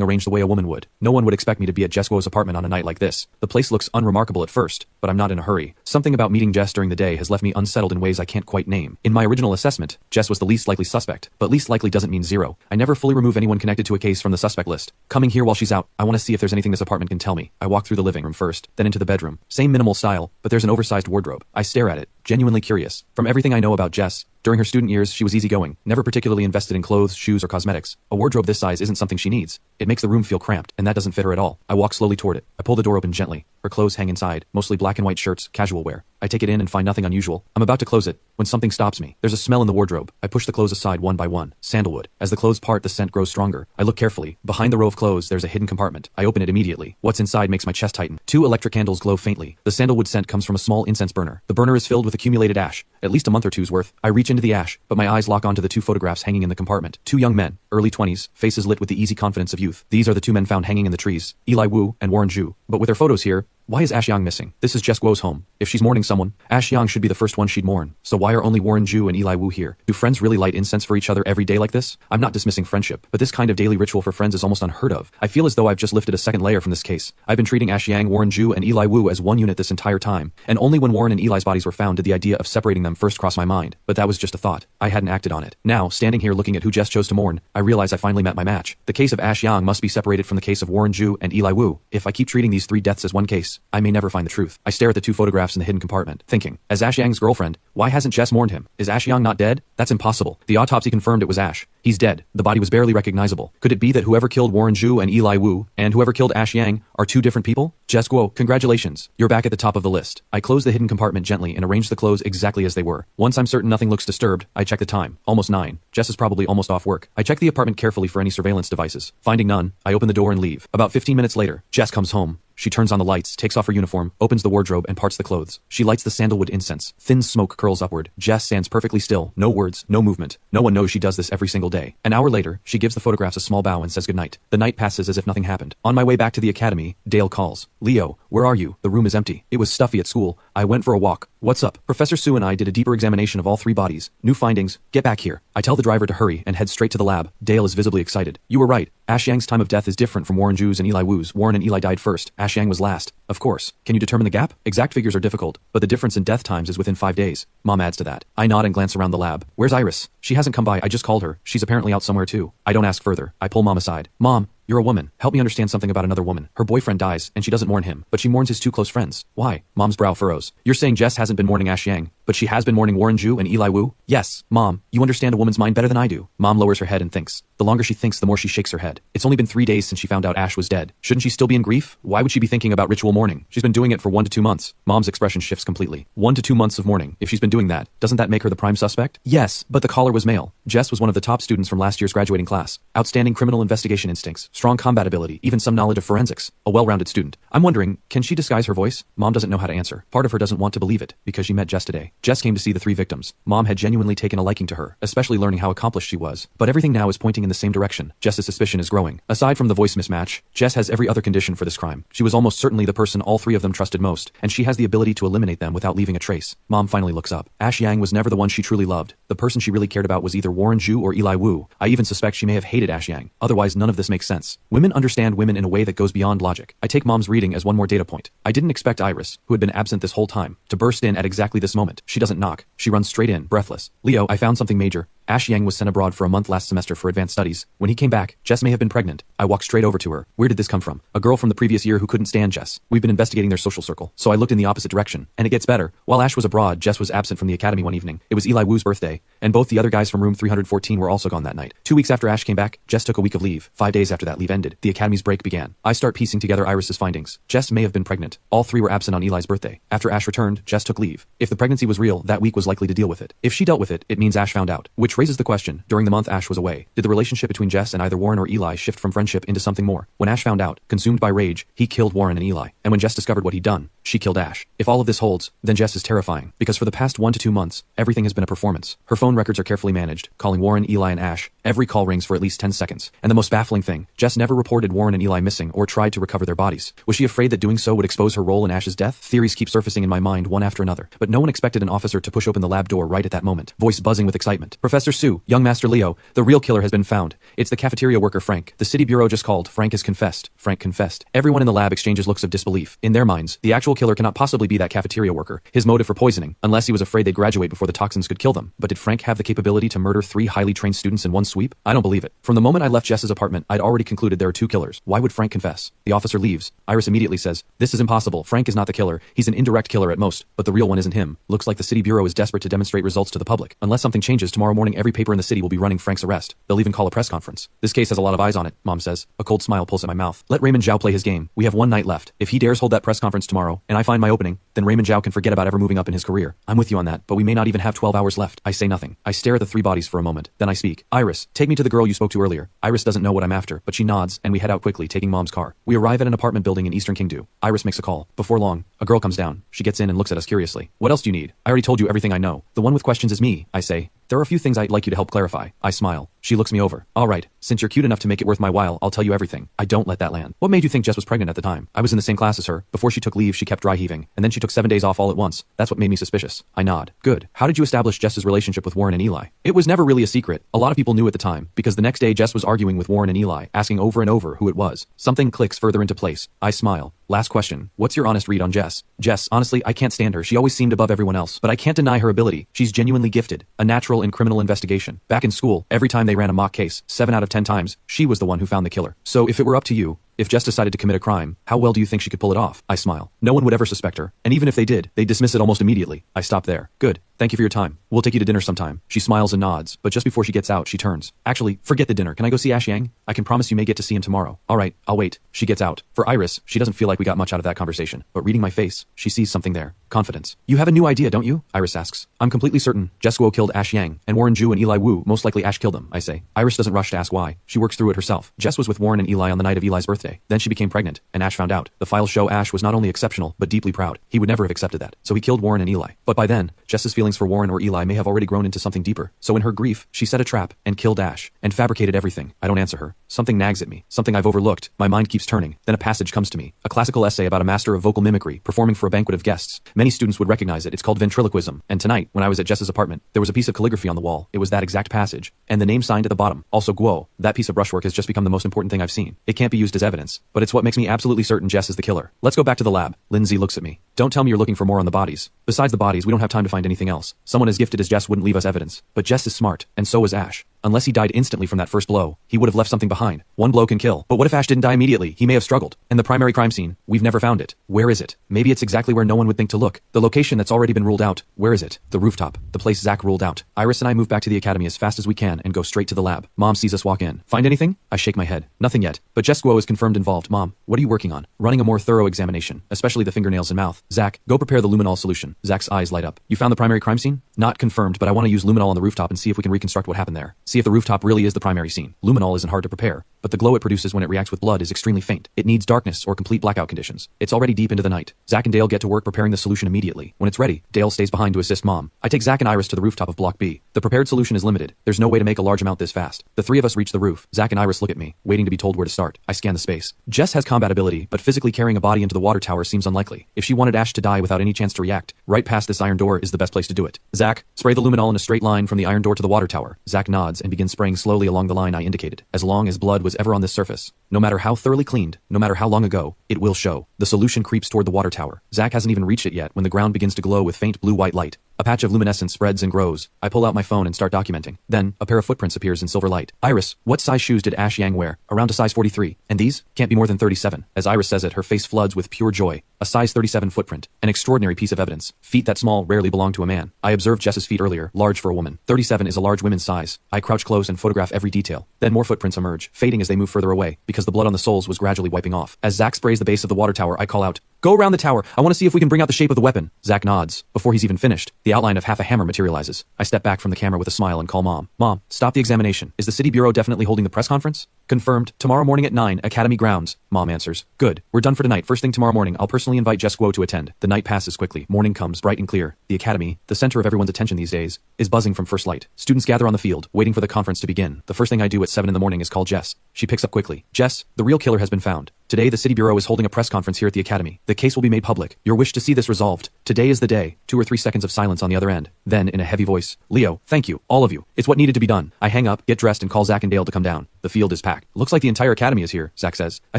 arranged the way a woman would. No one would expect me to be at Jess Guo's apartment on a night like this. The place looks unremarkable at first, but I'm not in a hurry. Something about meeting Jess during the day has left me unsettled in ways I can't quite name. In my original assessment, Jess was the least likely suspect, but least likely doesn't mean zero. I never fully remove anyone connected to a case from the suspect list. Coming here while she's out, I want to see if there's anything this apartment can tell me. I walk through the living room first, then into the bedroom. Same minimal style, but there's an oversized wardrobe. I stare at it, genuinely curious. From everything I know about Jess, during her student years, she was easygoing, never particularly invested in clothes, shoes, or cosmetics. A wardrobe this size isn't something she needs. It makes the room feel cramped, and that doesn't fit her at all. I walk slowly toward it. I pull the door open gently. Her clothes hang inside, mostly black and white shirts, casual wear. I take it in and find nothing unusual. I'm about to close it, when something stops me. There's a smell in the wardrobe. I push the clothes aside one by one. Sandalwood. As the clothes part, the scent grows stronger. I look carefully. Behind the row of clothes, there's a hidden compartment. I open it immediately. What's inside makes my chest tighten. 2 electric candles glow faintly. The sandalwood scent comes from a small incense burner. The burner is filled with accumulated ash, at least a month or two's worth. I reach into the ash, but my eyes lock onto the 2 photographs hanging in the compartment. 2 young men, early 20s, faces lit with the easy confidence of youth. These are the 2 men found hanging in the trees, Eli Wu and Warren Zhu. But with their photos here, why is Ash Yang missing? This is Jess Guo's home. If she's mourning someone, Ash Yang should be the first one she'd mourn. So why are only Warren Zhu and Eli Wu here? Do friends really light incense for each other every day like this? I'm not dismissing friendship, but this kind of daily ritual for friends is almost unheard of. I feel as though I've just lifted a second layer from this case. I've been treating Ash Yang, Warren Zhu, and Eli Wu as one unit this entire time, and only when Warren and Eli's bodies were found did the idea of separating them first cross my mind. But that was just a thought. I hadn't acted on it. Now, standing here looking at who Jess chose to mourn, I realize I finally met my match. The case of Ash Yang must be separated from the case of Warren Zhu and Eli Wu. If I keep treating these 3 deaths as one case, I may never find the truth. I stare at the 2 photographs in the hidden compartment, thinking, as Ash Yang's girlfriend, why hasn't Jess mourned him? Is Ash Yang not dead? That's impossible. The autopsy confirmed it was Ash. He's dead. The body was barely recognizable. Could it be that whoever killed Warren Zhu and Eli Wu, and whoever killed Ash Yang, are 2 different people? Jess Guo, congratulations. You're back at the top of the list. I close the hidden compartment gently and arrange the clothes exactly as they were. Once I'm certain nothing looks disturbed, I check the time. Almost 9. Jess is probably almost off work. I check the apartment carefully for any surveillance devices. Finding none, I open the door and leave. About 15 minutes later, Jess comes home. She turns on the lights, takes off her uniform, opens the wardrobe, and parts the clothes. She lights the sandalwood incense. Thin smoke curls upward. Jess stands perfectly still. No words, no movement. No one knows she does this every single day. An hour later, she gives the photographs a small bow and says goodnight. The night passes as if nothing happened. On my way back to the academy, Dale calls. "Leo, where are you? The room is empty. It was stuffy at school. I went for a walk. What's up?" "Professor Su and I did a deeper examination of all 3 bodies. New findings. Get back here." I tell the driver to hurry and head straight to the lab. Dale is visibly excited. "You were right. Ash Yang's time of death is different from Warren Zhu's and Eli Wu's. Warren and Eli died first. Ash Yang was last. Of course. Can you determine the gap? Exact figures are difficult, but the difference in death times is within 5 days. Mom adds to that. I nod and glance around the lab. Where's Iris? She hasn't come by. I just called her. She's apparently out somewhere too. I don't ask further. I pull Mom aside. Mom, you're a woman. Help me understand something about another woman. Her boyfriend dies, and she doesn't mourn him, but she mourns his 2 close friends. Why? Mom's brow furrows. You're saying Jess hasn't been mourning Ash Yang, but she has been mourning Warren Zhu and Eli Wu? Yes. Mom, you understand a woman's mind better than I do. Mom lowers her head and thinks. The longer she thinks, the more she shakes her head. It's only been 3 days since she found out Ash was dead. Shouldn't she still be in grief? Why would she be thinking about ritual mourning? She's been doing it for 1 to 2 months. Mom's expression shifts completely. 1 to 2 months of mourning. If she's been doing that, doesn't that make her the prime suspect? Yes, but the caller was male. Jess was one of the top students from last year's graduating class. Outstanding criminal investigation instincts, strong combat ability, even some knowledge of forensics. A well-rounded student. I'm wondering, can she disguise her voice? Mom doesn't know how to answer. Part of her doesn't want to believe it, because she met Jess today. Jess came to see the 3 victims. Mom had genuinely taken a liking to her, especially learning how accomplished she was. But everything now is pointing in the same direction. Jess's suspicion is growing. Aside from the voice mismatch, Jess has every other condition for this crime. She was almost certainly the person all 3 of them trusted most, and she has the ability to eliminate them without leaving a trace. Mom finally looks up. Ash Yang was never the one she truly loved. The person she really cared about was either Warren Zhu or Eli Wu. I even suspect she may have hated Ash Yang. Otherwise, none of this makes sense. Women understand women in a way that goes beyond logic. I take Mom's reading as one more data point. I didn't expect Iris, who had been absent this whole time, to burst in at exactly this moment. She doesn't knock. She runs straight in, breathless. Leo, I found something major. Ash Yang was sent abroad for a month last semester for advanced studies. When he came back, Jess may have been pregnant. I walked straight over to her. Where did this come from? A girl from the previous year who couldn't stand Jess. We've been investigating their social circle, so I looked in the opposite direction. And it gets better. While Ash was abroad, Jess was absent from the academy one evening. It was Eli Wu's birthday, and both the other guys from room 314 were also gone that night. 2 weeks after Ash came back, Jess took a week of leave. 5 days after that leave ended, the academy's break began. I start piecing together Iris's findings. Jess may have been pregnant. All 3 were absent on Eli's birthday. After Ash returned, Jess took leave. If the pregnancy was real, that week was likely to deal with it. If she dealt with it, it means Ash found out. Which raises the question, during the month Ash was away, did the relationship between Jess and either Warren or Eli shift from friendship into something more? When Ash found out, consumed by rage, he killed Warren and Eli. And when Jess discovered what he'd done, she killed Ash. If all of this holds, then Jess is terrifying, because for the past 1 to 2 months, everything has been a performance. Her phone records are carefully managed, calling Warren, Eli, and Ash. Every call rings for at least 10 seconds. And the most baffling thing, Jess never reported Warren and Eli missing or tried to recover their bodies. Was she afraid that doing so would expose her role in Ash's death? Theories keep surfacing in my mind one after another, but no one expected an officer to push open the lab door right at that moment, voice buzzing with excitement. Professor Sue, young Master Leo, the real killer has been found. It's the cafeteria worker Frank. The city bureau just called. Frank has confessed. Frank confessed. Everyone in the lab exchanges looks of disbelief. In their minds, the actual killer cannot possibly be that cafeteria worker. His motive for poisoning, unless he was afraid they'd graduate before the toxins could kill them. But did Frank have the capability to murder 3 highly trained students in one sweep? I don't believe it. From the moment I left Jess's apartment, I'd already concluded there are 2 killers. Why would Frank confess? The officer leaves. Iris immediately says, "This is impossible. Frank is not the killer. He's an indirect killer at most, but the real one isn't him." Looks like the city bureau is desperate to demonstrate results to the public. Unless something changes, tomorrow morning every paper in the city will be running Frank's arrest. They'll even call a press conference. This case has a lot of eyes on it, Mom says. A cold smile pulls at my mouth. Let Raymond Zhao play his game. We have 1 night left. If he dares hold that press conference tomorrow, and I find my opening, then Raymond Zhao can forget about ever moving up in his career. I'm with you on that, but we may not even have 12 hours left. I say nothing. I stare at the 3 bodies for a moment. Then I speak. Iris, take me to the girl you spoke to earlier. Iris doesn't know what I'm after, but she nods, and we head out quickly, taking Mom's car. We arrive at an apartment building in Eastern Kingdu. Iris makes a call. Before long, a girl comes down. She gets in and looks at us curiously. What else do you need? I already told you everything I know. The one with questions is me, I say. There are a few things I'd like you to help clarify. I smile. She looks me over. All right, since you're cute enough to make it worth my while, I'll tell you everything. I don't let that land. What made you think Jess was pregnant at the time? I was in the same class as her. Before she took leave, she kept dry heaving, and then she took 7 days off all at once. That's what made me suspicious. I nod. Good. How did you establish Jess's relationship with Warren and Eli? It was never really a secret. A lot of people knew at the time, because the next day Jess was arguing with Warren and Eli, asking over and over who it was. Something clicks further into place. I smile. Last question. What's your honest read on Jess? Jess, honestly, I can't stand her. She always seemed above everyone else, but I can't deny her ability. She's genuinely gifted. A natural in criminal investigation. Back in school, every time they ran a mock case, 7 out of 10 times, she was the one who found the killer. So if it were up to you, if Jess decided to commit a crime, how well do you think she could pull it off? I smile. No one would ever suspect her, and even if they did, they'd dismiss it almost immediately. I stop there. Good. Thank you for your time. We'll take you to dinner sometime. She smiles and nods, but just before she gets out, she turns. Actually, forget the dinner. Can I go see Ash Yang? I can promise you may get to see him tomorrow. All right, I'll wait. She gets out. For Iris, she doesn't feel like we got much out of that conversation, but reading my face, she sees something there. Confidence. You have a new idea, don't you? Iris asks. I'm completely certain Jess Guo killed Ash Yang, and Warren Zhu and Eli Wu, most likely Ash killed them, I say. Iris doesn't rush to ask why. She works through it herself. Jess was with Warren and Eli on the night of Eli's birthday. Then she became pregnant, and Ash found out. The files show Ash was not only exceptional, but deeply proud. He would never have accepted that. So he killed Warren and Eli. But by then, Jess's feelings for Warren or Eli may have already grown into something deeper. So in her grief, she set a trap and killed Ash, and fabricated everything. I don't answer her. Something nags at me. Something I've overlooked. My mind keeps turning. Then a passage comes to me. A classical essay about a master of vocal mimicry, performing for a banquet of guests. Many students would recognize it. It's called ventriloquism. And tonight, when I was at Jess's apartment, there was a piece of calligraphy on the wall. It was that exact passage. And the name signed at the bottom. Also Guo. That piece of brushwork has just become the most important thing I've seen. It can't be used as evidence, but it's what makes me absolutely certain Jess is the killer. Let's go back to the lab. Lindsay looks at me. Don't tell me you're looking for more on the bodies. Besides the bodies, we don't have time to find anything else. Someone as gifted as Jess wouldn't leave us evidence. But Jess is smart, and so was Ash. Unless he died instantly from that first blow, he would have left something behind. One blow can kill. But what if Ash didn't die immediately? He may have struggled. And the primary crime scene, we've never found it. Where is it? Maybe it's exactly where no one would think to look. The location that's already been ruled out. Where is it? The rooftop. The place Zach ruled out. Iris and I move back to the academy as fast as we can and go straight to the lab. Mom sees us walk in. Find anything? I shake my head. Nothing yet. But Jess Guo is confirmed involved. Mom, what are you working on? Running a more thorough examination, especially the fingernails and mouth. Zach, go prepare the luminol solution. Zach's eyes light up. You found the primary crime scene? Not confirmed, but I want to use luminol on the rooftop and see if we can reconstruct what happened there. See if the rooftop really is the primary scene. Luminol isn't hard to prepare, but the glow it produces when it reacts with blood is extremely faint. It needs darkness or complete blackout conditions. It's already deep into the night. Zach and Dale get to work preparing the solution immediately. When it's ready, Dale stays behind to assist Mom. I take Zach and Iris to the rooftop of Block B. The prepared solution is limited. There's no way to make a large amount this fast. The three of us reach the roof. Zach and Iris look at me, waiting to be told where to start. I scan the space. Jess has combat ability, but physically carrying a body into the water tower seems unlikely. If she wanted Ash to die without any chance to react, right past this iron door is the best place to do it. Zach, spray the luminol in a straight line from the iron door to the water tower. Zach nods and begins spraying slowly along the line I indicated. As long as blood was ever on this surface, no matter how thoroughly cleaned, no matter how long ago, it will show. The solution creeps toward the water tower. Zach hasn't even reached it yet when the ground begins to glow with faint blue-white light. A patch of luminescence spreads and grows. I pull out my phone and start documenting. Then, a pair of footprints appears in silver light. Iris, what size shoes did Ash Yang wear? Around a size 43. And these? Can't be more than 37. As Iris says it, her face floods with pure joy. A size 37 footprint. An extraordinary piece of evidence. Feet that small rarely belong to a man. I observed Jess's feet earlier, large for a woman. 37 is a large women's size. I crouch close and photograph every detail. Then more footprints emerge, fading as they move further away, because the blood on the soles was gradually wiping off. As Zach sprays the base of the water tower, I call out, "Go around the tower. I want to see if we can bring out the shape of the weapon." Zach nods. Before he's even finished, the outline of half a hammer materializes. I step back from the camera with a smile and call Mom. "Mom, stop the examination. Is the City Bureau definitely holding the press conference?" "Confirmed. Tomorrow morning at 9, Academy grounds," Mom answers. "Good. We're done for tonight. First thing tomorrow morning, I'll personally invite Jess Guo to attend." The night passes quickly. Morning comes, bright and clear. The Academy, the center of everyone's attention these days, is buzzing from first light. Students gather on the field, waiting for the conference to begin. The first thing I do at 7 in the morning is call Jess. She picks up quickly. "Jess, the real killer has been found. Today, the City Bureau is holding a press conference here at the Academy. The case will be made public. Your wish to see this resolved. Today is the day." 2 or 3 seconds of silence on the other end. Then, in a heavy voice, "Leo, thank you, all of you. It's what needed to be done." I hang up, get dressed, and call Zach and Dale to come down. The field is packed. "Looks like the entire Academy is here," Zach says. "I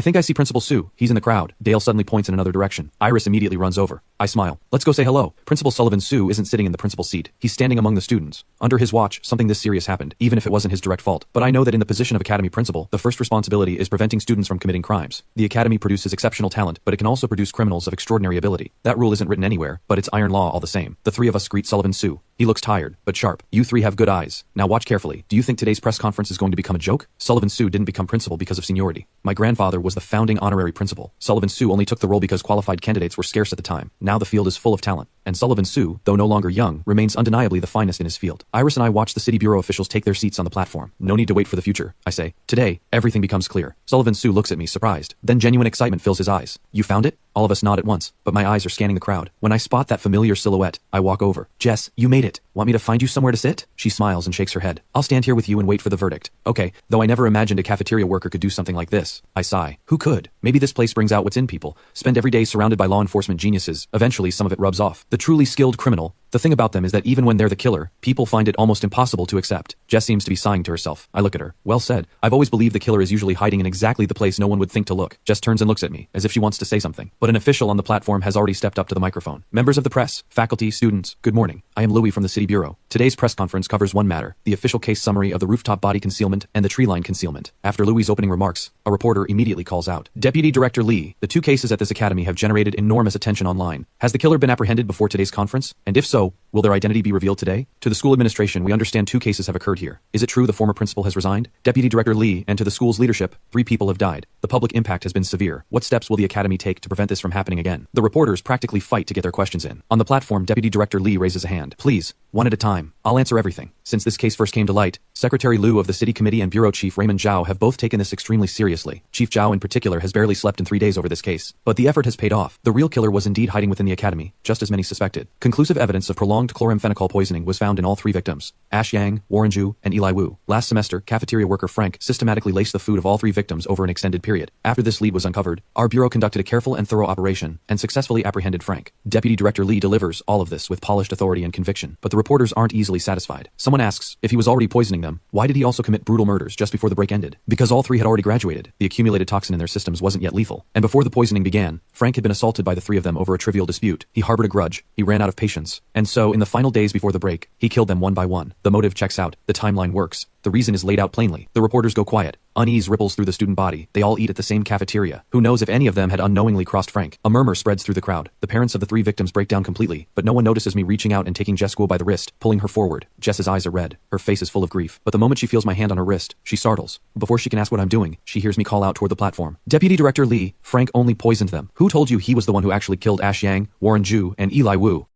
think I see Principal Sue. He's in the crowd." Dale suddenly points in another direction. Iris immediately runs over. I smile. "Let's go say hello." Principal Sullivan Sue isn't sitting in the principal's seat. He's standing among the students. Under his watch, something this serious happened, even if it wasn't his direct fault. But I know that in the position of Academy principal, the first responsibility is preventing students from committing crimes. The Academy produces exceptional talent, but it can also produce criminals of extraordinary ability. That rule isn't written anywhere, but it's iron law all the same. The three of us greet Sullivan Sue. He looks tired, but sharp. "You three have good eyes. Now watch carefully. Do you think today's press conference is going to become a joke?" Sullivan Sue didn't become principal because of seniority. My grandfather was the founding honorary principal. Sullivan Sue only took the role because qualified candidates were scarce at the time. Now the field is full of talent. And Sullivan Sue, though no longer young, remains undeniably the finest in his field. Iris and I watch the City Bureau officials take their seats on the platform. "No need to wait for the future," I say. "Today, everything becomes clear." Sullivan Sue looks at me surprised. Then genuine excitement fills his eyes. "You found it?" All of us nod at once, but my eyes are scanning the crowd. When I spot that familiar silhouette, I walk over. "Jess, you made it. Want me to find you somewhere to sit?" She smiles and shakes her head. "I'll stand here with you and wait for the verdict." "Okay, though I never imagined a cafeteria worker could do something like this." I sigh. "Who could? Maybe this place brings out what's in people. Spend every day surrounded by law enforcement geniuses. Eventually some of it rubs off. The truly skilled criminal, the thing about them is that even when they're the killer, people find it almost impossible to accept." Jess seems to be sighing to herself. I look at her. "Well said. I've always believed the killer is usually hiding in exactly the place no one would think to look." Jess turns and looks at me, as if she wants to say something. But an official on the platform has already stepped up to the microphone. "Members of the press, faculty, students, good morning. I am Louis from the City Bureau. Today's press conference covers one matter, the official case summary of the rooftop body concealment and the tree line concealment." After Louis' opening remarks, a reporter immediately calls out, "Deputy Director Lee, the 2 cases at this academy have generated enormous attention online. Has the killer been apprehended before today's conference? And if so, will their identity be revealed today? To the school administration, we understand 2 cases have occurred here. Is it true the former principal has resigned? Deputy Director Lee, and to the school's leadership, 3 people have died. The public impact has been severe. What steps will the academy take to prevent this from happening again?" The reporters practically fight to get their questions in. On the platform, Deputy Director Lee raises a hand. "Please, one at a time. I'll answer everything. Since this case first came to light, Secretary Liu of the City Committee and Bureau Chief Raymond Zhao have both taken this extremely seriously. Chief Zhao in particular has barely slept in 3 days over this case. But the effort has paid off. The real killer was indeed hiding within the academy, just as many suspected. Conclusive evidence of prolonged chloramphenicol poisoning was found in all 3 victims, Ash Yang, Warren Zhu, and Eli Wu. Last semester, cafeteria worker Frank systematically laced the food of all 3 victims over an extended period. After this lead was uncovered, our bureau conducted a careful and thorough operation and successfully apprehended Frank. Deputy Director Lee delivers all of this with polished authority and conviction. But the reporters aren't easily satisfied. Someone asks, if he was already poisoning them, why did he also commit brutal murders just before the break ended? Because all 3 had already graduated. The accumulated toxin in their systems wasn't yet lethal. And before the poisoning began, Frank had been assaulted by the 3 of them over a trivial dispute. He harbored a grudge. He ran out of patience. And so, in the final days before the break, he killed them one by one. The motive checks out. The timeline works. The reason is laid out plainly. The reporters go quiet. Unease ripples through the student body. They all eat at the same cafeteria. Who knows if any of them had unknowingly crossed Frank? A murmur spreads through the crowd. The parents of the 3 victims break down completely, but no one notices me reaching out and taking Jess Guo by the wrist, pulling her forward. Jess's eyes are red. Her face is full of grief. But the moment she feels my hand on her wrist, she startles. Before she can ask what I'm doing, she hears me call out toward the platform. "Deputy Director Lee, Frank only poisoned them. Who told you he was the one who actually killed Ash Yang, Warren Zhu, and Eli Wu?"